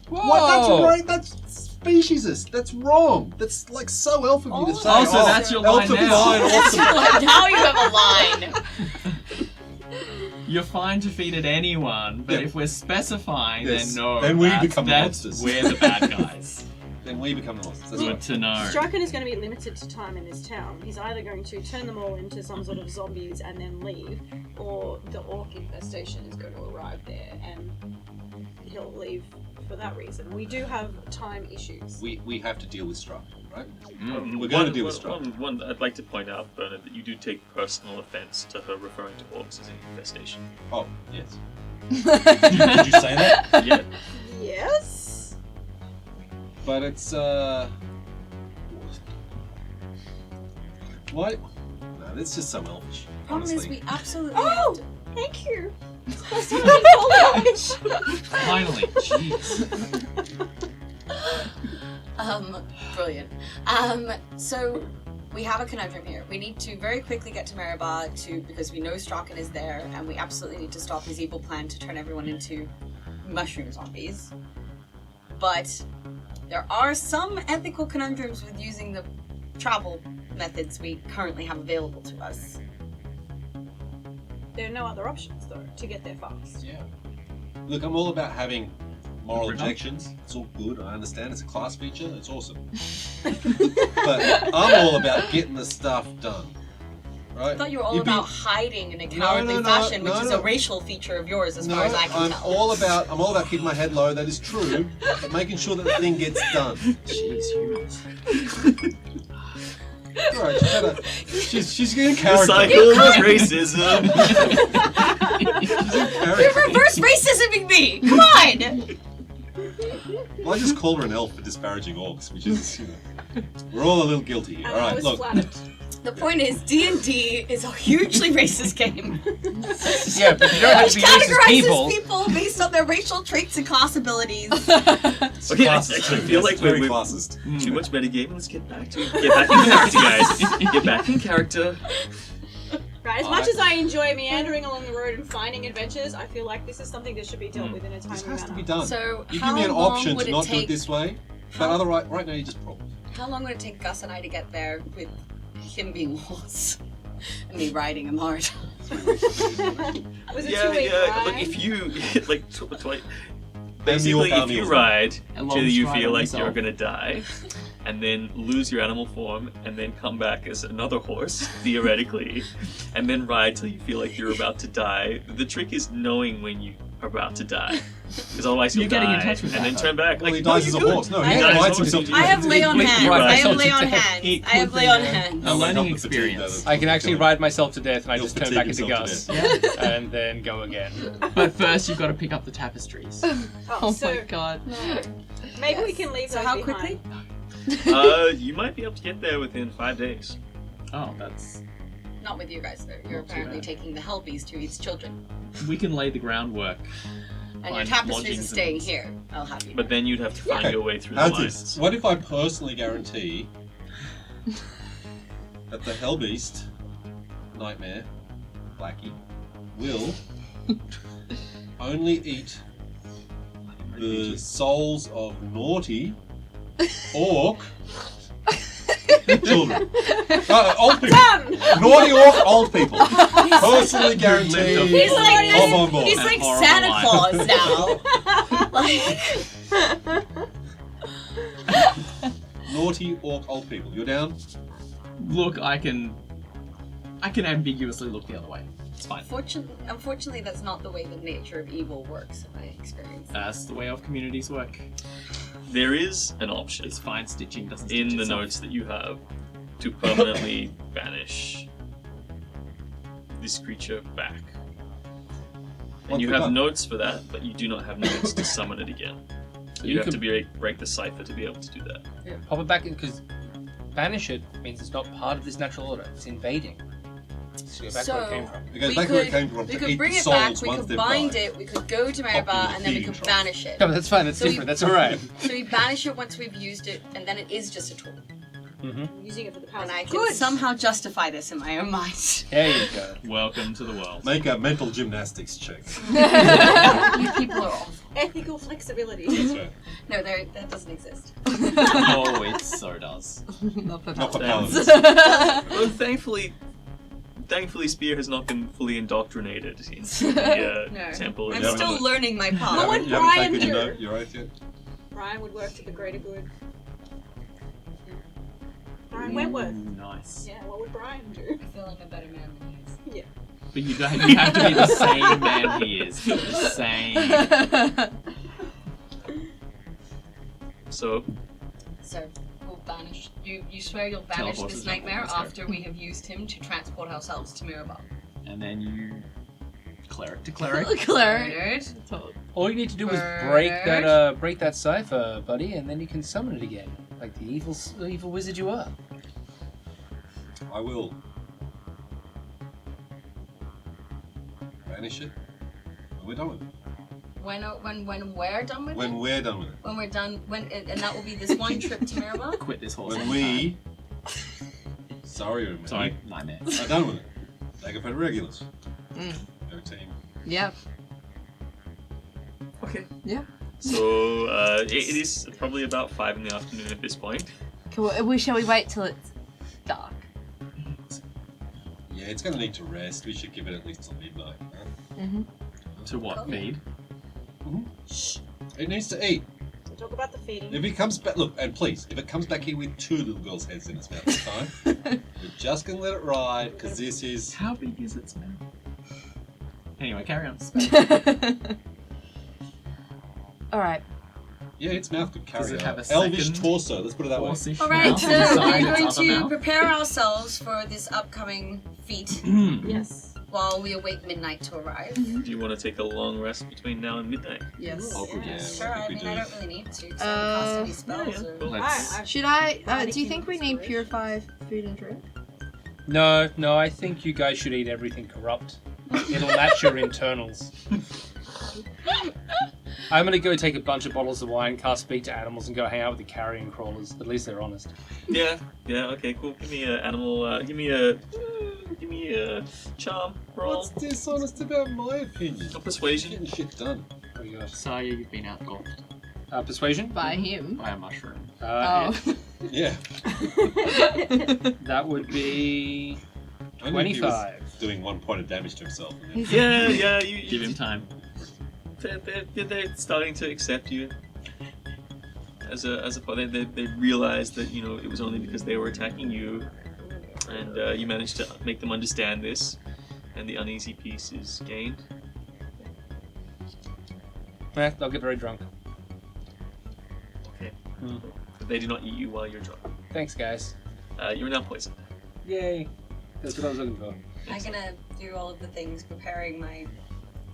What? That's right. That's speciesist. That's wrong. That's like so elf of you to say. Oh, so that's your line elf of now. mine, That's awesome. your line. Now you have a line. You're fine to feed it anyone, but Yeah. if we're specifying, Yes. then no. Then we that's- become the that's monsters. We're the bad guys. Then we become the monsters. That's Good right. to know. Strachan is going to be limited to time in this town. He's either going to turn them all into some sort of zombies and then leave, or the orc infestation is going to arrive there and he'll leave for that reason. We do have time issues. We have to deal with Struck, right? Mm. We're going to deal with Struck. One, I'd like to point out, Bernard, that you do take personal offense to her referring to orcs as an infestation. Oh, yes. Did you say that? Yeah. Yes? But it's what? No, that's just so elfish. Problem is, Honestly. we absolutely Oh! have to. Thank you! That's what I call it. Finally, jeez. Brilliant. So we have a conundrum here. We need to very quickly get to Mirabar because we know Strachan is there, and we absolutely need to stop his evil plan to turn everyone into mushroom zombies. But there are some ethical conundrums with using the travel methods we currently have available to us. There are no other options, though, to get there fast. Yeah. Look, I'm all about having moral objections. It's all good. I understand. It's a class feature. It's awesome. But I'm all about getting the stuff done. Right? I thought you were all You'd be- about hiding in a cowardly fashion, which is a racial feature of yours, as far as I can I'm tell. all about keeping my head low. That is true, but making sure that the thing gets done. Jeez, humans. All right, she's in The character. cycle of racism. She's in You're character. reverse racisming me! Come on! Well, I just called her an elf for disparaging orcs, which is, we're all a little guilty here. And All I right, was look. flattered. The point is, D&D is a hugely racist game. Yeah, but you don't have Which to be racist categorizes people. people based on their racial traits and class abilities. Okay, I Classist. feel like very we're classist. too much metagaming. Let's get back in character, guys. Get back in character. Right, as much as I enjoy meandering along the road and finding adventures, I feel like this is something that should be dealt with in a timely This has to be manner. done. So You how give me an long option would to it not do take- it this way, but right now you just problem. How long would it take Gus and I to get there with him being lost and me riding him hard? Was it Yeah, 2 week yeah. Look, ride? if you like, basically, I'll if you mule. ride And till you feel like myself. you're gonna die, and then lose your animal form, and then come back as another horse, theoretically, and then ride till you feel like you're about to die. The trick is knowing when you are about to die, because otherwise you'll You're getting die, in touch with and that, then turn back. Well, he no, dies as a you're good. horse. No, He he dies rides as a himself horse. to I have lay on Completely hands. right. I have lay on It hands. could I have be lay on a- hands. a learning help the fatigue, experience. though. I can actually ride myself to death and I He'll just turn fatigue back into himself to Gus. And then go again. But first, you've got to pick up the tapestries. Oh so my god. maybe we can leave So those how behind. quickly? You might be able to get there within 5 days. Oh, that's. Not with you guys, though. You're Not too apparently bad. taking the Hellbeast who eats children. We can lay the groundwork. And your Find tapestries are lodgings staying and- here. I'll have you. But then you'd have to find Okay. your way through the How's lines. this? What if I personally guarantee that the Hellbeast, Nightmare, Blackie, will only eat the souls of naughty orc children? Old people. Done! Naughty orc old people. Personally guaranteed. He's like this- I'm on board. He's And like horrible Santa life. Claus now. Like, Naughty orc old people. You're down? Look, I can ambiguously look the other way. It's fine. unfortunately, that's not the way the nature of evil works in my experience. That's the way of communities work. There is an option It's fine stitching doesn't in stitch the itself. notes that you have to permanently banish this creature back. And What's you the have button? notes for that, but you do not have notes to summon it again. So you You have could- to break the cipher to be able to do that. Pop it back in because banish it means it's not part of this natural order. It's invading. So go back where it came from. It goes back where it came from. We to could eat bring the it back, souls we once could they've bind died. it, we could go to Pop it Mirabar, in and then we feeding could trough. banish it. No, but that's fine. That's So we- different. That's all right. So we banish it once we've used it, and then it is just a tool. Mm-hmm. I'm using it for the power. And I can somehow justify this in my own mind. There you go. Welcome to the world. Make a mental gymnastics check. You people are awful. Ethical flexibility. That's right. No, that doesn't exist. Oh, it so does. Not for Not for paladins. paladins. Well, thankfully, Spear has not been fully indoctrinated into the No. temple. I'm Yeah, still but- learning my You path. What would haven't, you haven't Brian taken do? your oath yet? Brian would work to the greater good. Brian Wentworth. Nice. Yeah, what would Brian do? I feel I'm a better man than he is. But you have to be the same man he is. The same. So, So we'll banish. You swear you'll banish Teleport this us nightmare up, let's go. after we have used him to transport ourselves to Mirabar. And then you cleric to cleric. Cleric. Murdered. All you need to do is break that cipher, buddy, and then you can summon it again, like the evil wizard you are. I will banish it when we're done with it. When we're done with When it? we're done with it. When we're done, and that will be this one trip to Mirabar? Quit this horse. When we... Sorry, Nightmare. are done with it. Daggerford irregulars. Mm. Go team. Yep. okay. Yeah. So, it is probably about 5 in the afternoon at this point. Shall we wait till it's dark? Yeah, it's going to need to rest. We should give it at least till midnight. Huh? Mm-hmm. To what? Feed? It needs to eat. We'll talk about the feeding. If it comes back, look, and please, if it comes back here with 2 little girls' heads in its mouth this time, we're just going to let it ride, because this is... How big is its mouth? Anyway, carry on. Alright. Yeah, its mouth could carry Does it have a elvish second torso, let's put it that way. Horse-ish Alright, mouth so inside we're its going other to mouth? prepare ourselves for this upcoming feat Yes. while we await midnight to arrive. Do you want to take a long rest between now and midnight? Yes. Oh, good, Yeah, yes. Sure, I we mean, do. I don't really need to, because I don't cast any spells. yeah, or- cool. Let's... Should I? Do you think we need purify food and drink? No, I think you guys should eat everything corrupt. It'll match your internals. I'm gonna go take a bunch of bottles of wine, cast speak to animals, and go hang out with the carrion crawlers. At least they're honest. Yeah, okay, cool. Give me a animal, give me a charm roll. What's dishonest about my opinion? A persuasion. Getting shit done. Oh my gosh. So you've been outgolfed Persuasion? By him. by a mushroom. Oh. Yeah. That would be Only if he was 25. doing 1 point of damage to himself. And then... Yeah, you Give him time. They're starting to accept you as a they realize that it was only because they were attacking you, and you managed to make them understand this, and the uneasy peace is gained. They'll get very drunk. Okay. Mm. They do not eat you while you're drunk. Thanks, guys. You're now poisoned. Yay. That's what I was looking for. I'm gonna do all of the things, preparing my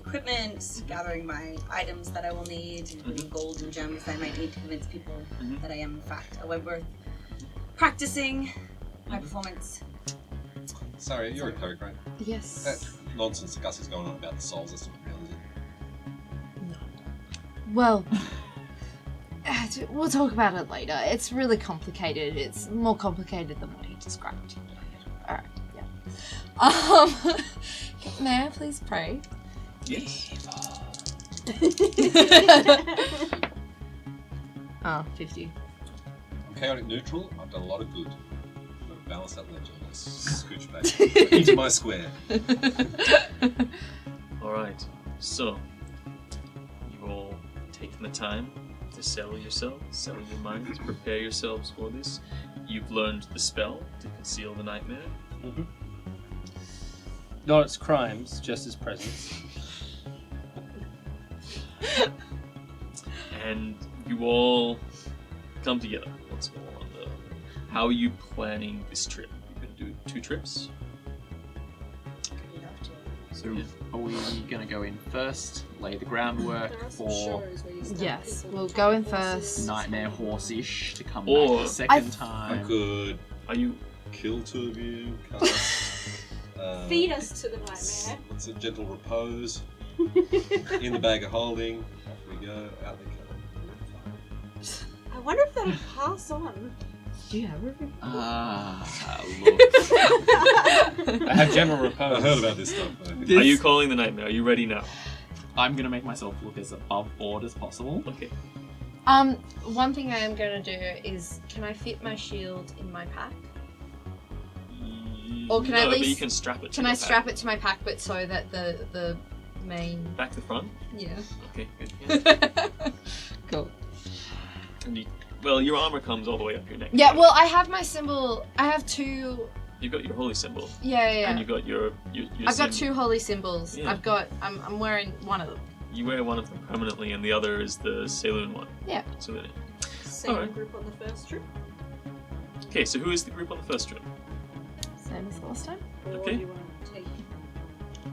equipment, gathering my items that I will need, including gold and gems that I might need to convince people that I am in fact a Wentworth. Practicing my performance. Sorry, you're a cleric, right? That Yes. nonsense that Gus is going on about the souls, that's not real, is it? Well, we'll talk about it later. It's really complicated. It's more complicated than what he described. Alright, yeah. May I please pray? Yes. 50. I'm chaotic neutral, I've done a lot of good. I'm going to balance that ledger. Let's scooch back into my square. Alright, so you've all taken the time to settle yourself, settle your minds, prepare yourselves for this. You've learned the spell to conceal the nightmare. Mm-hmm. Not its crimes, just its presence. And you all come together once more on the... How are you planning this trip? You're going to do 2 trips? So are we going to go in first, lay the groundwork There are some for shows where you start Yes, people we'll to go in horses. first. nightmare horse-ish to come Or- back the second I time? could Are you... kill 2 of you, cast Feed us to the nightmare. What's a gentle repose? In the bag of holding. Off we go. Out they come. I wonder if that'll pass on. Do you have a Look. I have general repose. I heard about this stuff. Are you calling the nightmare? Are you ready now? I'm gonna make myself look as above board as possible. Okay. One thing I am gonna do is, can I fit my shield in my pack? Or can I at but least- you can strap it to Can your I pack. strap it to my pack, but so that the main... Back to front? Yeah. Okay, good. Yeah. Cool. And well, your armor comes all the way up your neck. Yeah, well, I have my symbol. I have two... You've got your holy symbol. Yeah. And you've got your I've got two holy symbols. Yeah. I'm wearing one of them. You wear one of them permanently, and the other is the Saloon one. Yeah. So then, Same Alright. group on the first trip. okay, so who is the group on the first trip? Same as last time. Or Okay. do you want to take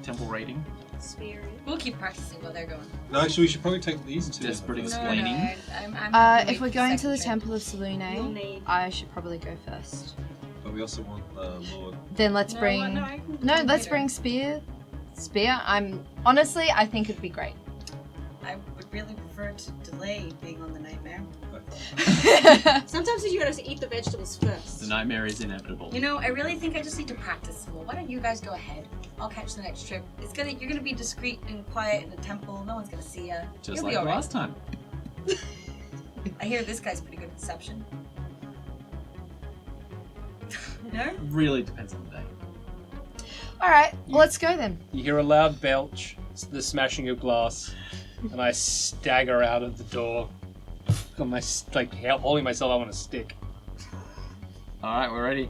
Temple rating. spear in? We'll keep practicing while they're going. No, actually, we should probably take these two. Desperate first. explaining. I'm If we're going to the temple. Temple of You'll Selune, need. I should probably go first. But we also want Lord. Then let's bring... let's bring Spear. Honestly, I think it'd be great. I would really prefer to delay being on the nightmare. Sometimes you gotta eat the vegetables first. The nightmare is inevitable. You know, I really think I just need to practice more. Why don't you guys go ahead? I'll catch the next trip. You're gonna be discreet and quiet in the temple. No one's gonna see ya. Just You'll like be alright. last time. I hear this guy's pretty good at deception. No? Really depends on the day. Alright, let's go then. You hear a loud belch, the smashing of glass, and I stagger out of the door. On my holding myself up on a stick. Alright, we're ready.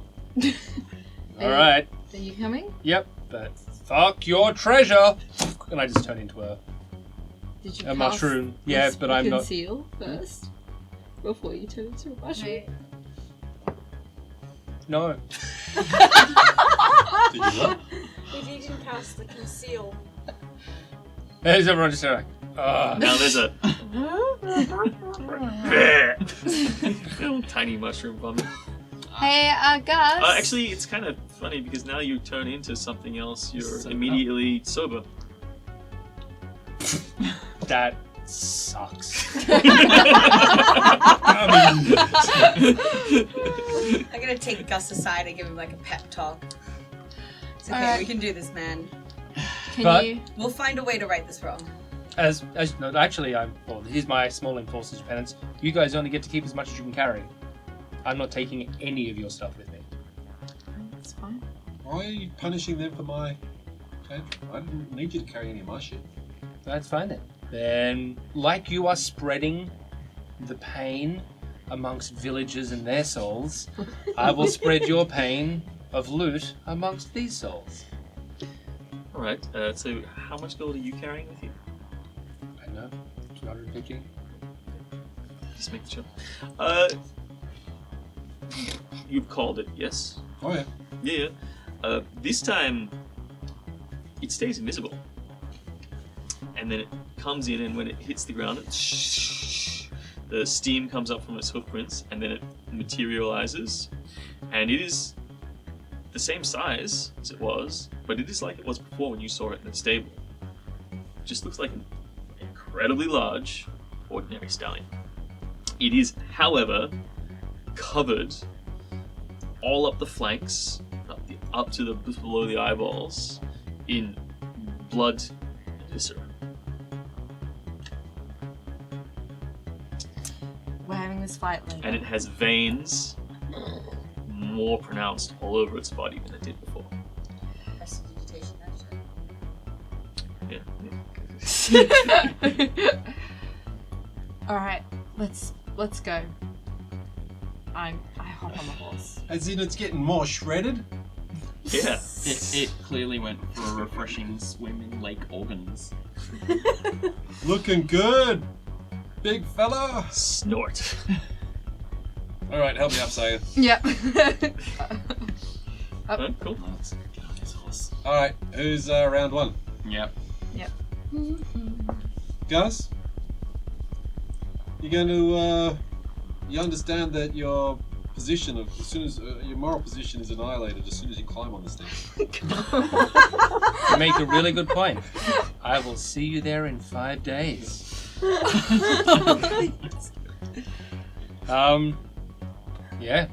Are Alright. Are you coming? Yep, but fuck your treasure! And I just turn into a Did you A mushroom. Yeah, but I'm not. conceal first? Before you turn into a mushroom? Right. No. Did you what? If you didn't cast the conceal. There's everyone just like, Now there's a little tiny mushroom vomit. Hey, Gus. Actually, it's kind of funny because now you turn into something else. You're Sober. immediately sober. that sucks. I'm gonna take Gus aside and give him like a pep talk. It's okay, Alright. we can do this, man. Can But- you? We'll find a way to right this wrong. As no, actually, here's my small enforcer's penance. You guys only get to keep as much as you can carry. I'm not taking any of your stuff with me. It's fine. Why are you punishing them for my tantrum? I didn't need you to carry any of my shit. That's fine then. Then, like you are spreading the pain amongst villagers and their souls, I will spread your pain of loot amongst these souls. Alright, so how much gold are you carrying with you? I know, 250. Just make sure. You've called it, yes? Oh yeah. Yeah. This time, it stays invisible. And then it comes in, and when it hits the ground, the steam comes up from its hoofprints, and then it materializes. And it is the same size as it was, but it is like it was before when you saw it in the stable. It just looks like an incredibly large, ordinary stallion. It is, however, covered all up the flanks, up to the below the eyeballs, in blood and viscera. We're having this fight later. And it has veins more pronounced all over its body than it did before. Prestidigitation, actually. Yeah. Alright, let's go. I hop on the horse. As in, it's getting more shredded. Yeah. It clearly went for a refreshing swim in lake organs. Looking good, big fella. Snort. All right, help me up, Saya. Yep. Alright, cool. Let's get on his horse. All right, who's round one? Yep. Gus, you're going to. You understand that your position of as soon as your moral position is annihilated as soon as you climb on this thing. You make a really good point. I will see you there in 5 days. Yeah,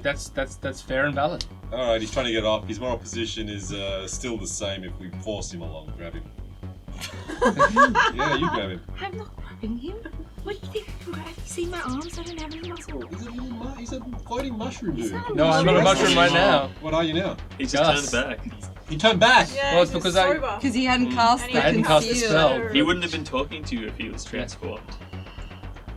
that's fair and valid. All right, he's trying to get off. His moral position is still the same if we force him along. Grab him. Yeah, you grab him. I'm not grabbing him. What do you think? Have you seen my arms? I don't have any muscle. He's a fighting mushroom dude. No, I'm not a mushroom right now. What are you now? He just Gus. turned back. He turned back. Yeah, Well, it's he's because sober. Because he hadn't cast And the he hadn't cast the conceal. spell. He wouldn't have been talking to you if he was transformed.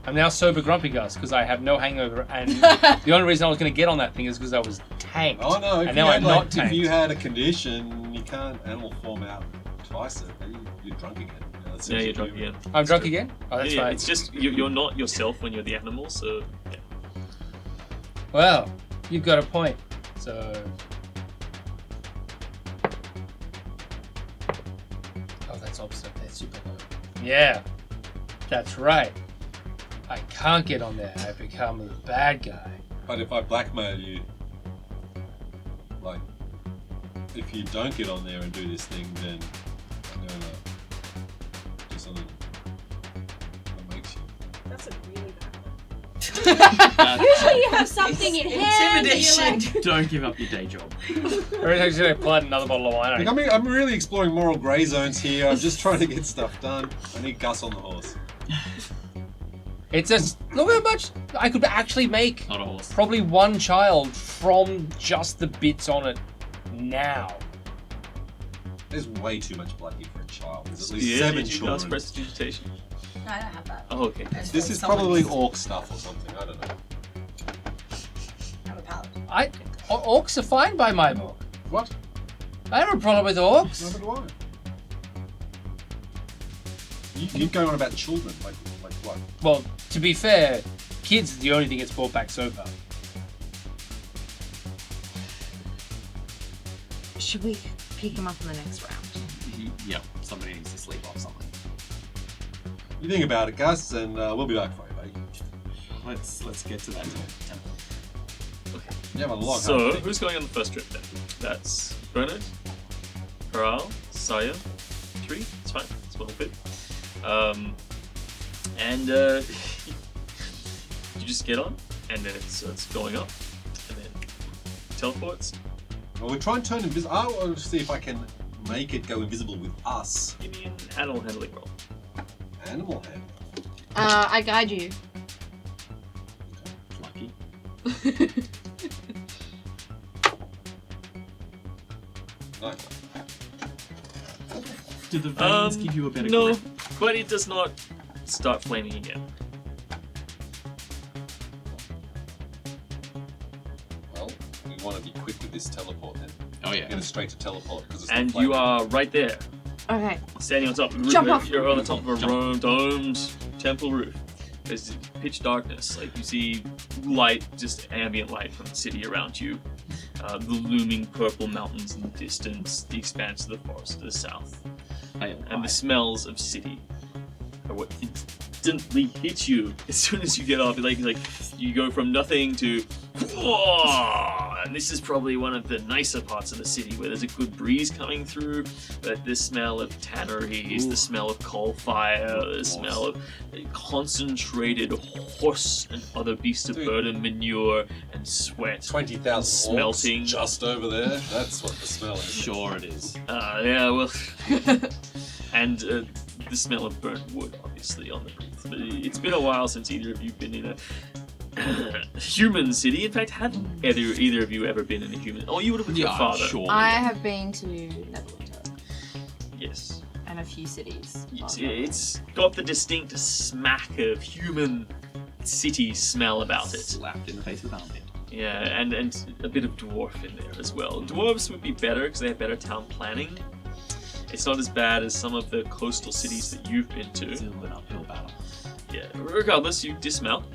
I'm now sober grumpy Gus because I have no hangover, and the only reason I was going to get on that thing is because I was tanked. Oh no! If and you now had, I'm like, not tanked. if you had a condition, you can't animal form out twice. You're drunk again. That's Yeah, it. you're drunk again. I'm drunk again? Oh, that's Yeah, fine. it's just you're not yourself when you're the animal, so yeah. Well, you've got a point. So... Oh, that's opposite. That's super low. Yeah, that's right. I can't get on there. I become the bad guy. But if I blackmail you, like, if you don't get on there and do this thing, then I'm gonna do something that makes you. That's a really bad one. Usually you have something in hand. and you're like, Don't give up your day job. Every time I applied another bottle of wine. Like, I'm really exploring moral grey zones here. I'm just trying to get stuff done. I need Gus on the horse. It's just look how much I could actually make. Not a horse. Probably one child from just the bits on it now. There's way too much blood here for a child. There's at least Yeah, 7 did you children. cast prestidigitation? No, I don't have that. Oh, okay. I just This feel is someone's- probably orc stuff or something. I don't know. I'm a paladin. Orcs are fine by my book. What? I have a problem with orcs. Neither do I. You keep going on about children, like what? Well, to be fair, kids are the only thing that's brought back so far. Should we pick him up in the next round? Yep, somebody needs to sleep off something. You think about it, Gus, and we'll be back for you, buddy. Let's get to that temple. Okay. You have a long So, hard thing. who's going on the first trip then? That's Bernard, Corral, Saya, 3. It's fine. It's well fit. And you just get on, and then it's going up, and then teleports. Well, we'll try and turn invisible. I want to see if I can make it go invisible with us. Give me an animal handling roll. Animal hand. I guide you. Lucky. Nice. Do the veins give you a better No, grip? but it does not start flaming again. Well, we want to be quick with this teleport then. Oh yeah. Get it straight to teleport because it's And not you flaming. are right there, Okay. standing on top of the roof. Jump off. You're on the top of a domed temple roof. There's pitch darkness. Like you see light, just ambient light from the city around you. The looming purple mountains in the distance, the expanse of the forest to the south. And the smells of city are what instantly hit you as soon as you get off. Like you go from nothing to whoa! And this is probably one of the nicer parts of the city where there's a good breeze coming through, but the smell of tanneries, the smell of coal fire, the smell of concentrated horse and other beast of burden manure and sweat. 20,000 smelting. orcs just over there. That's what the smell is. Sure it is. Yeah, well, and the smell of burnt wood, obviously, on the breath. But it's been a while since either of you been in a human city. In fact, have either of you ever been in a human? Oh, you would have with your father. Sure. I have been to Neverwinter Yes. and a few cities. It's got the distinct smack of human city smell about it. Slapped in the face with armpit. Yeah, and a bit of dwarf in there as well. Dwarves would be better because they have better town planning. It's not as bad as some of the coastal cities that you've been to. It's a little bit uphill battle. Yeah. Regardless, you dismount.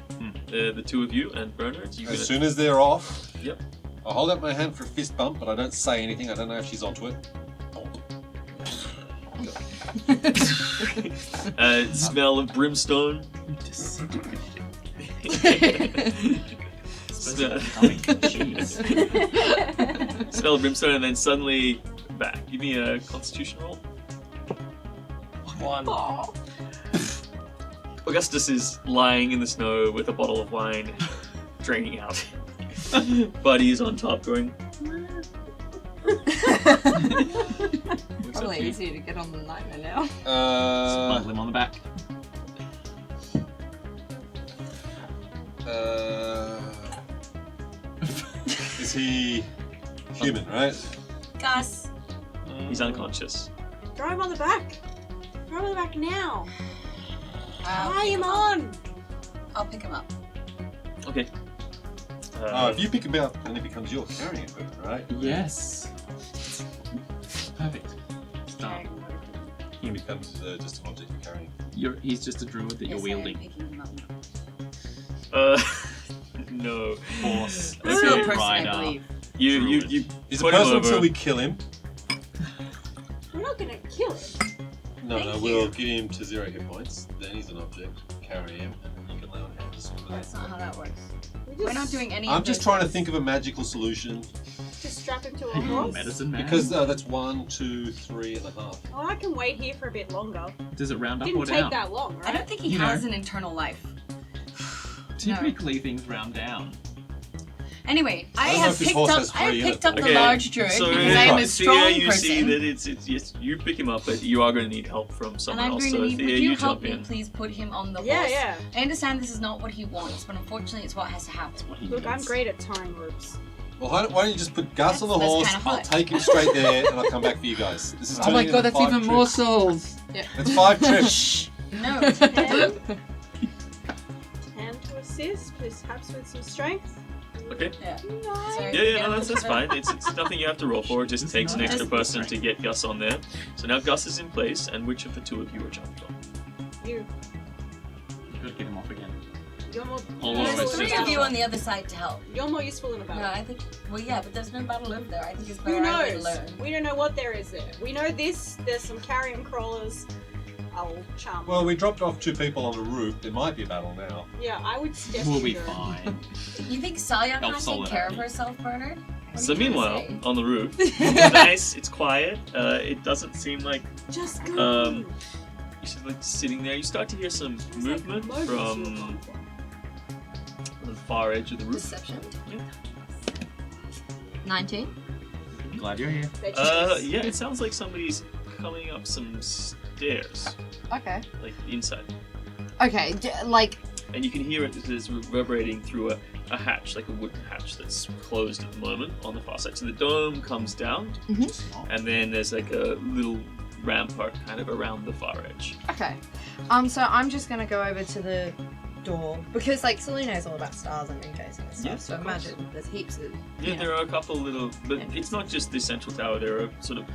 The two of you and Bernard. As soon as they're off, Yep. I'll hold up my hand for a fist bump, but I don't say anything. I don't know if she's onto it. Smell of brimstone. Jeez. Spell brimstone and then suddenly back. Give me a Constitution roll. 1. Augustus is lying in the snow with a bottle of wine, draining out. Buddy is on top, going. Probably easier to get on the nightmare now. Smuggle him on the back. Is he human, right? Gus. He's unconscious. Throw him on the back. Throw him on the back now. I'll Tie pick him up. on. I'll pick him up. Okay. If you pick him up, then it becomes your carrying equipment, right? Yes. Perfect. Start. He becomes just an object you're carrying. He's just a druid that you're Yes, I am wielding. picking him up. No. Force. This is a Okay. person, I Rider. believe. You He's a put him person over. until we kill him. We're not gonna kill him. No, Thank we'll you. get him to 0 hit points. Then he's an object. Carry him, and then you can lay on hands. That's not how that works. We We're not doing any I'm of just those trying to things. think of a magical solution Just strap him to a horse. Medicine man. because that's 1, 2, 3.5. Oh, I can wait here for a bit longer. Does it round up Didn't or take down? that long, right? I don't think he You has know. an internal life. Typically things round down. Anyway, I I don't know have if this picked horse up. has I have three picked in up it. the large druid So because I am a Thea, strong you person. see that it's yes, you pick him up, but you are going to need help from And someone I'm else. going to So need. Thea, Would you you help jump me, in. please, put him on the Yeah, horse? yeah. I understand this is not what he wants, but unfortunately, it's what has to happen. What he Look, I'm needs. great at tying ropes. Well, why don't you just put Gus on the That's horse? kinda I'll hot. take him straight there, and I'll come back for you guys. This is Oh my turning god, into that's 5 even more trips. souls! It's 5 trips. No. 10. 10 to assist, perhaps with some strength. Okay. Yeah. Nice. Sorry. Yeah, no, that's fine. It's nothing you have to roll for. It just takes an not extra just- person to get Gus on there. So now Gus is in place, and which of the two of you are jumped on? You. You've got to get him off again. You're more Hold on, useful it's in Three a just- of you battle. on the other side to help. You're more useful in a No, battle. I think. Well, yeah, but there's no battle over there. I think it's Who better I knows? learn. We don't know what there is there. We know this. There's some carrion crawlers. I'll charm. Well, we dropped off 2 people on the roof. There might be a battle now. Yeah, I would suggest We'll you be do it. fine. You think Saya Elf can't soul take care of energy. herself, Bernard? What So are you trying to meanwhile, say? on the roof, it's nice. It's quiet. It doesn't seem like Just go. you're just, like sitting there. You start to hear some movement from the far edge of the roof. Deception. Yeah. 19. Glad you're here. Yeah, it sounds like somebody's coming up some stairs, Okay. like inside. Okay, like, And you can hear it as reverberating through a hatch, like a wooden hatch that's closed at the moment on the far side. So the dome comes down, and then there's like a little rampart kind of around the far edge. okay. So I'm just gonna go over to the door because, like, Celine knows all about stars and encasing and stuff. Yes, so of course. imagine there's heaps of. Yeah, there are a couple little, but it's not just this central tower. There are sort of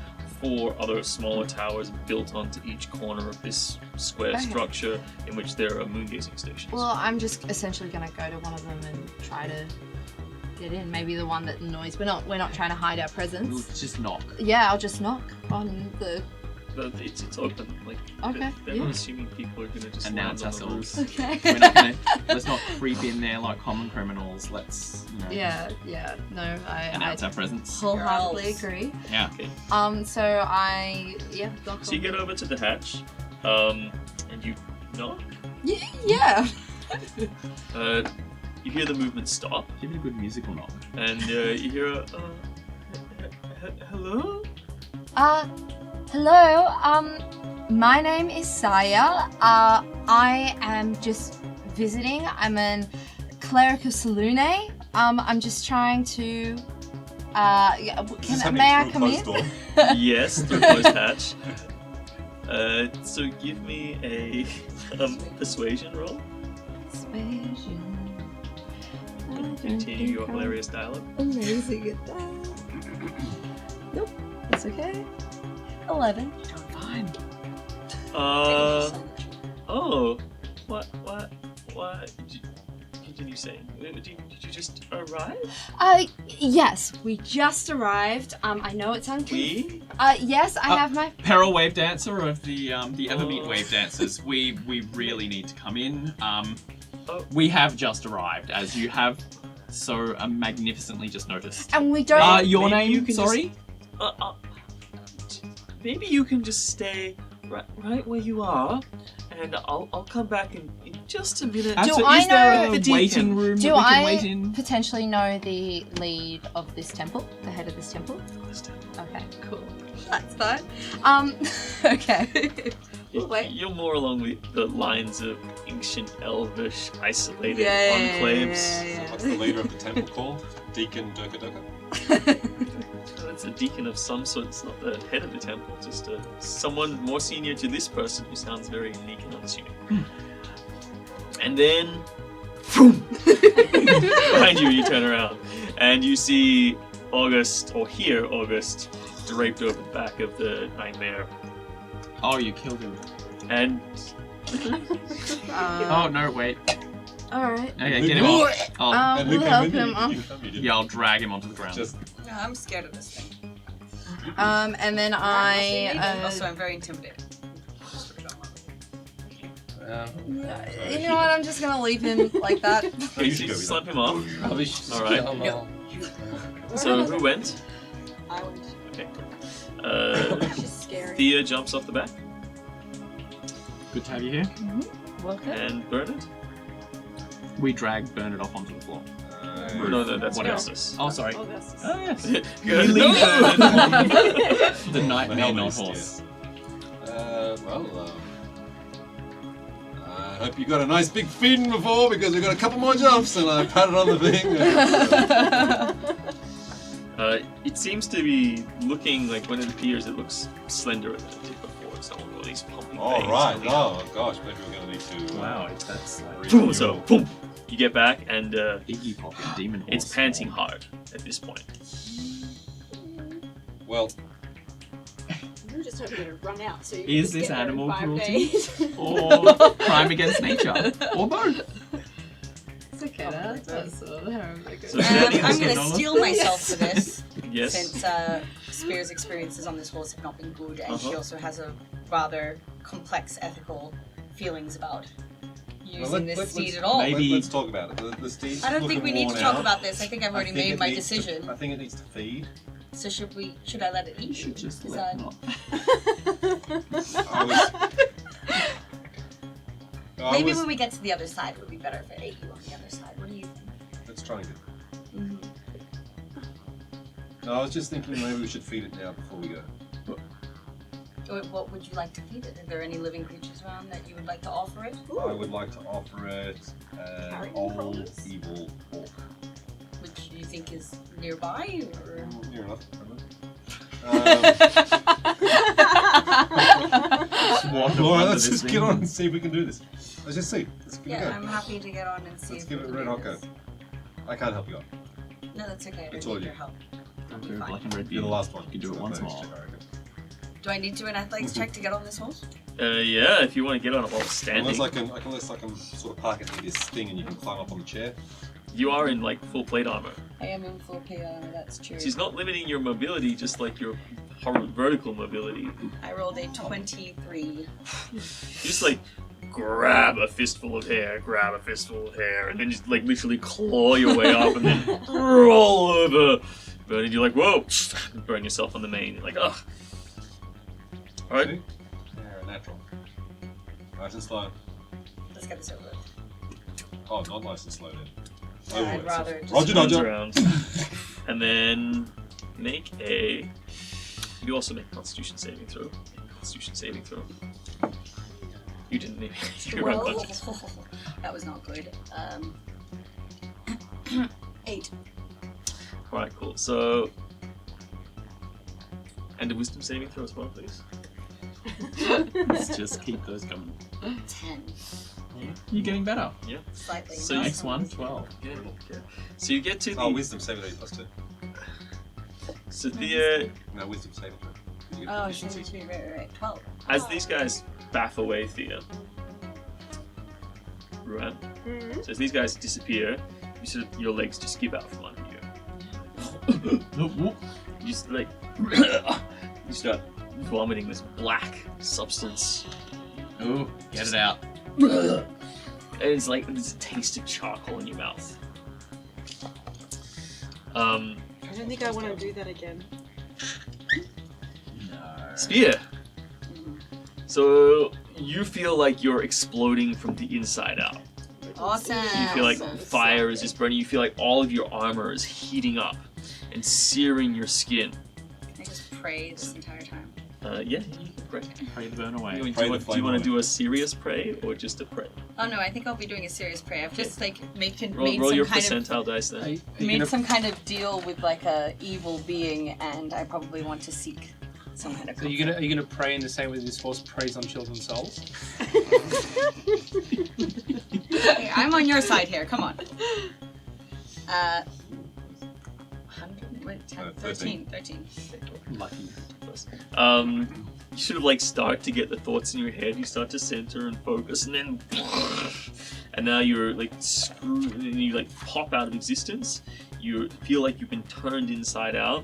4 other smaller towers built onto each corner of this square Okay. structure, in which there are moon-gazing stations. Well, I'm just essentially gonna go to one of them and try to get in. Maybe the one that annoys. We're not trying to hide our We'll presence. just knock. Yeah, I'll just knock on the. But it's open. Like Okay, they're yeah. not assuming people are gonna just Announce land on the roof. ourselves. Okay. We're not gonna, let's not creep in there like common criminals. Let's, Yeah. No, I announce our presence. wholeheartedly Girls. agree. Yeah. Okay. So I knock So you on get over to the hatch, and you knock. Yeah. You hear the movement stop, Give it a good musical knock. and you hear a hello. Hello. My name is Saya. I am just visiting. I'm an cleric of Salune. I'm just trying to. May I come in? Yes, through closed hatch. So give me a persuasion roll. Persuasion. Continue your hilarious dialogue. Amazing at that. Nope, it's okay. 11. Fine. Oh, what? Continue saying. Did you just arrive? Yes, we just arrived. I know it's uncouth. We? Yes, I have my. Peril Wave Dancer of the Evermeet Oh. Wave Dancers. We really need to come in. Oh. We have just arrived, as you have so magnificently just noticed. And we don't. Your Maybe you name? can Sorry. Maybe you can just stay right where you are, and I'll come back in just a minute. I Is there know- a The waiting room Do that we can I wait in? potentially know the lead of this temple? The head of this temple? Okay, cool. That's fine. Okay. Wait. You're more along the lines of ancient elvish isolated enclaves. What's the leader of the temple called? Deacon Durka? It's a deacon of some sort. It's not the head of the temple, just someone more senior to this person who sounds very unique and unassuming. And then, boom! Behind you turn around, and you see August, or hear August, draped over the back of the nightmare. Oh, you killed him. And Oh no, wait. Alright. Okay, get him off. Oh, And who We'll came help with you? him You off. didn't come, you didn't. yeah, I'll drag him onto the ground. Just No, I'm scared of this thing. And then Also, I'm very intimidated. you know what? I'm just gonna leave him like that. you slap him off. Probably should Alright. kill him all. So who went? I went. Okay. She's scary. Thea jumps off the back, Good to have you here. Welcome. and Bernard. We drag Bernard off onto the floor. No, that's What else? Augustus. Oh, sorry. Augustus. Oh, yes. Good. leave No. The nightmare hell not is, horse. I hope you got a nice big fin before because we've got a couple more jumps, and I patted on the thing. It seems to be looking like when it appears, it looks slenderer than it did before. It's not one of these pumping Oh veins right, coming out. oh gosh, maybe we're gonna need to. Wow, that's like Boom, so boom, you get back, and Iggy Pop and Demon Horse. it's panting hard at this point. Well, We were just hoping to run out so you could Is just this get there in animal 5 cruelty? days. Or crime against nature. Or both. It's okay, that's So I'm Jenny, going to steel myself for this, yes, since Spear's experiences on this horse have not been good, and she Uh-huh. also has a rather complex ethical feelings about using well, this steed at all. maybe- let's talk about it. The steed's I don't think we looking need to worn talk out. about this. I think I've already I think made it my needs to- decision. I think it needs to feed. So should I let it eat? You should just Is let that- not. I was- I Maybe was- when we get to the other side, it would be better if it ate you on the other side. What do you think? Let's try and get. Mm-hmm. No, I was just thinking maybe we should feed it now before we go. What would you like to feed it? Are there any living creatures around that you would like to offer it? I would like to offer it an Carrying old promise? evil orc. Which you think is nearby, or? Near enough. Alright, let's just get on and see if we can do this. Let's just see. Let's give it a Yeah, go. I'm happy to get on and see. Let's if give we it a can red do hot go. this. I can't help you out. No, that's okay. I It's don't all need you. your help. You're black and red You're the last one. You can do it So once athletics more. check, I reckon. Do I need to do an athletics check to get on this horse? yeah, if you want to get on it while it's standing. Unless I can sort of park it near this thing and you can climb up on the chair. You are in like full plate armor. I am in full plate armor, that's true. She's not limiting your mobility, just like your vertical mobility. I rolled a 23. You just like grab a fistful of hair, and then just like literally claw your way up and then roll over. But then you're like, whoa, burn yourself on the mane. You're like, ugh. Alright, See? Yeah, natural. Nice and slow. Let's get this over with. Oh, not nice and slow then. Yeah, I'd Overweight. rather just... Roger, turns Dodger. around. And then make a. You also make a Constitution saving throw. You didn't make it. You're Well, unconscious. that was not good. 8. Alright, cool. So. And a wisdom saving throw as well, please. Let's just keep those coming. 10. You're getting better. Yeah. Slightly. So not Next so one, much. 12. Yeah. So you get to the. Oh, wisdom saving throw plus 2. So the. No, wisdom saving throw. You get Oh, proficiency. so right. 12. As these guys baff away Thea. Right? Mhm. So as these guys disappear, your legs just give out from under you. You just like you start vomiting this black substance. Ooh, get it out. And it's like there's a taste of charcoal in your mouth. I don't think I want to do that again. Spear. So you feel like you're exploding from the inside out. Awesome. You feel like fire is just burning. You feel like all of your armor is heating up and searing your skin. Can I just pray this entire time? Yeah, you can pray. Pray the burn away. Do you Pray the want flame to away. do a serious pray or just a pray? Oh no, I think I'll be doing a serious prayer. I've just like made Roll some your kind percentile dice then. of made some kind of deal with like a evil being, and I probably want to seek some kind of. So are you gonna pray in the same way this horse prays on children's souls? Hey, I'm on your side here. Come on. 100, wait, 10, 13. Lucky. You sort of like start to get the thoughts in your head. You start to center and focus, and then, and now you're like screwed, and you like pop out of existence. You feel like you've been turned inside out.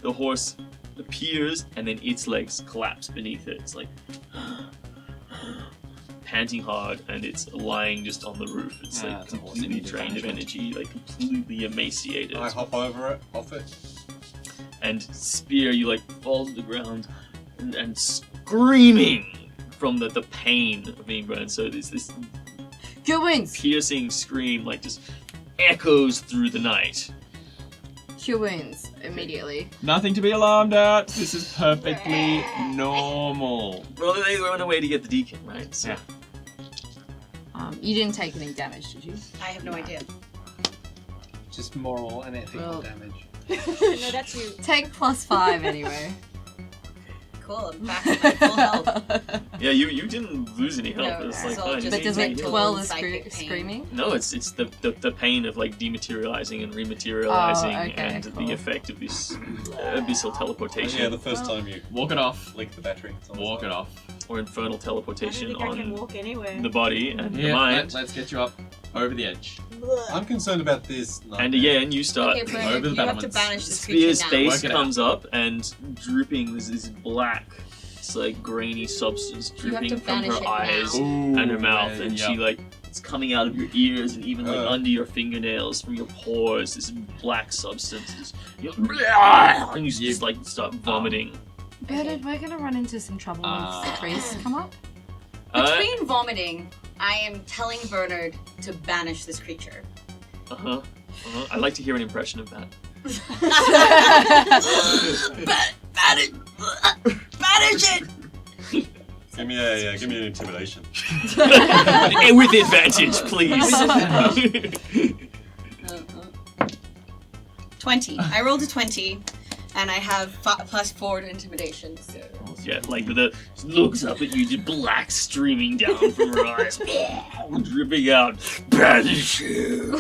The horse appears, and then its legs collapse beneath it. It's like panting hard, and it's lying just on the roof. It's like that's a horse completely that drained of needs energy, like completely emaciated. I hop over it, off it. And Spear, you like fall to the ground and screaming from the pain of being burned. So there's this Kill wins. piercing scream like just echoes through the night. Kill wins immediately. Nothing to be alarmed at. This is perfectly normal. Well, they went away to get the deacon, right? So. Yeah. You didn't take any damage, did you? I have no idea. Just moral and ethical Well- damage. No, that's you. Take +5 anyway. Cool. I'm back to my full health. Yeah, you didn't lose any health. No, It's it's all fine. just But does it mental quell and the psychic pain. screaming? No, it's the pain of like dematerializing and rematerializing, Oh, okay, and cool. the effect of this abyssal teleportation Yeah, the first time you Walk it off. leak the battery. it's almost Walk it like- off. or infernal I don't teleportation think I can on walk anywhere. the body and the Yeah, mind. let's get you up over the edge. I'm concerned about this. And again, you start. Okay, Bernard, Over the you have to battlements. banish this Spear's creature now. face Work it comes up and dripping. There's this black, it's like grainy substance You have to dripping from banish her it now. eyes Ooh, and her mouth, and she yep. like it's coming out of your ears and even like under your fingernails from your pores. This black substance, just, and you just like start vomiting. Bernard, we're gonna run into some trouble once the priests come up. Between vomiting, I am telling Bernard to banish this creature. I'd like to hear an impression of that. Banish it! Give me an intimidation. And with advantage, please. 20. I rolled a 20, and I have +4 to intimidation. So. Yeah, like the looks up at you, just black streaming down from her eyes, dripping out. Banish you.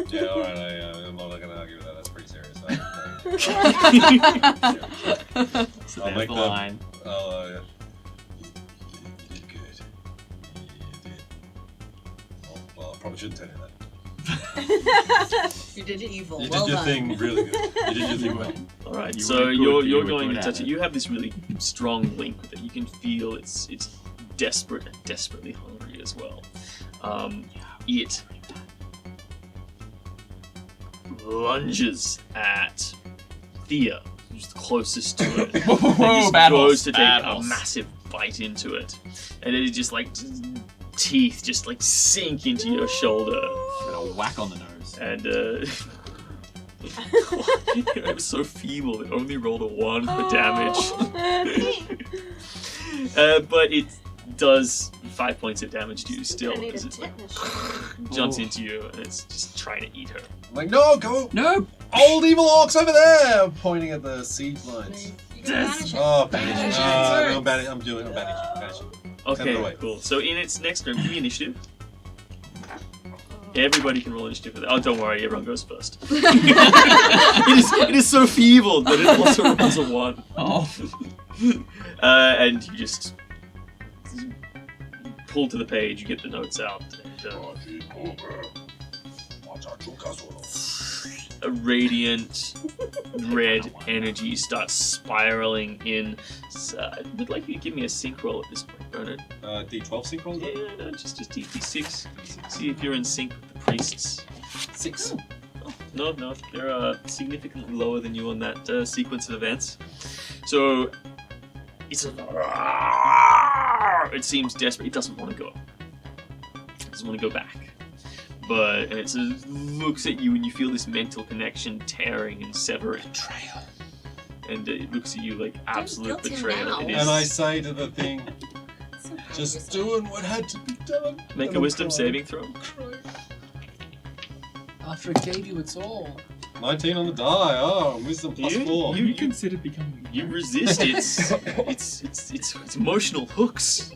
Yeah, alright, I'm not gonna argue with that. That's pretty serious. So I'll there's make the the- line. Yeah. You did good. You did. Oh, well, I probably shouldn't tell you that. You did evil. You well did your done. thing really good. You did your thing well. All right, You so were good, you're you were going good to at touch it. it. You have this really strong link with it. You can feel it's desperate and desperately hungry as well. It lunges at Thea, who's the closest to it. And just goes to take a massive bite into it, and it just like teeth just like sink into your shoulder, Got a whack on the nose. and it was so feeble. It only rolled a 1 for damage. But it does 5 points of damage to you still, I need a because it's like tetanus shot. jumps into you and it's just trying to eat her. I'm like, no, go! No! Old evil orcs over there! Pointing at the siege lines. You can banish it. Oh, banish. Banish it. No, I'm banishing. Okay, away. cool. So in its next turn, give me initiative. Everybody can roll initiative for that. Oh, don't worry, everyone goes first. it is so feeble that it also rolls a 1. Oh. And you just pull to the page, you get the notes out, and a radiant red energy starts spiraling in. I would like you to give me a sync roll at this point, Bernard. D12 sync roll? Yeah, no, just D6. See if you're in sync with the priests. 6. No. They're significantly lower than you on that sequence of events. So it's it seems desperate. It doesn't want to go. It doesn't want to go back. But it sort of looks at you and you feel this mental connection tearing and severing. Betrayal. And it looks at you like absolute guilt him betrayal. now. It is. And I say to the thing, So proud of just yourself. doing what had to be done. Make And a I'm wisdom crying. saving throw. After it gave you its all. 19 on the die. Oh, wisdom plus 4. You consider becoming. You resist its emotional hooks.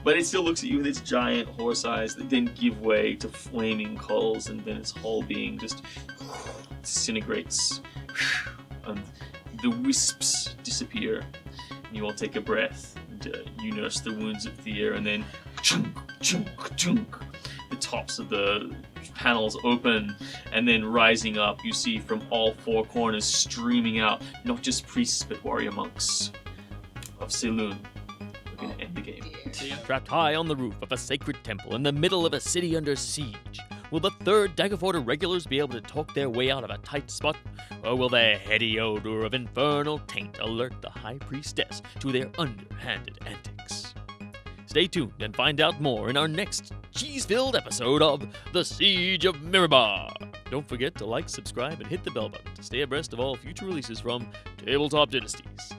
But it still looks at you with its giant horse eyes that then give way to flaming coals, and then its whole being just disintegrates. And the wisps disappear. And you all take a breath, and you nurse the wounds of Thea, and then chunk, chunk, chunk. The tops of the panels open, and then rising up, you see from all four corners streaming out, not just priests, but warrior monks of Saloon. We're gonna end the game. Trapped high on the roof of a sacred temple in the middle of a city under siege. Will the third Daggerford irregulars be able to talk their way out of a tight spot? Or will the heady odor of infernal taint alert the High Priestess to their underhanded antics? Stay tuned and find out more in our next cheese-filled episode of The Siege of Mirabar. Don't forget to like, subscribe, and hit the bell button to stay abreast of all future releases from Tabletop Dynasties.